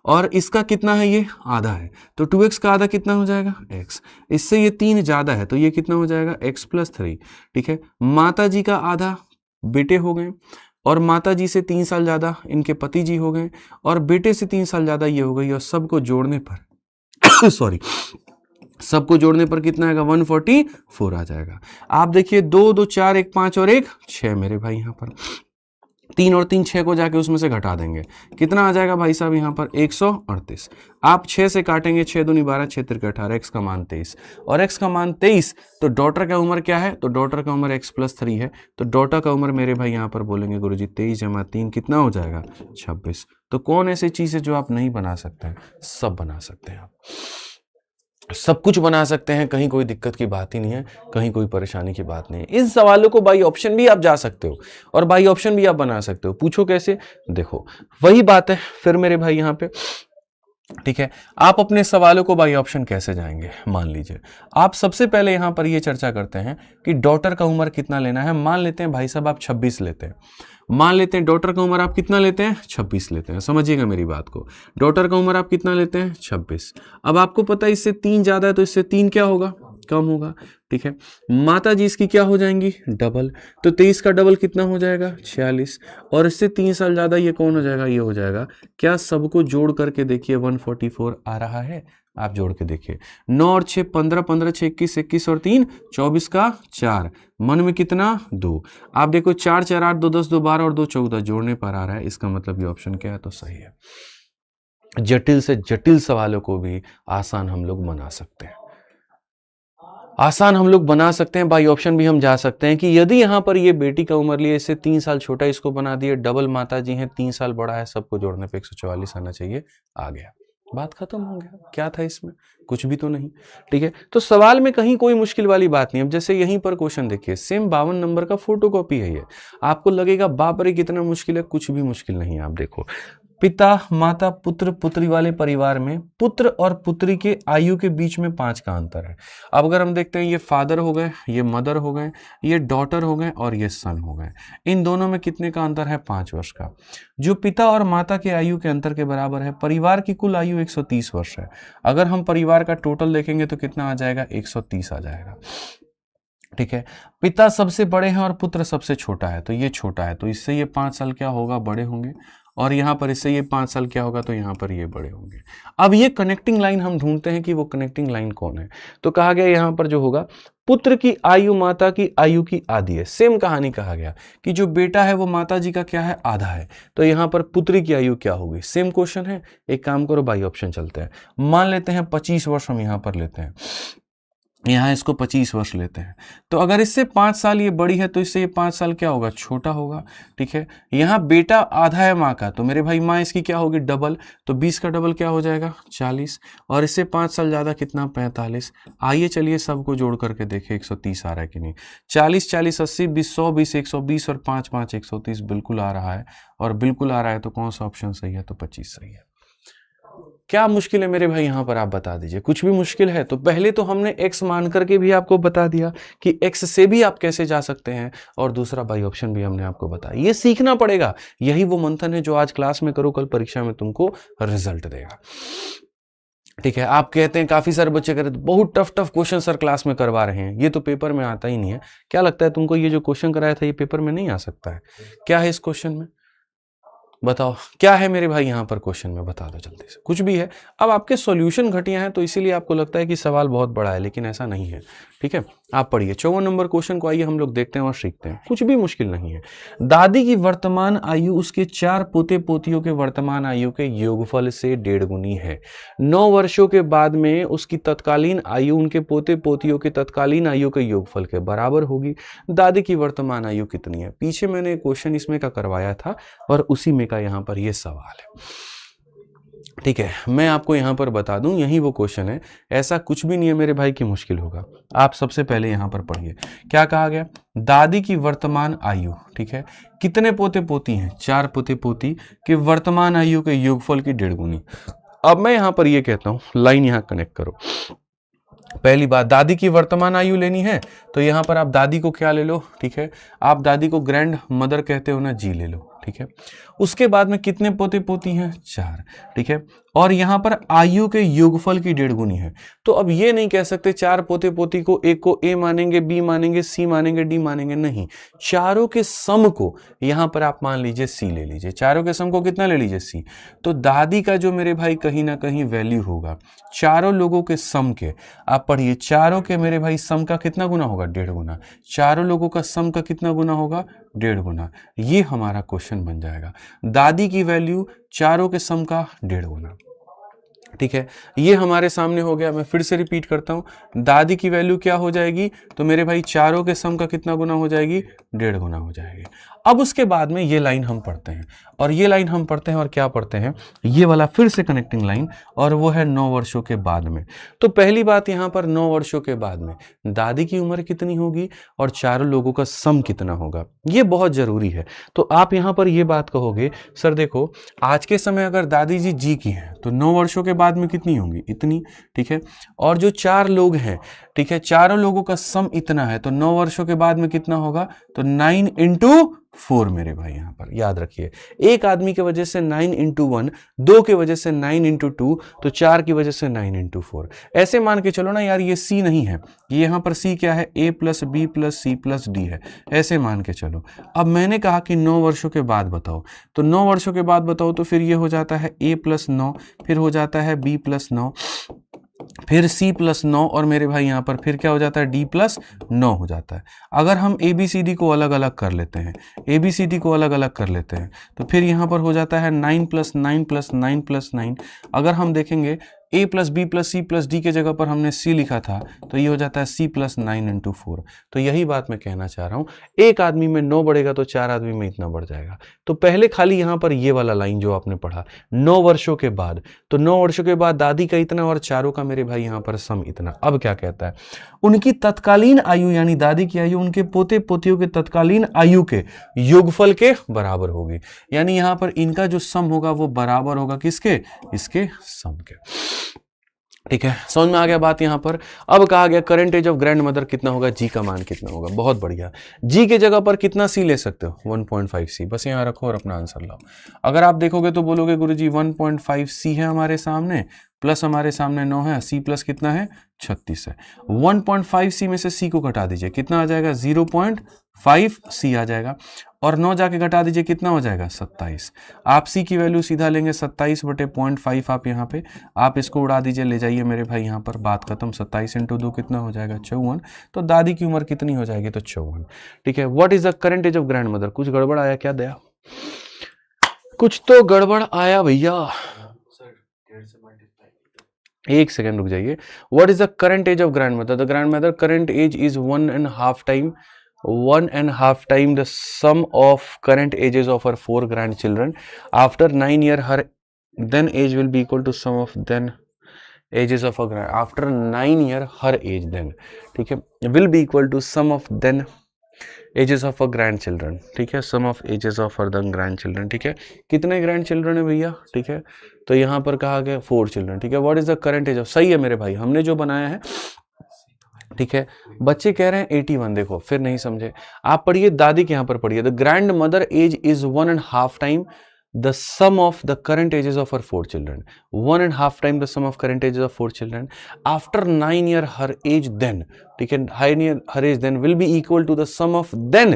और इसका कितना है, ये आधा है, तो 2x का आधा कितना हो जाएगा, x। इससे ये 3 ज्यादा है तो ये कितना हो जाएगा, x + 3। ठीक है, माता जी का आधा बेटे हो गए, और माता जी से 3 साल ज्यादा इनके पति जी हो गए, और बेटे से 3 साल ज्यादा ये हो गई, और सबको जोड़ने पर सॉरी सबको जोड़ने पर कितना आएगा, 144 आ जाएगा। आप देखिए 2 2 4 1 5 और 1 6 मेरे भाई, यहाँ पर 3 और 3 6 को जाके उसमें से घटा देंगे, कितना आ जाएगा भाई साहब, यहाँ पर 138। आप 6 से काटेंगे, 6 दूनी 12 6 तिरके 18, x का मान 23, और x का मान 23, तो डॉटर का उम्र क्या है, तो डॉटर का उम्र x + 3 है, तो डॉटर का उम्र मेरे भाई यहाँ पर बोलेंगे गुरुजी 23 × 3 कितना हो जाएगा, 26। तो कौन ऐसी चीज है जो आप नहीं बना सकते हैं, सब बना सकते हैं आप, सब कुछ बना सकते हैं, कहीं कोई दिक्कत की बात ही नहीं है, कहीं कोई परेशानी की बात नहीं है। इन सवालों को बाई ऑप्शन भी आप जा सकते हो और बाई ऑप्शन भी आप बना सकते हो। पूछो कैसे, देखो वही बात है फिर मेरे भाई यहाँ पे, ठीक है, आप अपने सवालों को बाई ऑप्शन कैसे जाएंगे? मान लीजिए आप सबसे पहले यहां पर ये चर्चा करते हैं कि डॉटर का उम्र कितना लेना है। मान लेते हैं भाई साहब आप 26 लेते हैं, मान लेते हैं डॉटर का उम्र आप कितना लेते हैं? 26 लेते हैं। समझिएगा मेरी बात को, डॉटर का उम्र आप कितना लेते हैं? 26। अब आपको पता है इससे 3 ज्यादा है तो इससे 3 क्या होगा? कम होगा। ठीक है, माता जी इसकी क्या हो जाएंगी? डबल। तो 23 का डबल कितना हो जाएगा? 46। और इससे 3 साल ज्यादा ये कौन हो जाएगा? ये हो जाएगा। क्या सबको जोड़ करके देखिए 144 आ रहा है? आप जोड़ के देखिए, 9 और 6 15, 15 6 21, 21 और 3 24 का 4, मन में कितना? 2। आप देखो 4 4 8 2 10 2 12 और 2 14 जोड़ने पर आ रहा है। इसका मतलब ये ऑप्शन क्या है? तो सही है। जटिल से जटिल सवालों को भी आसान हम लोग बना सकते हैं, आसान हम लोग बना सकते हैं। बाई ऑप्शन भी हम जा सकते हैं कि यदि यहां पर ये बेटी का उम्र लिए इससे 3 साल छोटा, इसको बना दिए डबल, माता जी हैं 3 साल बड़ा है, सबको जोड़ने पे 144 आना चाहिए। आ गया, बात खत्म हो गया। क्या था इसमें? कुछ भी तो नहीं। ठीक है, तो सवाल में कहीं कोई मुश्किल वाली बात नहीं। अब जैसे यहीं पर क्वेश्चन देखिए, सेम 52 नंबर का फोटोकॉपी है ये। आपको लगेगा बाप रे कितना मुश्किल है, कुछ भी मुश्किल नहीं है। आप देखो, पिता माता पुत्र पुत्री वाले परिवार में पुत्र और पुत्री के आयु के बीच में 5 का अंतर है। अब अगर हम देखते हैं, ये फादर हो गए, ये मदर हो गए, ये डॉटर हो गए और ये सन हो गए, इन दोनों में कितने का अंतर है? 5 वर्ष का। जो पिता और माता के आयु के अंतर के बराबर है। परिवार की कुल आयु 130 वर्ष है। अगर हम परिवार का टोटल देखेंगे तो कितना आ जाएगा? 130 आ जाएगा। ठीक है, पिता सबसे बड़े हैं और पुत्र सबसे छोटा है, तो ये छोटा है, तो इससे ये 5 साल क्या होगा? बड़े होंगे। और यहां पर इससे ये 5 साल क्या होगा? तो यहां पर ये बड़े होंगे। अब ये कनेक्टिंग लाइन हम ढूंढते हैं कि वो कनेक्टिंग लाइन कौन है। तो कहा गया यहां पर जो होगा, पुत्र की आयु माता की आयु की आधी है। सेम कहानी कहा गया कि जो बेटा है वो माता जी का क्या है? आधा है। तो यहां पर पुत्री की आयु क्या होगी? सेम क्वेश्चन है। एक काम करो, बाई ऑप्शन चलते हैं। मान लेते हैं 25 वर्ष हम यहां पर लेते हैं, यहाँ इसको 25 वर्ष लेते हैं। तो अगर इससे 5 साल ये बड़ी है तो इससे ये 5 साल क्या होगा? छोटा होगा। ठीक है, यहाँ बेटा आधा है माँ का, तो मेरे भाई माँ इसकी क्या होगी? डबल। तो 20 का डबल क्या हो जाएगा? 40। और इससे 5 साल ज़्यादा कितना? 45। आइए चलिए सबको जोड़ करके देखें 130 आ रहा है कि नहीं। 40 40 80 20 100 20 120 और 5 5 130 बिल्कुल आ रहा है। और बिल्कुल आ रहा है तो कौन सा ऑप्शन सही है? तो 25 सही है। क्या मुश्किल है मेरे भाई? यहां पर आप बता दीजिए। कुछ भी मुश्किल है तो पहले तो हमने x मान करके भी आपको बता दिया कि x से भी आप कैसे जा सकते हैं, और दूसरा बाई ऑप्शन भी हमने आपको बताया। ये सीखना पड़ेगा। यही वो मंथन है जो आज क्लास में करो, कल परीक्षा में तुमको रिजल्ट देगा। ठीक है, आप कहते हैं काफी सारे बच्चे कहते हैं बहुत tough tough question sir class में करवा रहे हैं, ये तो पेपर में आता ही नहीं है। क्या लगता है तुमको ये जो क्वेश्चन कराया था ये पेपर में नहीं आ सकता है? क्या है इस क्वेश्चन में? बताओ क्या है मेरे भाई यहाँ पर क्वेश्चन में? बता दो जल्दी से। कुछ भी है। अब आपके सॉल्यूशन घटिया हैं तो इसीलिए आपको लगता है कि सवाल बहुत बड़ा है, लेकिन ऐसा नहीं है। ठीक है, आप पढ़िए 54 नंबर क्वेश्चन को। आइए हम लोग देखते हैं और सीखते हैं। कुछ भी मुश्किल नहीं है। दादी की वर्तमान आयु उसके 4 पोते पोतियों के वर्तमान आयु के योगफल से 1.5 गुनी है। 9 वर्षों के बाद में उसकी तत्कालीन आयु उनके पोते पोतियों के तत्कालीन आयु के योगफल के बराबर होगी। दादी की वर्तमान आयु कितनी है? पीछे मैंने क्वेश्चन इसमें का करवाया था और उसी में का यहाँ पर ये सवाल है। ठीक है, मैं आपको यहां पर बता दूं, यही वो क्वेश्चन है। ऐसा कुछ भी नहीं है मेरे भाई कि मुश्किल होगा। आप सबसे पहले यहां पर पढ़िए क्या कहा गया। दादी की वर्तमान आयु, ठीक है, कितने पोते पोती हैं? 4 पोते पोती के वर्तमान आयु के योगफल की 1.5 गुनी। अब मैं यहां पर ये कहता हूं, लाइन यहां कनेक्ट करो। पहली बात, दादी की वर्तमान आयु लेनी है तो यहां पर आप दादी को क्या ले लो? ठीक है, आप दादी को ग्रैंड मदर कहते हो ना, जी ले लो। ठीक है, उसके बाद में कितने पोते पोती हैं? 4। ठीक है, और यहां पर आयु के योगफल की 1.5 गुनी है। तो अब ये नहीं कह सकते 4 पोते पोती को एक को ए मानेंगे, बी मानेंगे, सी मानेंगे, डी मानेंगे, नहीं। चारों के सम को यहां पर आप मान लीजिए सी ले लीजिए। चारों के सम को कितना ले लीजिए? सी। तो दादी का जो मेरे भाई कहीं ना कहीं वैल्यू होगा चारों लोगों के सम के, आप पढ़िए, चारों के मेरे भाई सम का कितना गुना होगा? 1.5 गुना। चारों लोगों का सम का कितना गुना होगा? 1.5 गुना। ये हमारा क्वेश्चन बन जाएगा। दादी की वैल्यू चारों के सम का 1.5 गुना। ठीक है, ये हमारे सामने हो गया। मैं फिर से रिपीट करता हूं, दादी की वैल्यू क्या हो जाएगी, तो मेरे भाई चारों के सम का कितना गुना हो जाएगी, 1.5 गुना हो जाएगी। अब उसके बाद में ये लाइन हम पढ़ते हैं, और ये लाइन हम पढ़ते हैं और क्या पढ़ते हैं, ये वाला फिर से कनेक्टिंग लाइन, और वो है 9 वर्षों के बाद में। तो पहली बात यहां पर 9 वर्षों के बाद में दादी की उम्र कितनी होगी और चारों लोगों का सम कितना होगा, ये बहुत जरूरी है। तो आप यहां पर ये बात कहोगे, सर देखो आज के समय अगर दादी जी की हैं तो 9 वर्षों के बाद में कितनी होंगी, इतनी, ठीक है। और जो 4 लोग हैं, ठीक है, चारों लोगों का सम इतना है, तो 9 वर्षों के बाद में कितना होगा, तो 9 इंटू 4 मेरे भाई, यहां पर याद रखिए, एक आदमी की वजह से 9 इंटू 1, 2 की वजह से 9 इंटू 2, तो 4 की वजह से 9 इंटू 4। ऐसे मान के चलो ना यार, ये सी नहीं है, ये यहां पर सी क्या है, a plus B plus C plus D है, ऐसे मान के चलो। अब मैंने कहा कि 9 वर्षों के बाद बताओ, तो 9 वर्षों के बाद बताओ, तो फिर ये हो जाता है a प्लस 9, फिर हो जाता है b प्लस 9, फिर c प्लस 9, और मेरे भाई यहाँ पर फिर क्या हो जाता है, d प्लस 9 हो जाता है। अगर हम ए बी सी डी को अलग अलग कर लेते हैं, ए बी सी डी को अलग अलग कर लेते हैं, तो फिर यहाँ पर हो जाता है 9 प्लस 9 प्लस 9 प्लस 9। अगर हम देखेंगे a plus B plus C plus D के जगह पर हमने c लिखा था, तो ये हो जाता है c प्लस 9 इंटू 4। तो यही बात मैं कहना चाह रहा हूँ, एक आदमी में 9 बढ़ेगा तो 4 आदमी में इतना बढ़ जाएगा। तो पहले खाली यहाँ पर ये वाला लाइन जो आपने पढ़ा 9 वर्षों के बाद, तो 9 वर्षों के बाद दादी का इतना और चारों का मेरे भाई यहाँ पर सम इतना। अब क्या कहता है, उनकी तत्कालीन आयु यानी दादी की आयु उनके पोते पोतियों के तत्कालीन आयु के योगफल के बराबर होगी। यानी यहाँ पर इनका जो सम होगा वो बराबर होगा किसके, इसके सम के। ठीक है, समझ में आ गया बात यहाँ पर। अब कहा गया current age of grandmother कितना होगा, जी का मान कितना होगा। बहुत बढ़िया, जी के जगह पर कितना सी ले सकते हो, 1.5 सी, बस यहाँ रखो और अपना आंसर लाओ। अगर आप देखोगे तो बोलोगे गुरुजी 1.5 सी है हमारे सामने, प्लस हमारे सामने 9 है, सी प्लस कितना है 36 है। 1.5 सी में से सी को घटा दीजिए, कितना आ जाएगा 0.5 सी आ जाएगा, और 9 जाके घटा दीजिए, कितना हो जाएगा 27। आप सी की वैल्यू सीधा लेंगे 27 बटे 0.5, आप यहाँ पे आप इसको उड़ा दीजिए, ले जाइए मेरे भाई यहाँ पर, बात खत्म। 27 इंटू 2 कितना हो जाएगा 54। तो दादी की उम्र कितनी हो जाएगी, तो 54। ठीक है, what is the current age of grandmother. कुछ गड़बड़ आया क्या दया, कुछ तो गड़बड़ आया भैया, एक सेकेंड रुक जाइए। What is the current age of grandmother, the grandmother current age is 1.5 time, 1.5 time the sum of current ages of her 4 grandchildren. After 9 years, her then age will be equal to sum of then ages of her grand. After 9 years, her age then, ठीक है, will be equal to sum of then ages of a grand children. ठीक है, sum of ages of uh the grand children. ठीक है, कितने grand children है भैया, ठीक है, तो यहाँ पर कहा गया 4 चिल्ड्रन। ठीक है, what is the current age of, सही है मेरे भाई, हमने जो बनाया है, ठीक है। बच्चे कह रहे हैं 81, देखो फिर नहीं समझे, आप पढ़िए दादी के यहाँ पर पढ़िए, the grandmother age is 1.5 time the sum of the current ages of her 4 children, 1.5 time the sum of current ages of 4 children. After 9 year her age then, ठीक है, her age then will be equal to the sum of then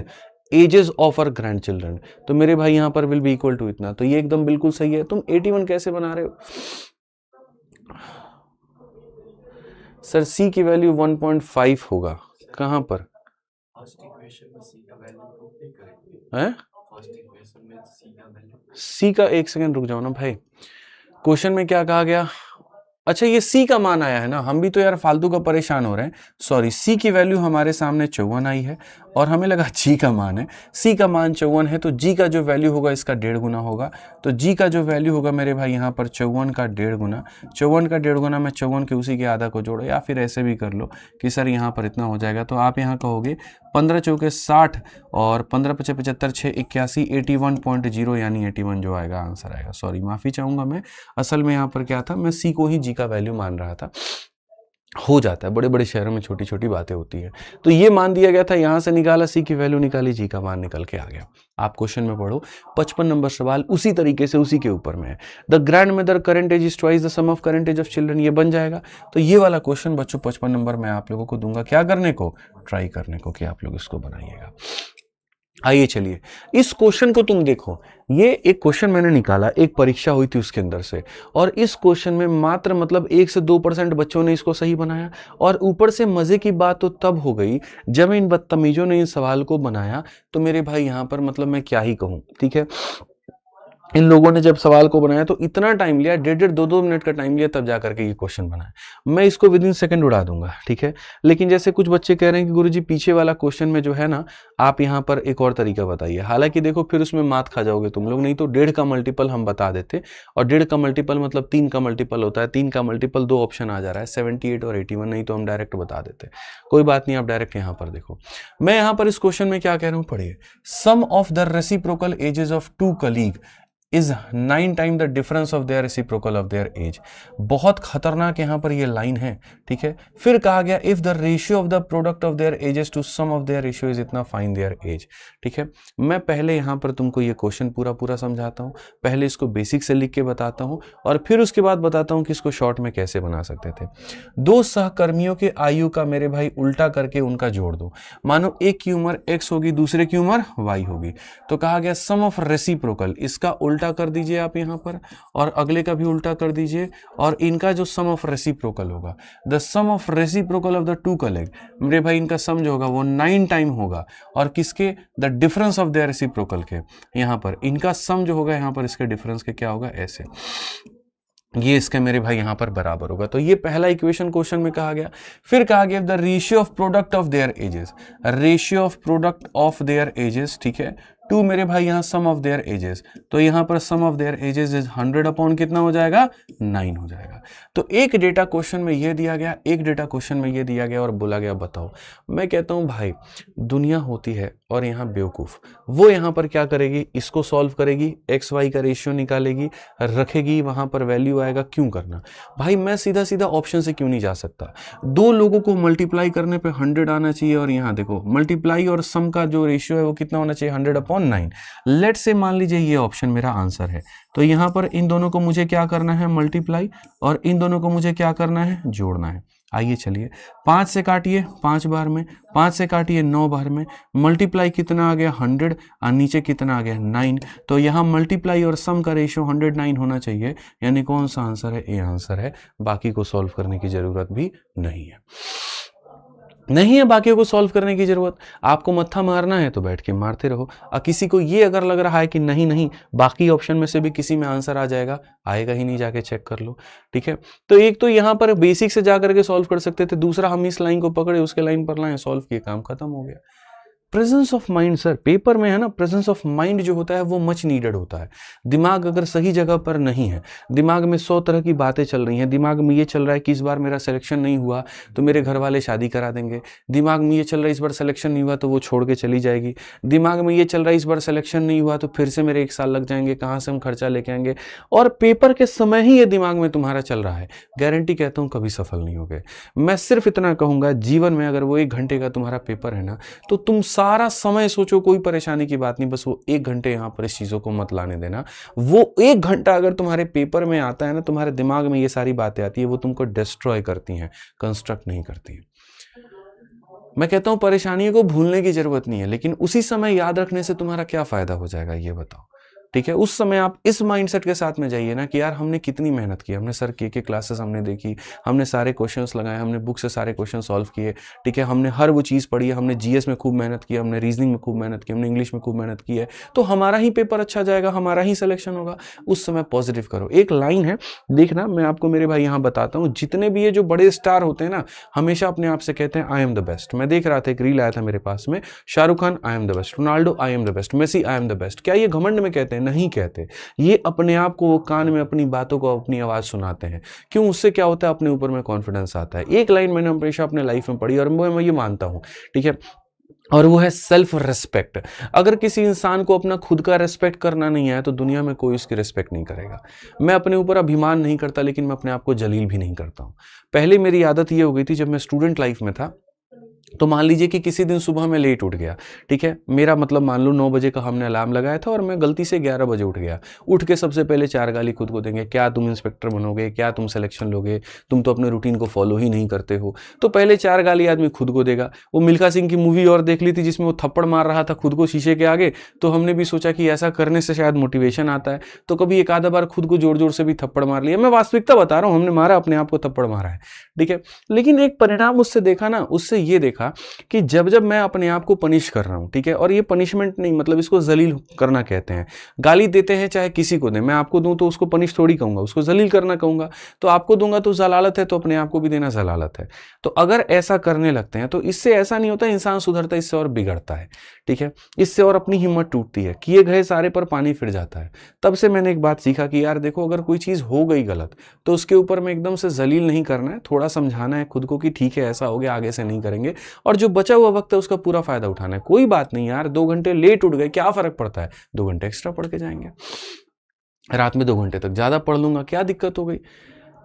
ages of her grandchildren. तो मेरे भाई यहाँ पर will be equal to इतना, तो ये एकदम बिल्कुल सही है। तुम 81 कैसे बना रहे हो सर, C की वैल्यू 1.5 होगा, कहाँ पर है C का, एक सेकंड रुक जाओ ना भाई, क्वेश्चन में क्या कहा गया, अच्छा ये C का मान आया है ना, हम भी तो यार फालतू का परेशान हो रहे हैं। सॉरी, C की वैल्यू हमारे सामने 54 आई है और हमें लगा G का मान है। C का मान 54 है तो G का जो वैल्यू होगा इसका 1.5 गुना होगा। तो G का जो वैल्यू होगा मेरे भाई यहाँ पर 54 का 1.5 गुना, 54 का 1.5 गुना में 54 के उसी के आधा को जोड़ो, या फिर ऐसे भी कर लो कि सर यहाँ पर इतना हो जाएगा। तो आप यहाँ कहोगे 15 चौके 60 और 15 पचे 75 6 81, 81.0 यानी 81 जो आएगा आंसर आएगा। सॉरी माफी चाहूंगा मैं, असल में यहाँ पर क्या था, मैं C को ही G का वैल्यू मान रहा था। हो जाता है, बड़े बड़े शहरों में छोटी छोटी बातें होती हैं। तो ये मान दिया गया था, यहां से निकाला C की वैल्यू निकाली, G का मान निकल के आ गया। आप क्वेश्चन में पढ़ो, 55 नंबर सवाल उसी तरीके से उसी के ऊपर में है। The grandmother current age is twice the sum of current age of children, ये बन जाएगा। तो ये वाला क्वेश्चन बच्चों 55 नंबर मैं आप लोगों को दूंगा, क्या करने को, ट्राई करने को, कि आप लोग इसको बनाइएगा। आइए चलिए इस क्वेश्चन को तुम देखो, ये एक क्वेश्चन मैंने निकाला, एक परीक्षा हुई थी उसके अंदर से, और इस क्वेश्चन में मात्र मतलब 1 से 2% बच्चों ने इसको सही बनाया। और ऊपर से मजे की बात तो तब हो गई जब इन बदतमीजों ने इस सवाल को बनाया। तो मेरे भाई यहाँ पर मतलब मैं क्या ही कहूँ, ठीक है। इन लोगों ने जब सवाल को बनाया तो इतना टाइम लिया, 1.5-2 मिनट का टाइम लिया, तब जा करके ये क्वेश्चन बनाया। मैं इसको विद इन सेकंड उड़ा दूंगा, ठीक है। लेकिन जैसे कुछ बच्चे कह रहे हैं कि गुरुजी पीछे वाला क्वेश्चन में जो है ना, आप यहाँ पर एक और तरीका बताइए। हालांकि देखो फिर उसमें मात खा जाओगे तुम लोग, नहीं तो 1.5 का मल्टीपल हम बता देते, और 1.5 का मल्टीपल मतलब 3 का मल्टीपल होता है, 3 का मल्टीपल 2 ऑप्शन आ जा रहा है, 78 और 81, नहीं तो हम डायरेक्ट बता देते। कोई बात नहीं, आप डायरेक्ट यहाँ पर देखो। मैं यहाँ पर इस क्वेश्चन में क्या कह रहा हूँ, पढ़िए। Sum of the reciprocal ages of 2 colleague is 9 time the difference of their reciprocal of their age. बहुत खतरनाक यहाँ पर ये लाइन है, ठीक है। फिर कहा गया if the ratio of the product of their ages to sum of their ratio is इतना, फाइंड देयर एज, ठीक है। मैं पहले यहाँ पर तुमको ये क्वेश्चन पूरा समझाता हूँ, पहले इसको बेसिक से लिख के बताता हूँ, और फिर उसके बाद बताता हूँ कि इसको शॉर्ट में कैसे बना सकते थे। 2 सहकर्मियों के आयु का मेरे भाई उल्टा करके उनका जोड़ दो। मानो एक की उम्र x होगी, दूसरे की उम्र y होगी, तो कहा गया सम ऑफ रेसिप्रोकल, इसका उल्टा कर दीजिए आप यहाँ पर, और अगले का भी उल्टा कर दीजिए, और इनका जो सम ऑफ रेसिप्रोकल होगा, the sum of reciprocal of the 2 colleague, मेरे भाई इनका सम जो होगा वो 9 टाइम होगा, और किसके, the difference of their reciprocal के, यहाँ पर इनका सम जो होगा यहाँ पर इसके डिफरेंस के क्या होगा, ऐसे, ये इसके मेरे भाई यहाँ पर बराबर होगा। तो ये पहला इक्वेशन क्वेश्चन में कहा गया। फिर कहा गया the ratio of product of their edges, ratio of product of their edges, ठीक है, 2 मेरे भाई यहाँ सम ऑफ देयर एजेस, तो यहाँ पर sum of their ages is 100 upon कितना हो जाएगा, 9 हो जाएगा। तो एक डेटा क्वेश्चन में ये दिया गया, एक डेटा क्वेश्चन में ये दिया गया, और बोला गया बताओ। मैं कहता हूँ भाई दुनिया होती है और यहाँ बेवकूफ़, वो यहाँ पर क्या करेगी, इसको सॉल्व करेगी, एक्स वाई का रेशियो निकालेगी, रखेगी, वहाँ पर वैल्यू आएगा, क्यों करना भाई। मैं सीधा सीधा ऑप्शन से क्यों नहीं जा सकता, 2 लोगों को मल्टीप्लाई करने पे 100 आना चाहिए, और यहाँ देखो मल्टीप्लाई और सम का जो रेशियो है वो कितना होना चाहिए, 100 अपॉन 9। लेट से मान लीजिए ये ऑप्शन मेरा आंसर है, तो यहाँ पर इन दोनों को मुझे क्या करना है, मल्टीप्लाई, और इन दोनों को मुझे क्या करना है, जोड़ना है। आइए चलिए 5 से काटिए 5 बार में, 5 से काटिए 9 बार में, मल्टीप्लाई कितना आ गया 100, और नीचे कितना आ गया 9, तो यहाँ मल्टीप्लाई और सम का रेशियो 109 होना चाहिए, यानी कौन सा आंसर है, ए आंसर है। बाकी को सॉल्व करने की जरूरत भी नहीं है, नहीं है बाकियों को सॉल्व करने की जरूरत। आपको मत्था मारना है तो बैठ के मारते रहो, और किसी को ये अगर लग रहा है कि नहीं नहीं बाकी ऑप्शन में से भी किसी में आंसर आ जाएगा, आएगा ही नहीं, जाके चेक कर लो, ठीक है। तो एक तो यहाँ पर बेसिक से जा करके सॉल्व कर सकते थे, दूसरा हम इस लाइन को पकड़े उसके लाइन पर लाए, सॉल्व किए, काम खत्म हो गया। Presence of mind sir, paper में है ना, प्रेजेंस ऑफ माइंड जो होता है वो मच नीडेड होता है। दिमाग अगर सही जगह पर नहीं है, दिमाग में 100 तरह की बातें चल रही हैं, दिमाग में ये चल रहा है कि इस बार मेरा सिलेक्शन नहीं हुआ तो मेरे घर वाले शादी करा देंगे, दिमाग में ये चल रहा है इस बार सिलेक्शन नहीं हुआ तो वो छोड़ के चली जाएगी, दिमाग में ये चल रहा है इस बार सिलेक्शन नहीं हुआ तो फिर से मेरे 1 साल लग जाएंगे, कहाँ से हम खर्चा लेके आएंगे, और पेपर के समय ही ये दिमाग में तुम्हारा चल रहा है, गारंटी कहता हूँ कभी सफल नहीं होगे। मैं सिर्फ इतना कहूँगा, जीवन में अगर वो 1 घंटे का तुम्हारा पेपर है ना, तो तुम सारा समय सोचो, कोई परेशानी की बात नहीं, बस वो 1 घंटे यहाँ पर इस चीज़ों को मत लाने देना। वो 1 घंटा अगर तुम्हारे पेपर में आता है ना, तुम्हारे दिमाग में ये सारी बातें आती है, वो तुमको डिस्ट्रॉय करती हैं, कंस्ट्रक्ट नहीं करती हैं। मैं कहता हूं परेशानियों को भूलने की जरूरत नहीं है, लेकिन उसी समय याद रखने से तुम्हारा क्या फायदा हो जाएगा ये बताओ, ठीक है। उस समय आप इस माइंडसेट के साथ में जाइए ना कि यार हमने कितनी मेहनत की, हमने सर के क्लासेस हमने देखी, हमने सारे क्वेश्चंस लगाए, हमने बुक से सारे क्वेश्चन सॉल्व किए, ठीक है, हमने हर वो चीज़ पढ़ी है, हमने जीएस में खूब मेहनत की, हमने रीजनिंग में खूब मेहनत की, हमने इंग्लिश में खूब मेहनत की है, तो हमारा ही पेपर अच्छा जाएगा, हमारा ही सिलेक्शन होगा। उस समय पॉजिटिव करो। एक लाइन है, देखना मैं आपको मेरे भाई यहाँ बताता हूँ, जितने भी ये जो बड़े स्टार होते हैं ना, हमेशा अपने आप से कहते हैं आई एम द बेस्ट। मैं देख रहा था एक रील आया था मेरे पास में, Shahrukh Khan I am the best, Ronaldo I am the best, Messi I am the best. क्या ये घमंड में कहते हैं? नहीं कहते, ये अपने आप को कान में अपनी बातों को अपनी आवाज सुनाते हैं। क्यों? उससे क्या होता है, अपने ऊपर में कॉन्फिडेंस आता है। एक लाइन मैंने हमेशा अपने लाइफ में पढ़ी और मैं ये मानता हूं, ठीक है, और वो है सेल्फ रिस्पेक्ट। अगर किसी इंसान को अपना खुद का रिस्पेक्ट करना नहीं आया तो दुनिया में कोई उसकी रिस्पेक्ट नहीं करेगा। मैं अपने ऊपर अभिमान नहीं करता, लेकिन मैं अपने आप को जलील भी नहीं करता हूं। पहले मेरी आदत ये हो गई थी, जब मैं स्टूडेंट लाइफ में था, तो मान लीजिए कि किसी दिन सुबह में लेट उठ गया, ठीक है, मेरा मतलब मान लो 9 बजे का हमने अलार्म लगाया था और मैं गलती से 11 बजे उठ गया। उठ के सबसे पहले 4 गाली खुद को देंगे, क्या तुम इंस्पेक्टर बनोगे, क्या तुम सिलेक्शन लोगे, तुम तो अपने रूटीन को फॉलो ही नहीं करते हो। तो पहले 4 गाली आदमी खुद को देगा। वो मिल्खा सिंह की मूवी और देख ली थी जिसमें वो थप्पड़ मार रहा था खुद को शीशे के आगे, तो हमने भी सोचा कि ऐसा करने से शायद मोटिवेशन आता है, तो कभी एक आधा बार खुद को जोर जोर से भी थप्पड़ मार लिया। मैं वास्तविकता बता रहा हूँ, हमने मारा, अपने आप को थप्पड़ मारा है, ठीक है। लेकिन एक परिणाम उससे देखा ना, उससे ये देखा कि जब जब मैं अपने आप को पनिश कर रहा हूँ, ठीक है, और ये पनिशमेंट नहीं, मतलब इसको जलील करना कहते हैं। गाली देते हैं चाहे किसी को दें, मैं आपको दूं तो उसको पनिश थोड़ी कहूंगा, उसको जलील करना कहूंगा। तो आपको दूंगा तो जलालत है, तो अपने आप को भी देना जलालत है। तो अगर ऐसा करने लगते हैं तो इससे ऐसा नहीं होता इंसान सुधरता, इससे और बिगड़ता है, ठीक है, इससे और अपनी हिम्मत टूटती है, किए गए सारे पर पानी फिर जाता है। तब से मैंने एक बात सीखा कि यार देखो, अगर कोई चीज़ हो गई गलत तो उसके ऊपर में एकदम से जलील नहीं करना है, थोड़ा समझाना है खुद को कि ठीक है ऐसा हो गया, आगे से नहीं करेंगे, और जो बचा हुआ वक्त है उसका पूरा फायदा उठाना है। कोई बात नहीं यार, 2 घंटे लेट उठ गए, क्या फर्क पड़ता है, 2 घंटे एक्स्ट्रा पढ़ के जाएंगे, रात में 2 घंटे तक ज्यादा पढ़ लूंगा, क्या दिक्कत हो गई,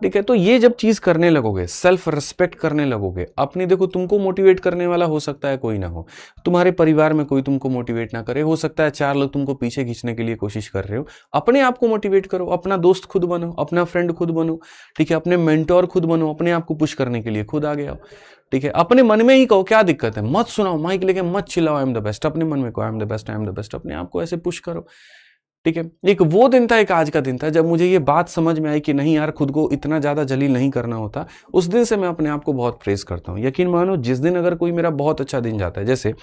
ठीक है। तो ये जब चीज करने लगोगे, सेल्फ रिस्पेक्ट करने लगोगे अपनी, देखो तुमको मोटिवेट करने वाला हो सकता है कोई ना हो, तुम्हारे परिवार में कोई तुमको मोटिवेट ना करे, हो सकता है 4 लोग तुमको पीछे खींचने के लिए कोशिश कर रहे हो, अपने आप को मोटिवेट करो, अपना दोस्त खुद बनो, अपना फ्रेंड खुद बनो, ठीक है, अपने मेंटोर खुद बनो, अपने आप को पुश करने के लिए खुद आगे आओ, ठीक है। अपने मन में ही कहो, क्या दिक्कत है, मत सुनाओ माइक लेके, मत चिल्लाओ आई एम द बेस्ट, अपने मन में कहो आई am the best, I am the best, अपने आप को ऐसे पुश करो, ठीक है। एक वो दिन था, एक आज का दिन था, जब मुझे ये बात समझ में आई कि नहीं यार, खुद को इतना ज्यादा जलील नहीं करना होता। उस दिन से मैं अपने आप को बहुत प्रेस करता हूँ। यकीन मानो, जिस दिन अगर कोई मेरा बहुत अच्छा दिन जाता है, जैसे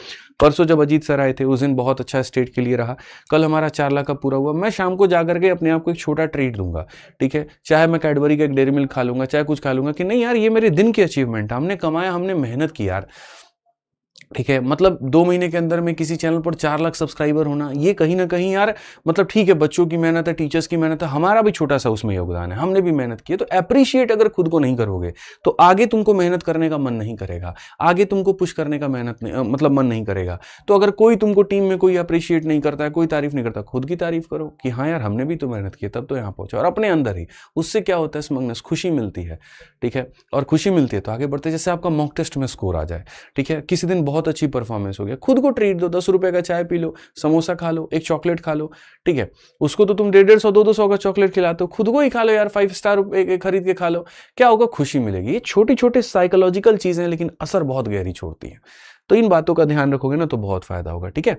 परसों जब अजीत सर आए थे, उस दिन बहुत अच्छा स्टेट के लिए रहा, कल हमारा 4 लाख का पूरा हुआ, मैं शाम को जाकर के अपने आप को एक छोटा ट्रीट दूंगा, ठीक है, चाहे मैं कैडबरी का एक डेयरी मिल्क खा लूंगा, चाहे कुछ खा लूंगा, कि नहीं यार ये मेरे दिन की अचीवमेंट, हमने कमाया, हमने मेहनत की यार, ठीक है। मतलब 2 महीने के अंदर में किसी चैनल पर 4 लाख सब्सक्राइबर होना, ये कहीं ना कहीं यार, मतलब ठीक है, बच्चों की मेहनत है, टीचर्स की मेहनत है, हमारा भी छोटा सा उसमें योगदान है, हमने भी मेहनत की है। तो अप्रिशिएट अगर खुद को नहीं करोगे तो आगे तुमको मेहनत करने का मन नहीं करेगा, आगे तुमको पुश करने का मेहनत नहीं, मतलब मन नहीं करेगा। तो अगर कोई तुमको टीम में कोई अप्रिशिएट नहीं करता है, कोई तारीफ नहीं करता, खुद की तारीफ करो कि हाँ यार हमने भी तो मेहनत की, तब तो यहाँ पहुंचे, और अपने अंदर ही। उससे क्या होता है, स्मगनेस, खुशी मिलती है, ठीक है, और खुशी मिलती है तो आगे बढ़ते। जैसे आपका मॉक टेस्ट में स्कोर आ जाए, ठीक है, किसी दिन बहुत अच्छी परफॉर्मेंस हो गया, खुद को ट्रीट दो, 10 रुपए का चाय पी लो, समोसा खा लो, एक चॉकलेट खा लो, ठीक है। उसको तो तुम 150, 200 का चॉकलेट खिलाते हो, खुद को ही खा लो यार, 5 स्टार खरीद के खा लो, क्या होगा, खुशी मिलेगी। ये छोटी छोटी साइकोलॉजिकल चीजें, लेकिन असर बहुत गहरी छोड़ती है। तो इन बातों का ध्यान रखोगे ना तो बहुत फायदा होगा, ठीक है।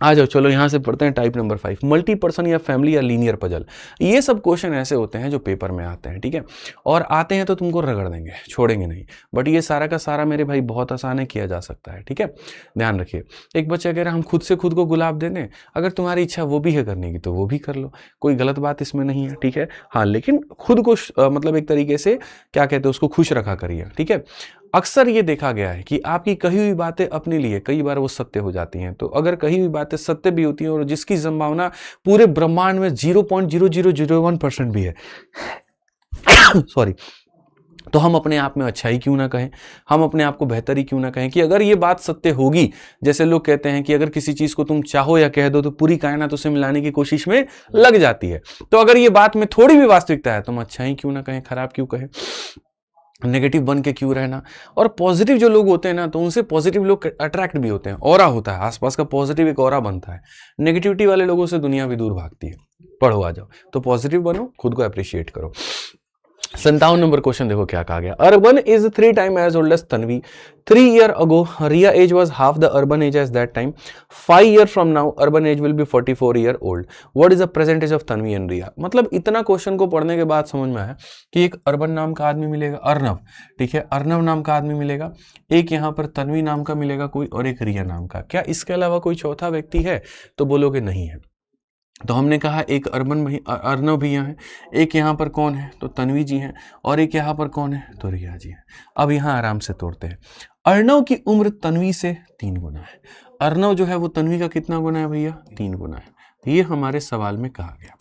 आ जाओ, चलो यहां से पढ़ते हैं टाइप नंबर 5, मल्टी पर्सन या फैमिली या लीनियर पजल। ये सब क्वेश्चन ऐसे होते हैं जो पेपर में आते हैं, ठीक है, और आते हैं तो तुमको रगड़ देंगे, छोड़ेंगे नहीं। बट ये सारा का सारा मेरे भाई बहुत आसान है, किया जा सकता है, ठीक है, ध्यान रखिए। एक बच्चा कह रहा है हम खुद से खुद को गुलाब दे दें, अगर तुम्हारी इच्छा वो भी है करने की तो वो भी कर लो, कोई गलत बात इसमें नहीं है, ठीक है। हाँ, लेकिन खुद को मतलब एक तरीके से क्या कहते हैं, उसको खुश रखा करिए, ठीक है। अक्सर ये देखा गया है कि आपकी कही हुई बातें अपने लिए कई बार वो सत्य हो जाती हैं। तो अगर कही हुई बातें सत्य भी होती हैं और जिसकी संभावना पूरे ब्रह्मांड में 0.0001% भी है सॉरी, तो हम अपने आप में अच्छाई क्यों ना कहें, हम अपने आप को बेहतर ही क्यों ना कहें कि अगर ये बात सत्य होगी, जैसे लोग कहते हैं कि अगर किसी चीज को तुम चाहो या कह दो तो पूरी कायनात उसे मिलाने की कोशिश में लग जाती है। तो अगर ये बात में थोड़ी भी वास्तविकता है, तुम अच्छाई क्यों ना कहें, खराब क्यों कहें, नेगेटिव बन के क्यों रहना। और पॉजिटिव जो लोग होते हैं ना, तो उनसे पॉजिटिव लोग अट्रैक्ट भी होते हैं, ऑरा होता है आसपास का, पॉजिटिव एक ऑरा बनता है। नेगेटिविटी वाले लोगों से दुनिया भी दूर भागती है। पढ़ो, आ जाओ, तो पॉजिटिव बनो, खुद को अप्रिशिएट करो। 57 नंबर क्वेश्चन देखो क्या कहा गया। Urban is 3 times as old as Tanvi. 3 years ago Riya age was half the urban age at that time. 5 years from now urban age will be 44 years old. What is the present age of Tanvi and Riya? मतलब इतना question को पढ़ने के बाद समझ में आया कि एक अर्बन नाम का आदमी मिलेगा, अर्नव, ठीक है, अर्नव नाम का आदमी मिलेगा, एक यहाँ पर तन्वी नाम का मिलेगा कोई, और एक रिया नाम का। क्या इसके अलावा कोई चौथा व्यक्ति है? तो बोलोगे नहीं है। तो हमने कहा एक अर्नव भैया है, एक यहाँ पर कौन है, तो तन्वी जी हैं, और एक यहाँ पर कौन है, तो रिया जी हैं। अब यहाँ आराम से तोड़ते हैं। अर्नव की उम्र तन्वी से 3 गुना है। अर्नव जो है वो तन्वी का कितना गुना है भैया? 3 गुना है। ये हमारे सवाल में कहा गया,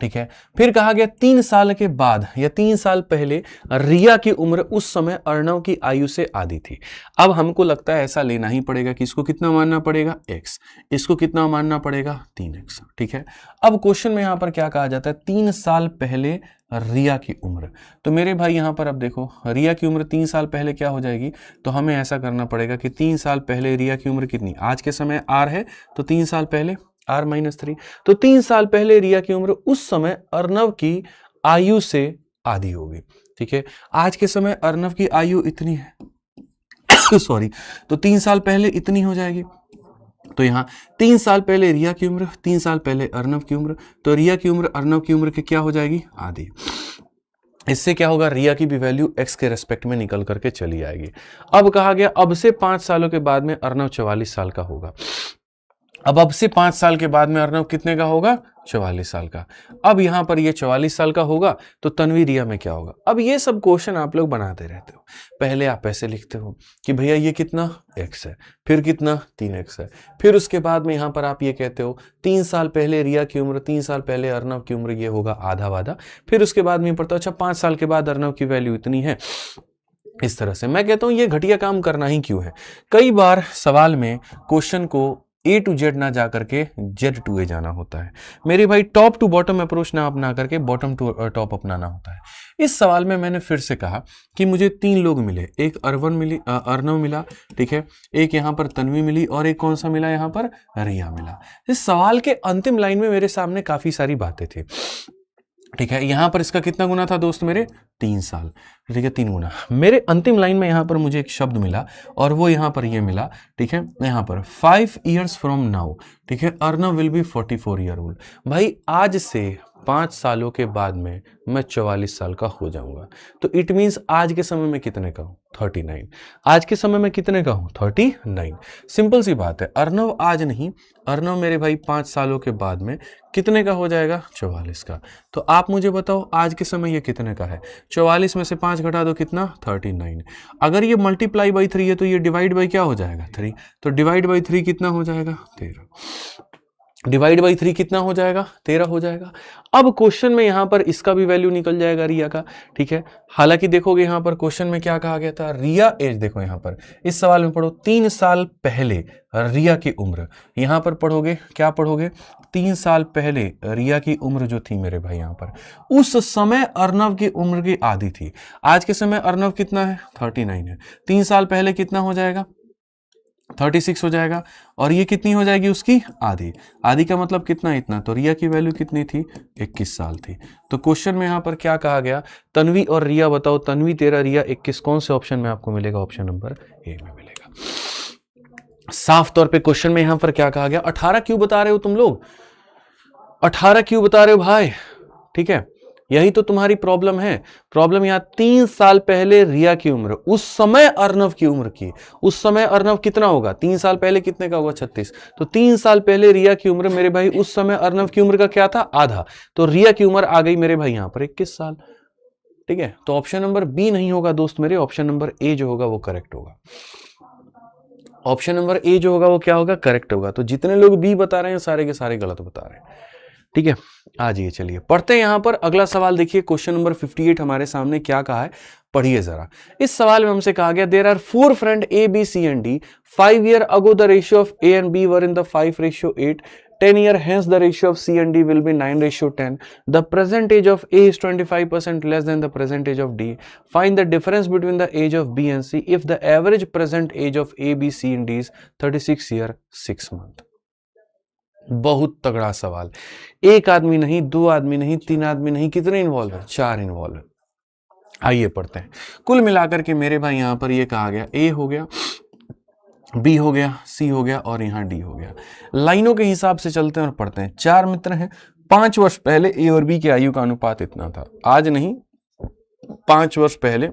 ठीक है। फिर कहा गया 3 साल के बाद या 3 साल पहले रिया की उम्र उस समय अर्णव की आयु से आधी थी। अब हमको लगता है ऐसा लेना ही पड़ेगा कि इसको कितना मानना पड़ेगा, x, इसको कितना मानना पड़ेगा, 3x, ठीक है। अब क्वेश्चन में यहां पर क्या कहा जाता है, 3 साल पहले रिया की उम्र। तो मेरे भाई यहां पर अब देखो, रिया की उम्र 3 साल पहले क्या हो जाएगी, तो हमें ऐसा करना पड़ेगा कि 3 साल पहले रिया की उम्र कितनी, आज के समय r है, तो 3 साल पहले r-3, तो 3 साल पहले रिया की उम्र उस समय अर्णव की आयु से आधी होगी, ठीक है। आज के समय अर्णव की आयु इतनी है सॉरी, तो 3 साल पहले इतनी हो जाएगी। तो यहाँ 3 साल पहले रिया की उम्र, 3 साल पहले अर्णव की उम्र, तो रिया की उम्र अर्णव की उम्र की क्या हो जाएगी, आधी। इससे क्या होगा, रिया की भी वैल्यू x के रेस्पेक्ट में निकल करके चली आएगी। अब कहा गया अब से 5 सालों के बाद में अर्नव 44 साल का होगा। अब से 5 साल के बाद में अर्नव कितने का होगा, 44 साल का। अब यहां पर ये 44 साल का होगा तो तन्वी रिया में क्या होगा। अब ये सब क्वेश्चन आप लोग बनाते रहते हो। पहले आप ऐसे लिखते हो कि भैया ये कितना x है, फिर कितना 3x है, फिर उसके बाद में यहां पर आप ये कहते हो 3 साल पहले रिया की उम्र, 3 साल पहले अर्नव की उम्र, ये होगा आधा वादा। फिर उसके बाद में पढ़ता अच्छा 5 साल के बाद अर्नव की वैल्यू इतनी है। इस तरह से मैं कहता हूं ये घटिया काम करना ही क्यों है। कई बार सवाल में क्वेश्चन को A टू Z ना जा करके Z टू A जाना होता है मेरे भाई, टॉप टू बॉटम अप्रोच ना अपना करके बॉटम टू टॉप अपनाना होता है। इस सवाल में मैंने फिर से कहा कि मुझे 3 लोग मिले, एक अर्नव मिला, ठीक है, एक यहाँ पर तन्वी मिली और एक कौन सा मिला, यहाँ पर रिया मिला। इस सवाल के अंतिम लाइन में मेरे सामने काफी सारी बातें थी, ठीक है। यहां पर इसका कितना गुना था दोस्त मेरे, 3 साल, ठीक है, 3 गुना। मेरे अंतिम लाइन में यहां पर मुझे एक शब्द मिला और वो यहां पर ये मिला, ठीक है, यहां पर 5 years फ्रॉम नाउ, ठीक है, Arnav will be 44 year old। भाई आज से 5 सालों के बाद में मैं 44 साल का हो जाऊंगा। तो इट मींस आज के समय में कितने का हूं, 39। आज के समय में कितने का हूं, 39। सिंपल सी बात है, अर्नव आज नहीं, अर्नव मेरे भाई 5 सालों के बाद में कितने का हो जाएगा, 44 का। तो आप मुझे बताओ आज के समय ये कितने का है, 44 में से 5 घटा दो कितना, 39। अगर ये मल्टीप्लाई बाई 3 है तो ये डिवाइड बाई क्या हो जाएगा, 3। तो डिवाइड बाई 3 कितना हो जाएगा, 13। डिवाइड बाई 3 कितना हो जाएगा, 13 हो जाएगा। अब क्वेश्चन में यहां पर इसका भी वैल्यू निकल जाएगा रिया का, ठीक है। हालांकि देखोगे यहां पर क्वेश्चन में क्या कहा गया था, रिया एज, देखो यहां पर इस सवाल में पढ़ो 3 साल पहले रिया की उम्र, यहां पर पढ़ोगे क्या पढ़ोगे, 3 साल पहले रिया की उम्र जो थी मेरे भाई यहां पर, उस समय अर्नव की उम्र की आधी थी। आज के समय अर्नव कितना है, 39 है। 3 साल पहले कितना हो जाएगा, 36 हो जाएगा। और ये कितनी हो जाएगी उसकी, आधी। आधी का मतलब कितना, इतना। तो रिया की वैल्यू कितनी थी, 21 साल थी। तो क्वेश्चन में यहां पर क्या कहा गया, तन्वी और रिया बताओ, तन्वी 13, रिया 21, कौन से ऑप्शन में आपको मिलेगा, ऑप्शन नंबर ए में मिलेगा। साफ तौर पे क्वेश्चन में यहां पर क्या कहा गया, 18 क्यों बता रहे हो तुम लोग, 18 क्यों बता रहे हो भाई, ठीक है। यही तो तुम्हारी प्रॉब्लम है। प्रॉब्लम यहां 3 साल पहले रिया की उम्र, उस समय अर्नव की उम्र की, उस समय अर्नव कितना होगा, 3 साल पहले कितने का होगा, 36। तो 3 साल पहले रिया की उम्र मेरे भाई, उस समय अर्नव की उम्र का क्या था, आधा। तो रिया की उम्र आ गई मेरे भाई यहां पर 21 साल, ठीक है। तो ऑप्शन नंबर बी नहीं होगा दोस्त मेरे, ऑप्शन नंबर ए जो होगा वो करेक्ट होगा। ऑप्शन नंबर ए जो होगा वो क्या होगा, करेक्ट होगा। तो जितने लोग बी बता रहे हैं सारे के सारे गलत बता रहे हैं, ठीक है। आ जाइए, चलिए पढ़ते हैं यहां पर अगला सवाल। देखिए क्वेश्चन नंबर 58 हमारे सामने क्या कहा है, पढ़िए जरा। इस सवाल में हमसे कहा गया, there are 4 friend A B C and D, 5 year ago the ratio of A and B were in the 5:8, 10 year hence the ratio of C and D will be 9:10, the present age of A is 25% less than the present age of D, find the difference between the age of B and C if the average present age of A, B, C and D is 36 year 6 month। बहुत तगड़ा सवाल। एक आदमी नहीं, 2 आदमी नहीं, 3 आदमी नहीं, कितने इन्वॉल्व है, 4 इन्वॉल्व है। आइए पढ़ते हैं। कुल मिलाकर के मेरे भाई यहां पर ये कहा गया, ए हो गया, बी हो गया, सी हो गया और यहां डी हो गया। लाइनों के हिसाब से चलते हैं और पढ़ते हैं। 4 मित्र हैं, 5 वर्ष पहले ए और बी की आयु का अनुपात इतना था, आज नहीं 5 वर्ष पहले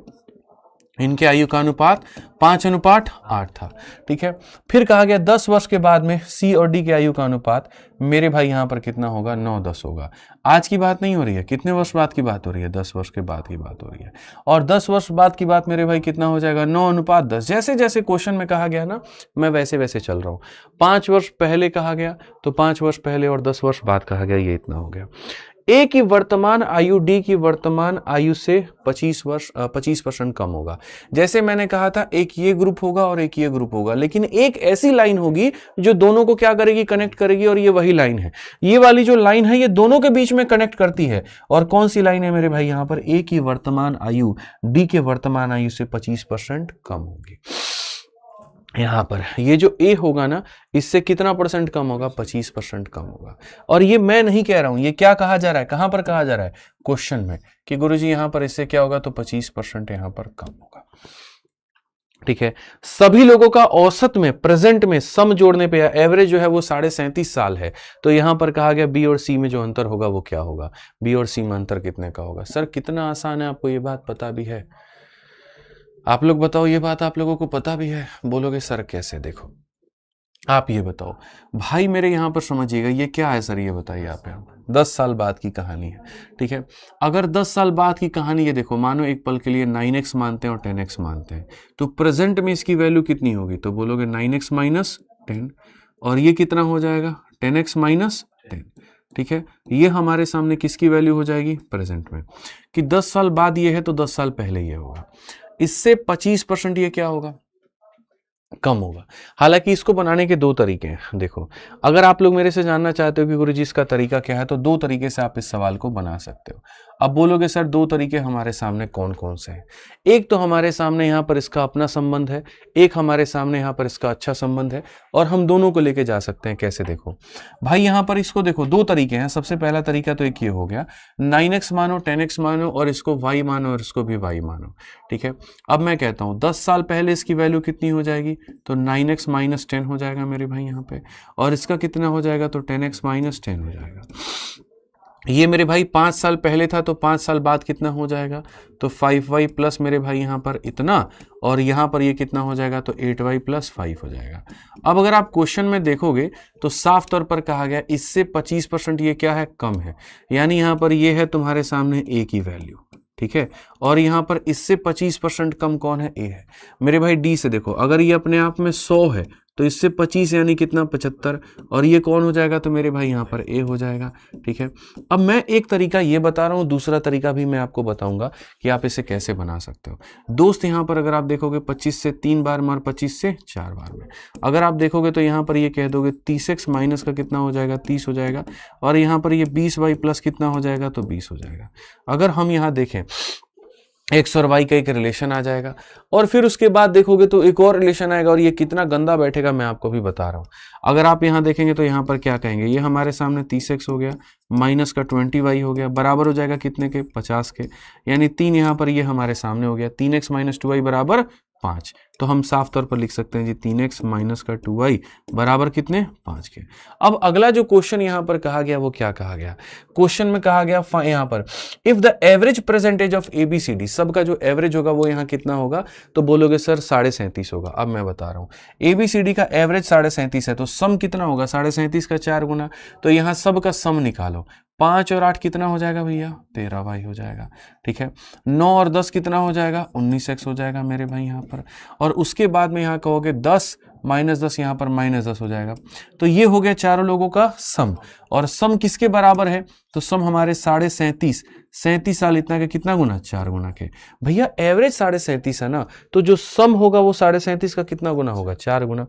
इनके आयु का अनुपात 5:8 था, ठीक है। फिर कहा गया 10 वर्ष के बाद में सी और डी के आयु का अनुपात मेरे भाई यहां पर कितना होगा, 9:10 होगा। आज की बात नहीं हो रही है, कितने वर्ष बाद की बात हो रही है, 10 वर्ष के बाद की बात हो रही है। और 10 वर्ष बाद की बात मेरे भाई कितना हो जाएगा, 9:10। जैसे जैसे क्वेश्चन में कहा गया ना, मैं वैसे वैसे चल रहा हूं। 5 वर्ष पहले कहा गया तो 5 वर्ष पहले और 10 वर्ष बाद कहा गया, ये इतना हो गया। ए की वर्तमान आयु डी की वर्तमान आयु से 25% कम होगा। जैसे मैंने कहा था, एक ये ग्रुप होगा और एक ये ग्रुप होगा, लेकिन एक ऐसी लाइन होगी जो दोनों को क्या करेगी, कनेक्ट करेगी, और ये वही लाइन है। ये वाली जो लाइन है ये दोनों के बीच में कनेक्ट करती है। और कौन सी लाइन है मेरे भाई, यहां पर ए की वर्तमान आयु डी के वर्तमान आयु से 25% कम होगी। यहां पर ये जो ए होगा ना, इससे कितना परसेंट कम होगा, 25% कम होगा। और ये मैं नहीं कह रहा हूं, ये क्या कहा जा रहा है, कहां पर कहा जा रहा है, क्वेश्चन में, कि गुरुजी यहां पर इससे क्या होगा, तो 25% यहां पर कम होगा। ठीक है। सभी लोगों का औसत में प्रेजेंट में सम जोड़ने पे एवरेज जो है वो 37.5 साल है। तो यहां पर कहा गया बी और सी में जो अंतर होगा वो क्या होगा, बी और सी में अंतर कितने का होगा। सर कितना आसान है, आपको ये बात पता भी है? आप लोग बताओ, ये बात आप लोगों को पता भी है? बोलोगे सर कैसे? देखो आप ये बताओ भाई, मेरे यहां पर समझिएगा ये क्या है सर, ये बताइए आप। यहाँ 10 साल बाद की कहानी है, ठीक है। अगर 10 साल बाद की कहानी है, देखो मानो एक पल के लिए 9x मानते हैं और 10x मानते हैं, तो प्रेजेंट में इसकी वैल्यू कितनी होगी? तो बोलोगे 9x माइनस 10, और ये कितना हो जाएगा? 10x माइनस 10, ठीक है। ये हमारे सामने किसकी वैल्यू हो जाएगी? प्रेजेंट में। कि 10 साल बाद ये है तो 10 साल पहले ये होगा। इससे 25% ये क्या होगा? कम होगा। हालांकि इसको बनाने के दो तरीके हैं। देखो अगर आप लोग मेरे से जानना चाहते हो कि गुरुजी इसका तरीका क्या है, तो दो तरीके से आप इस सवाल को बना सकते हो। अब बोलोगे सर दो तरीके हमारे सामने कौन कौन से हैं? एक तो हमारे सामने यहाँ पर इसका अपना संबंध है, एक हमारे सामने यहाँ पर इसका अच्छा संबंध है, और हम दोनों को लेके जा सकते हैं। कैसे? देखो भाई यहाँ पर इसको देखो, दो तरीके हैं। सबसे पहला तरीका तो एक ये हो गया, 9x मानो, 10x मानो, और इसको y मानो और इसको भी y मानो, ठीक है। अब मैं कहता हूँ 10 साल पहले इसकी वैल्यू कितनी हो जाएगी? तो 9x माइनस 10 हो जाएगा मेरे भाई यहाँ पे, और इसका कितना हो जाएगा? तो 10x माइनस 10 हो जाएगा। ये मेरे भाई 5 साल पहले था, तो 5 साल बाद कितना हो जाएगा? तो 5y प्लस मेरे भाई यहाँ पर इतना, और यहाँ पर ये कितना हो जाएगा? तो 8y प्लस 5 हो जाएगा। अब अगर आप क्वेश्चन में देखोगे तो साफ तौर पर कहा गया इससे 25% ये क्या है? कम है। यानी यहाँ पर ये है तुम्हारे सामने a की वैल्यू, ठीक है, और यहाँ पर इससे 25% कम कौन है? a है। मेरे भाई d से देखो, अगर ये अपने आप में 100 है तो इससे 25 यानी कितना? 75, और ये कौन हो जाएगा? तो मेरे भाई यहाँ पर a हो जाएगा, ठीक है। अब मैं एक तरीका ये बता रहा हूँ, दूसरा तरीका भी मैं आपको बताऊंगा कि आप इसे कैसे बना सकते हो। दोस्त यहाँ पर अगर आप देखोगे 25 से 3 बार मार 25 से 4 बार में, अगर आप देखोगे तो यहाँ पर ये कह दोगे 30x माइनस का कितना हो जाएगा? 30 हो जाएगा, और यहाँ पर ये 20y प्लस कितना हो जाएगा? तो 20 हो जाएगा। अगर हम यहाँ देखें एक्स और वाई का एक रिलेशन आ जाएगा, और फिर उसके बाद देखोगे तो एक और रिलेशन आएगा, और ये कितना गंदा बैठेगा मैं आपको भी बता रहा हूं। अगर आप यहां देखेंगे तो यहां पर क्या कहेंगे? ये हमारे सामने 30x हो गया, माइनस का 20y हो गया, बराबर हो जाएगा कितने के? 50 के। यानी 3 यहां पर ये हमारे सामने हो गया, 3x माइनस 2y बराबर 5। तो हम साफ तौर पर लिख सकते हैं जी 3x माइनस का 2y बराबर कितने? 5 के। अब अगला जो क्वेश्चन यहां पर कहा गया वो क्या कहा गया? क्वेश्चन में कहा गया यहां पर if the average percentage of ABCD, सबका जो एवरेज होगा वो यहां कितना होगा? तो बोलोगे सर 37.5 होगा। अब मैं बता रहा हूं ABCD का एवरेज 37.5 है, तो सम कितना होगा? 37.5 का 4 गुना। तो यहां सब का सम निकालो, 5 और 8 कितना हो जाएगा भैया? 13y हो जाएगा, ठीक है। 9 और 10 कितना हो जाएगा? 19x हो जाएगा मेरे भाई यहाँ पर। और उसके बाद में यहाँ कहोगे 10 माइनस 10, यहाँ पर माइनस 10 हो जाएगा। तो ये हो गया चारों लोगों का सम, और सम किसके बराबर है? तो सम हमारे 37.5 साल इतना के कितना गुना? 4 गुना के। भैया एवरेज 37.5 है ना, तो जो सम होगा वो 37.5 का कितना गुना होगा? 4 गुना।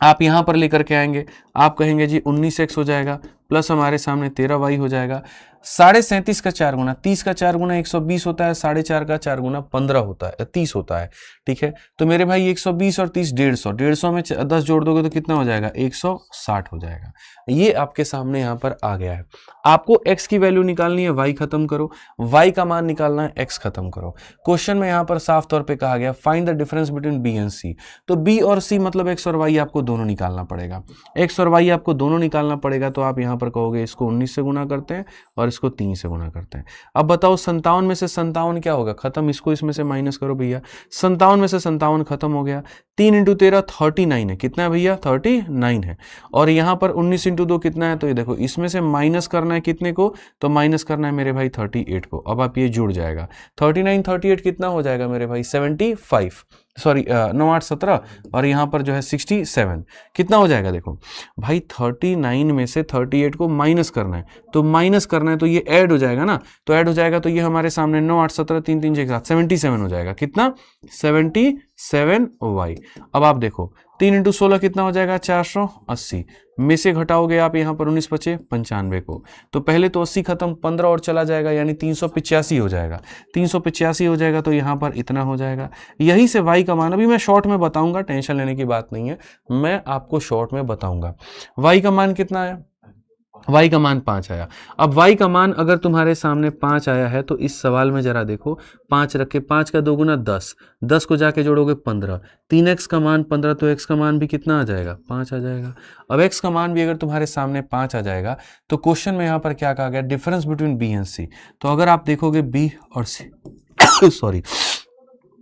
आप यहां पर लेकर के आएंगे, आप कहेंगे जी 19x हो जाएगा, प्लस हमारे सामने 13y हो जाएगा। 37.5 का 4 गुना, 30 का 4 गुना 120 होता है, 4.5 का 4 गुना 15 होता है, 30 होता है, ठीक है। तो मेरे भाई 120 और 30 150, 150 में 10 जोड़ दोगे तो कितना हो जाएगा? 160 हो जाएगा। ये आपके सामने यहाँ पर आ गया है। आपको x की वैल्यू निकालनी है, y खत्म करो, y का मान निकालना है, x खत्म करो। क्वेश्चन में यहाँ पर साफ तौर पे कहा गया find the difference between b and c। तो b और c मतलब x और y आपको दोनों निकालना पड़ेगा। x और y आपको दोनों निकालना पड़ेगा, तो आप यहाँ पर कहोगे इसको 19 से गुना करते हैं और इसको 3 से गुना करते हैं। अब बताओ 57 में से 57 क्या होगा? खत्म। इसको इसमें से माइनस करो भैया, 57 में से 57 खत्म हो गया। 3 इंटू 13 39 है, कितना है भैया? 39 है। और यहाँ पर 19 इंटू 2 कितना है? तो ये देखो इसमें से माइनस करना है कितने को? तो माइनस करना है मेरे भाई 38 को। अब आप ये जुड़ जाएगा 39 38 कितना हो जाएगा मेरे भाई? 75, सॉरी 9 8 17, और यहाँ पर जो है 67 कितना हो जाएगा? देखो भाई 39 में से 38 को माइनस करना है, तो माइनस करना है तो ये ऐड हो जाएगा ना, तो ऐड हो जाएगा तो ये हमारे सामने 9 8 17 3 3 6 7 77 हो जाएगा। कितना? 77y। अब आप देखो 3 इंटू 16 कितना हो जाएगा? 480 में से घटाओगे आप यहाँ पर 19 बचे 95 को, तो पहले तो 80 खत्म, 15 और चला जाएगा, यानी 385 हो जाएगा। 385 हो जाएगा तो यहाँ पर इतना हो जाएगा। यही से y का मान अभी मैं शॉर्ट में बताऊंगा, टेंशन लेने की बात नहीं है, मैं आपको शॉर्ट में बताऊंगा। y का मान कितना है? y का मान 5 आया। अब y का मान अगर तुम्हारे सामने 5 आया है तो इस सवाल में जरा देखो, 5 रखे, 5 का 2 गुना 10, 10 को जाके जोड़ोगे 15, 3x का मान 15, तो x का मान भी कितना आ जाएगा, 5 आ जाएगा। अब x का मान भी अगर तुम्हारे सामने 5 आ जाएगा तो क्वेश्चन में यहाँ पर क्या कहा गया, difference between b and c। तो अगर आप देखोगे b और c सॉरी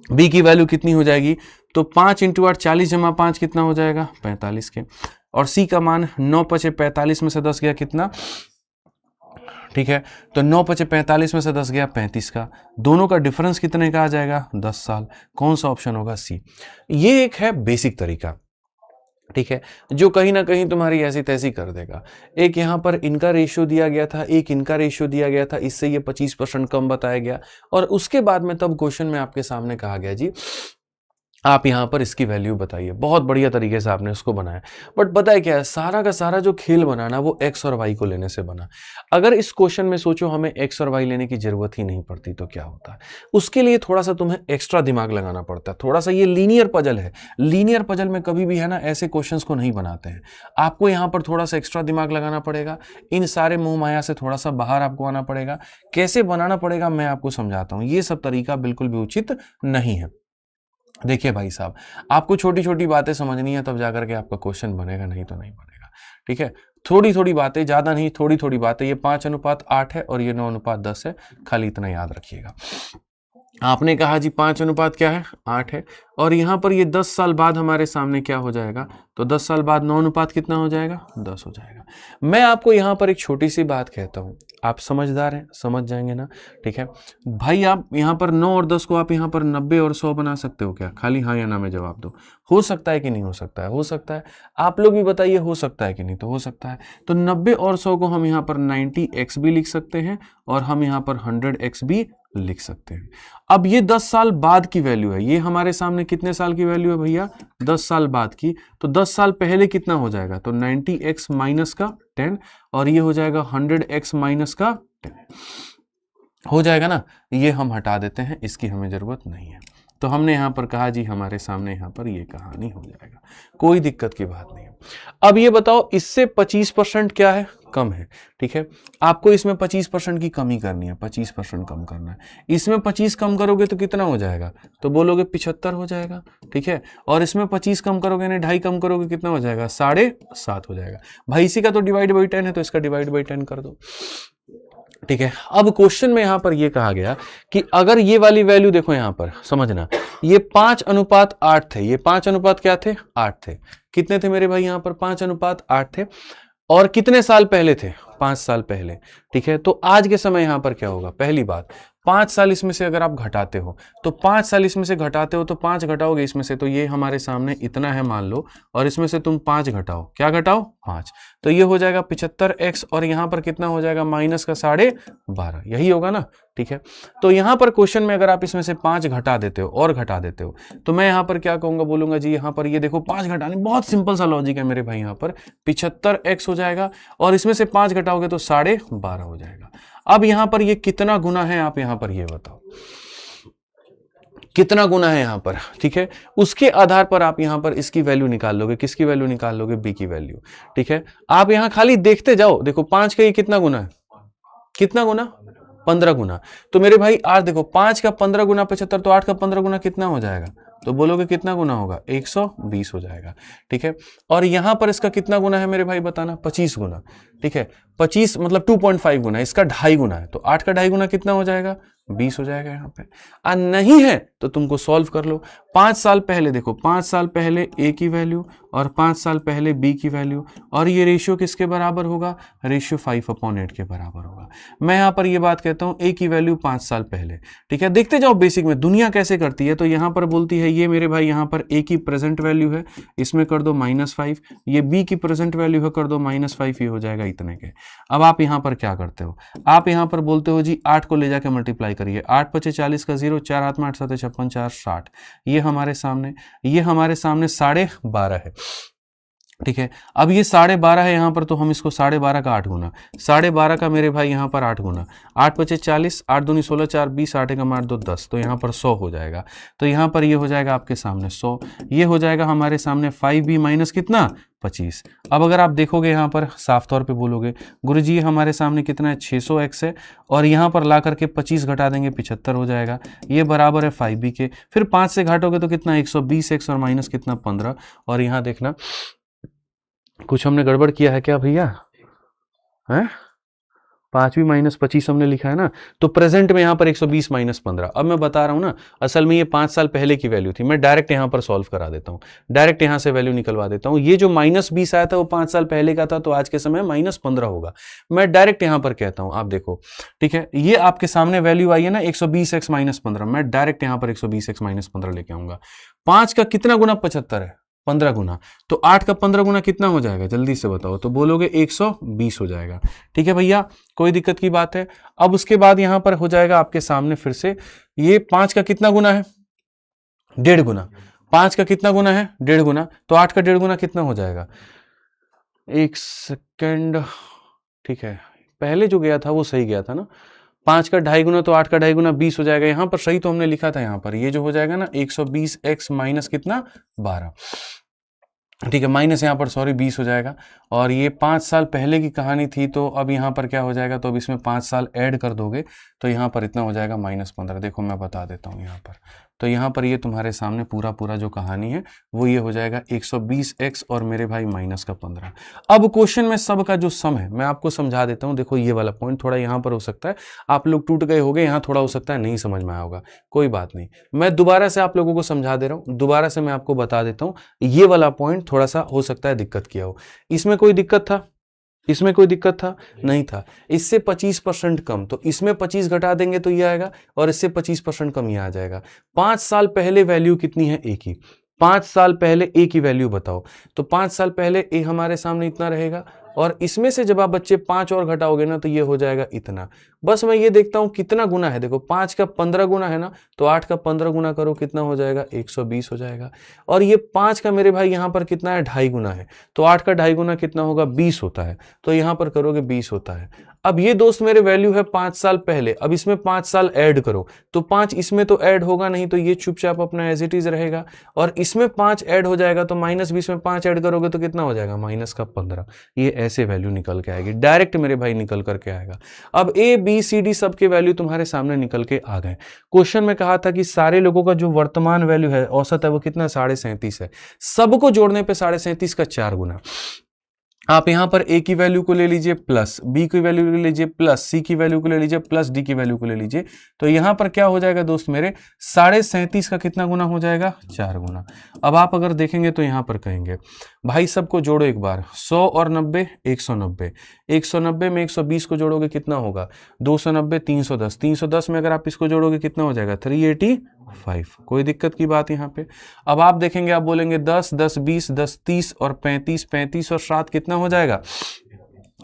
b की वैल्यू कितनी हो जाएगी, तो 5 इंटू 8 40 जमा 5 कितना हो जाएगा, 45 के। और c का मान 9 पचे 45 में से 10 गया कितना, ठीक है, तो 9 पचे 45 में से 10 गया 35 का। दोनों का डिफरेंस कितने का आ जाएगा, 10 साल। कौन सा ऑप्शन होगा, सी। ये एक है बेसिक तरीका, ठीक है, जो कहीं ना कहीं तुम्हारी ऐसी तैसी कर देगा। एक यहाँ पर इनका रेशियो दिया गया था, एक इनका रेशियो दिया गया था, इससे ये 25% कम बताया गया। और उसके बाद में तब क्वेश्चन में आपके सामने कहा गया जी आप यहाँ पर इसकी वैल्यू बताइए। बहुत बढ़िया तरीके से आपने उसको बनाया। बट पता है क्या है, सारा का सारा जो खेल बना ना वो एक्स और वाई को लेने से बना। अगर इस क्वेश्चन में सोचो हमें एक्स और वाई लेने की जरूरत ही नहीं पड़ती तो क्या होता है, उसके लिए थोड़ा सा तुम्हें एक्स्ट्रा दिमाग लगाना पड़ता है। थोड़ा सा ये लीनियर पजल है, लीनियर पजल में कभी भी है ना ऐसे क्वेश्चंस को नहीं बनाते हैं। आपको यहाँ पर थोड़ा सा एक्स्ट्रा दिमाग लगाना पड़ेगा, इन सारे मोह माया से थोड़ा सा बाहर आपको आना पड़ेगा। कैसे बनाना पड़ेगा मैं आपको समझाता हूँ। ये सब तरीका बिल्कुल भी उचित नहीं है। देखिए भाई साहब, आपको छोटी छोटी बातें समझनी है तब जाकर के आपका क्वेश्चन बनेगा, नहीं तो नहीं बनेगा, ठीक है। थोड़ी थोड़ी बातें, ज्यादा नहीं, थोड़ी थोड़ी बातें। ये 5:8 है और ये 9:10 है, खाली इतना याद रखिएगा। आपने कहा जी 5 क्या है, 8 है, और यहाँ पर ये 10 साल बाद हमारे सामने क्या हो जाएगा, तो 10 साल बाद 9 कितना हो जाएगा, 10 हो जाएगा। मैं आपको यहाँ पर एक छोटी सी बात कहता हूँ, आप समझदार हैं, समझ जाएंगे ना, ठीक है भाई। आप यहाँ पर 9 और 10 को आप यहाँ पर 90 और 100 बना सकते हो क्या, खाली हाँ या ना में जवाब दो। हो सकता है कि नहीं हो सकता है, हो सकता है। आप लोग भी बताइए हो सकता है कि नहीं, तो हो सकता है। तो 90 और 100 को हम यहाँ पर 90x भी लिख सकते हैं और हम यहाँ पर 100x भी लिख सकते हैं। अब ये 10 साल बाद की वैल्यू है, ये हमारे सामने कितने साल की वैल्यू है भैया, 10 साल बाद की। तो 10 साल पहले कितना हो जाएगा, तो 90x माइनस का 10 और ये हो जाएगा 100x माइनस का 10 हो जाएगा ना। ये हम हटा देते हैं, इसकी हमें जरूरत नहीं है। तो हमने यहाँ पर कहा जी हमारे सामने यहाँ पर ये कहानी हो जाएगा, कोई दिक्कत की बात नहीं है। अब ये बताओ इससे 25% क्या है, कम है, ठीक है। आपको इसमें 25% की कमी करनी है, 25% कम करना है। इसमें 25 कम करोगे तो कितना हो जाएगा, तो बोलोगे 75 हो जाएगा, ठीक है। और इसमें 25 कम करोगे यानी 2.5 कम करोगे कितना हो जाएगा, 7.5 हो जाएगा। भाई इसी का तो डिवाइड बाई 10 है तो इसका डिवाइड बाई 10 कर दो, ठीक है। अब क्वेश्चन में यहां पर यह कहा गया कि अगर ये वाली वैल्यू देखो, यहां पर समझना, ये 5:8 थे, ये 5 क्या थे, 8 थे। कितने थे मेरे भाई, यहां पर 5:8 थे। और कितने साल पहले थे, 5 साल पहले, ठीक है। तो आज के समय यहां पर क्या होगा, पहली बात 5 साल इसमें से अगर आप घटाते हो तो 5 साल इसमें से घटाते हो तो 5 घटाओगे इसमें से, तो ये हमारे सामने इतना है मान लो, और इसमें से तुम 5 घटाओ, क्या घटाओ, 5, तो ये हो जाएगा 75x और यहां पर कितना हो जाएगा, माइनस का 12.5, यही होगा ना, ठीक है। तो यहां पर क्वेश्चन में अगर आप इसमें से 5 घटा देते हो और घटा देते हो तो मैं यहां पर क्या कहूंगा, बोलूंगा जी यहां पर ये देखो 5 घटाने, बहुत सिंपल सा लॉजिक है मेरे भाई। यहां पर 75x हो जाएगा और इसमें से 5 घटाओगे तो 12.5 हो जाएगा। अब यहां पर ये कितना गुना है, आप यहां पर ये बताओ कितना गुना है यहां पर, ठीक है। उसके आधार पर आप यहां पर इसकी वैल्यू निकाल लोगे, किसकी वैल्यू निकाल लोगे, बी की वैल्यू, ठीक है। आप यहां खाली देखते जाओ, देखो 5 का ये कितना गुना है, कितना गुना, 15 गुना। तो मेरे भाई आज देखो 5 का 15 गुना 75, तो 8 का 15 गुना कितना हो जाएगा, तो बोलोगे कितना गुना होगा, 120 हो जाएगा, ठीक है। और यहां पर इसका कितना गुना है मेरे भाई बताना, 25 गुना, ठीक है। 25 मतलब 2.5 गुना, इसका 2.5 गुना है, तो 8 का 2.5 गुना कितना हो जाएगा, 20 हो जाएगा यहाँ पे। नहीं है तो तुमको सॉल्व कर लो। 5 साल पहले देखो, 5 साल पहले ए की वैल्यू और 5 साल पहले बी की वैल्यू, और ये रेशियो किसके बराबर होगा, रेशियो 5/8 के बराबर होगा। मैं यहाँ पर ये बात कहता हूँ ए की वैल्यू 5 साल पहले, ठीक है। देखते जाओ बेसिक में दुनिया कैसे करती है। तो यहाँ पर बोलती है ये मेरे भाई, यहाँ पर ए की प्रेजेंट वैल्यू है, इसमें कर दो -5, ये बी की प्रेजेंट वैल्यू है, कर दो -5, ये हो जाएगा इतने के। अब आप यहाँ पर क्या करते हो, आप यहाँ पर बोलते हो जी 8 को ले जाके मल्टीप्लाई करिए, 8 × 40 का 0, 4 हाथ में 8 7 56 4 60, ये हमारे सामने 12.5 है। ठीक है। अब ये 12.5 है यहाँ पर, तो हम इसको 12.5 का 8 गुना, 12.5 का मेरे भाई यहाँ पर 8 गुना, 8 पचे 40, 8 दूनी 16, 4 20, 8 एकम 8 2 10, तो यहाँ पर 100 हो जाएगा। तो यहाँ पर ये हो जाएगा आपके सामने 100, ये हो जाएगा हमारे सामने 5b माइनस कितना 25। अब अगर आप देखोगे यहाँ पर साफ तौर पे बोलोगे गुरुजी ये हमारे सामने कितना है 600x है, और यहाँ पर ला करके 25 घटा देंगे 75 हो जाएगा, ये बराबर है 5b के। फिर 5 से घटाओगे तो कितना 120x और माइनस कितना 15, और यहाँ देखना कुछ हमने गड़बड़ किया है क्या भैया, हैं 5 माइनस 25 हमने लिखा है ना, तो प्रेजेंट में यहाँ पर 120 माइनस 15। अब मैं बता रहा हूँ ना, असल में ये 5 साल पहले की वैल्यू थी, मैं डायरेक्ट यहाँ पर सॉल्व करा देता हूँ, डायरेक्ट यहाँ से वैल्यू निकलवा देता हूँ। ये जो माइनस 20 आया था वो 5 साल पहले का था, तो आज के समय माइनस 15 होगा। मैं डायरेक्ट यहाँ पर कहता हूँ, आप देखो ठीक है, ये आपके सामने वैल्यू आई है ना 120x माइनस 15, मैं डायरेक्ट यहाँ पर 120x माइनस 15 लेके आऊंगा। 5 का कितना गुना 75 है, 15 गुना, तो 8 का 15 गुना कितना हो जाएगा जल्दी से बताओ, तो बोलोगे 120 हो जाएगा। ठीक है भैया, कोई दिक्कत की बात है। अब उसके बाद यहां पर हो जाएगा आपके सामने फिर से, ये 5 का कितना गुना है 1.5 गुना, 5 का कितना गुना है 1.5 गुना, तो 8 का 1.5 गुना कितना हो जाएगा, 1 सेकेंड, ठीक है पहले जो गया था वो सही गया था ना, 5 का 2.5 गुना, तो 8 का 2.5 गुना 20 हो जाएगा। यहाँ पर सही तो हमने लिखा था, यहाँ पर ये जो हो जाएगा ना 120x माइनस कितना 12, ठीक है, माइनस यहाँ पर सॉरी 20 हो जाएगा। और ये 5 साल पहले की कहानी थी, तो अब यहाँ पर क्या हो जाएगा, तो अब इसमें 5 साल ऐड कर दोगे तो यहाँ पर इतना हो जाएगा माइनस 15। देखो मैं बता देता हूँ यहाँ पर, तो यहाँ पर ये तुम्हारे सामने पूरा जो कहानी है वो ये हो जाएगा 120x और मेरे भाई माइनस का 15। अब क्वेश्चन में सब का जो सम है मैं आपको समझा देता हूँ। देखो ये वाला पॉइंट थोड़ा यहाँ पर हो सकता है आप लोग टूट गए होगे, यहाँ थोड़ा हो सकता है नहीं समझ में आया होगा, कोई बात नहीं, मैं दोबारा से आप लोगों को समझा दे रहा हूँ, दोबारा से मैं आपको बता देता हूँ। ये वाला पॉइंट थोड़ा सा हो सकता है दिक्कत किया हो, इसमें कोई दिक्कत था, इसमें कोई दिक्कत था नहीं था, इससे 25% कम, तो इसमें 25 घटा देंगे तो ये आएगा, और इससे 25% कम ये आ जाएगा। 5 साल पहले वैल्यू कितनी है ए की, 5 साल पहले ए की वैल्यू बताओ, तो 5 साल पहले ए हमारे सामने इतना रहेगा, और इसमें से जब आप बच्चे 5 और घटाओगे ना तो ये हो जाएगा इतना। बस मैं ये देखता हूं कितना गुना है, देखो 5 का 15 गुना है ना, तो 8 का 15 गुना करो कितना हो जाएगा 120 हो जाएगा। और ये 5 का मेरे भाई यहाँ पर कितना है 2.5 गुना है, तो 8 का 2.5 गुना कितना होगा 20 होता है, तो यहाँ पर करोगे 20 होता है। अब ये दोस्त मेरे वैल्यू है 5 साल पहले, अब इसमें 5 साल ऐड करो, तो 5 इसमें तो ऐड होगा नहीं, तो ये चुपचाप अपना एज इट इज रहेगा, और इसमें 5 ऐड हो जाएगा, तो माइनस 20 में 5 ऐड करोगे तो कितना हो जाएगा माइनस का 15। ये ऐसे वैल्यू निकल के आएगी, डायरेक्ट मेरे भाई निकल करके आएगा। अब ए बी सी डी सबके वैल्यू तुम्हारे सामने निकल के आ गए। क्वेश्चन में कहा था कि सारे लोगों का जो वर्तमान वैल्यू है औसत है वो कितना 37.5 है, सबको जोड़ने पे 37.5 का 4 गुना। आप यहां पर ए की वैल्यू को ले लीजिए प्लस बी की वैल्यू ले लीजिए प्लस सी की वैल्यू को ले लीजिए प्लस डी की वैल्यू को ले लीजिए, तो यहां पर क्या हो जाएगा दोस्त मेरे 37.5 का कितना गुना हो जाएगा 4 गुना। अब आप अगर देखेंगे तो यहां पर कहेंगे भाई सबको जोड़ो एक बार, 100 और 90 190, 190 में 120 को जोड़ोगे कितना होगा 290, 310, 310 में अगर आप इसको जोड़ोगे कितना हो जाएगा 385। कोई दिक्कत की बात यहाँ पे। अब आप देखेंगे आप बोलेंगे 10 10 20 10 30 और 35 35 और 7 कितना हो जाएगा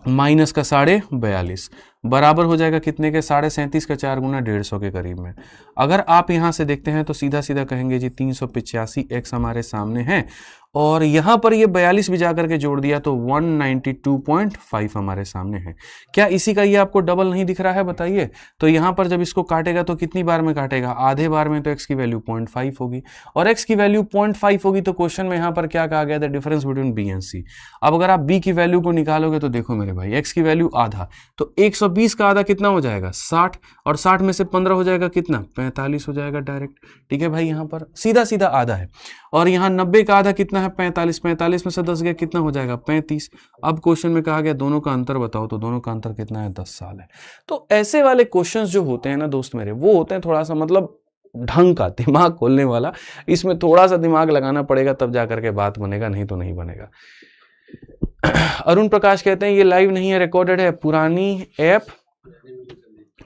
माइनस का 42.5 बराबर हो जाएगा कितने के 37.5 का 4 गुना 150 के करीब में। अगर आप यहां से देखते हैं तो सीधा सीधा कहेंगे जी 385x हमारे सामने है, और यहां पर ये 42 भी जाकर के जोड़ दिया तो 192.5 हमारे सामने है। क्या इसी का ये आपको डबल नहीं दिख रहा है बताइए, तो यहां पर जब इसको काटेगा तो कितनी बार में काटेगा आधे बार में, तो x की वैल्यू 0.5 होगी, और x की वैल्यू 0.5 होगी तो क्वेश्चन में यहां पर क्या कहा गया था डिफरेंस बिटवीन बी एंड सी। अब अगर आप b की वैल्यू को निकालोगे तो देखो मेरे भाई x की वैल्यू आधा, तो 120 का आधा कितना हो जाएगा 60, और 60 में से 15 हो जाएगा कितना 45 हो जाएगा डायरेक्ट। ठीक है भाई, यहाँ पर सीधा सीधा आधा है, और यहाँ 90 का आधा कितना है 45, 45 में से 10 गया कितना हो जाएगा 35। अब क्वेश्चन में कहा गया दोनों का अंतर बताओ, तो दोनों का अंतर कितना है 10 साल है। तो ऐसे वाले क्वेश्चंस जो होते हैं ना दोस्त मेरे, वो होते हैं थोड़ा सा मतलब ढंग का, दिमाग खोलने वाला, इसमें थोड़ा सा दिमाग लगाना पड़ेगा तब जाकर के बात बनेगा, नहीं तो नहीं बनेगा। अरुण प्रकाश कहते हैं ये लाइव नहीं है रिकॉर्डेड है, पुरानी ऐप,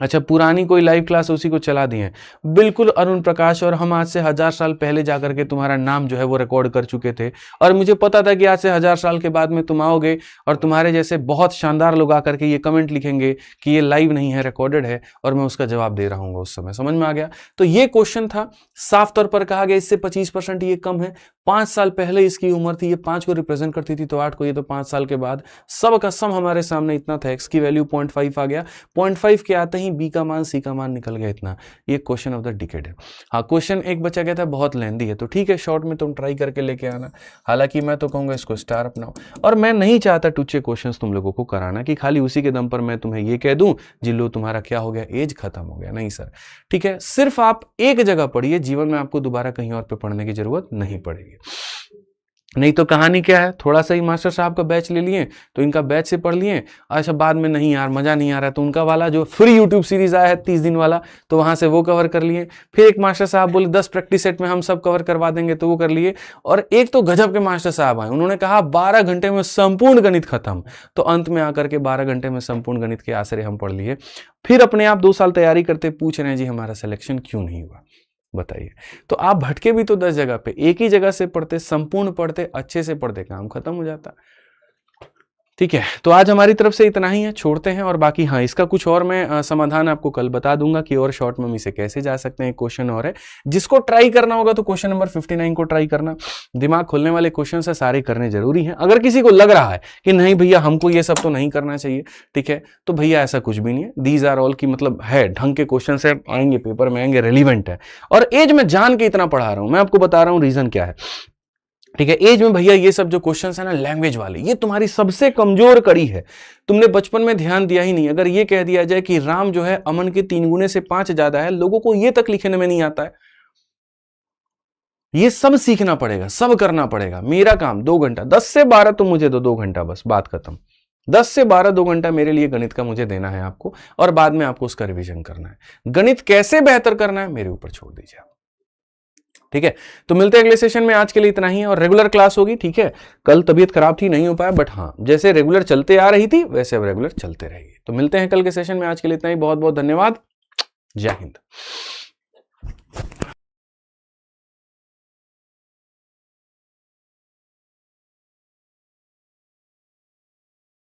अच्छा पुरानी कोई लाइव क्लास उसी को चला दी है। बिल्कुल अरुण प्रकाश, और हम आज से 1000 साल पहले जाकर के तुम्हारा नाम जो है वो रिकॉर्ड कर चुके थे, और मुझे पता था कि आज से 1000 साल के बाद में तुम आओगे और तुम्हारे जैसे बहुत शानदार लोग आकर के ये कमेंट लिखेंगे कि ये लाइव नहीं है रिकॉर्डेड है, और मैं उसका जवाब दे रहा हूँ उस समय। समझ में आ गया। तो ये क्वेश्चन था, साफ तौर पर कहा गया इससे 25% ये कम है, 5 साल पहले इसकी उम्र थी, ये 5 को रिप्रेजेंट करती थी तो 8 को, ये तो 5 साल के बाद। सब का सम हमारे सामने इतना था, x की वैल्यू 0.5 आ गया, 0.5 के आते ही b का मान c का मान निकल गया इतना। ये क्वेश्चन ऑफ द डिकेड है। हाँ, क्वेश्चन एक बचा गया था, बहुत लेंदी है, तो ठीक है शॉर्ट में तुम ट्राई करके लेके आना। हालांकि मैं तो कहूँगा इसको स्टार अपनाओ, और मैं नहीं चाहता टुच्चे क्वेश्चंस तुम लोगों को कराना कि खाली उसी के दम पर मैं तुम्हें ये कह दूं जिल्लू तुम्हारा क्या हो गया, एज खत्म हो गया। नहीं सर, ठीक है, सिर्फ आप एक जगह पढ़िए, जीवन में आपको दोबारा कहीं और पे पढ़ने की जरूरत नहीं पड़ेगी। नहीं तो कहानी क्या है, थोड़ा सा ही मास्टर साहब का बैच ले लिए तो इनका बैच से पढ़ लिए, अच्छा बाद में नहीं यार मजा नहीं आ रहा तो उनका वाला जो फ्री यूट्यूब सीरीज आया है 30 दिन वाला, तो वहां से वो कवर कर लिए। फिर एक मास्टर साहब बोले 10 प्रैक्टिस सेट में हम सब कवर करवा देंगे, तो वो कर लिए। और एक तो गजब के मास्टर साहब आए, उन्होंने कहा 12 घंटे में संपूर्ण गणित खत्म, तो अंत में आकर के 12 घंटे में संपूर्ण गणित के आश्रय हम पढ़ लिए। फिर अपने आप 2 साल तैयारी करते पूछ रहे हैं जी हमारा सिलेक्शन क्यों नहीं हुआ, बताइए। तो आप भटके भी तो 10 जगह पे, एक ही जगह से पढ़ते, संपूर्ण पढ़ते, अच्छे से पढ़ते, काम खत्म हो जाता। ठीक है, तो आज हमारी तरफ से इतना ही है, छोड़ते हैं। और बाकी हाँ, इसका कुछ और मैं समाधान आपको कल बता दूंगा कि और शॉर्ट में हम इसे कैसे जा सकते हैं। क्वेश्चन और है, जिसको ट्राई करना होगा तो क्वेश्चन नंबर 59 को ट्राई करना। दिमाग खोलने वाले क्वेश्चन है, सारे करने जरूरी हैं। अगर किसी को लग रहा है कि नहीं भैया हमको ये सब तो नहीं करना चाहिए, ठीक है, तो भैया ऐसा कुछ भी नहीं है। दीज आर ऑल की मतलब है, ढंग के क्वेश्चन है, आएंगे पेपर में, आएंगे, रेलिवेंट है। और एज में जान के इतना पढ़ा रहा हूं, मैं आपको बता रहा हूं रीजन क्या है। ठीक है, एज में भैया ये सब जो क्वेश्चंस है ना लैंग्वेज वाले, ये तुम्हारी सबसे कमजोर कड़ी है। तुमने बचपन में ध्यान दिया ही नहीं। अगर ये कह दिया जाए कि राम जो है अमन के 3 गुने से 5 ज्यादा है, लोगों को ये तक लिखने में नहीं आता है। ये सब सीखना पड़ेगा, सब करना पड़ेगा। मेरा काम 2 घंटा, 10 से 12 तो मुझे दो 2 घंटा, बस बात खत्म। 10 से 12 2 घंटा मेरे लिए गणित का मुझे देना है आपको, और बाद में आपको उसका रिवीजन करना है। गणित कैसे बेहतर करना है मेरे ऊपर छोड़ दीजिए आप। ठीक है, तो मिलते हैं अगले सेशन में। आज के लिए इतना ही है, और रेगुलर क्लास होगी। ठीक है, कल तबीयत खराब थी, नहीं हो पाया, बट हाँ जैसे रेगुलर चलते आ रही थी वैसे अब रेगुलर चलते रहेगी। तो मिलते हैं कल के सेशन में। आज के लिए इतना ही, बहुत बहुत धन्यवाद, जय हिंद।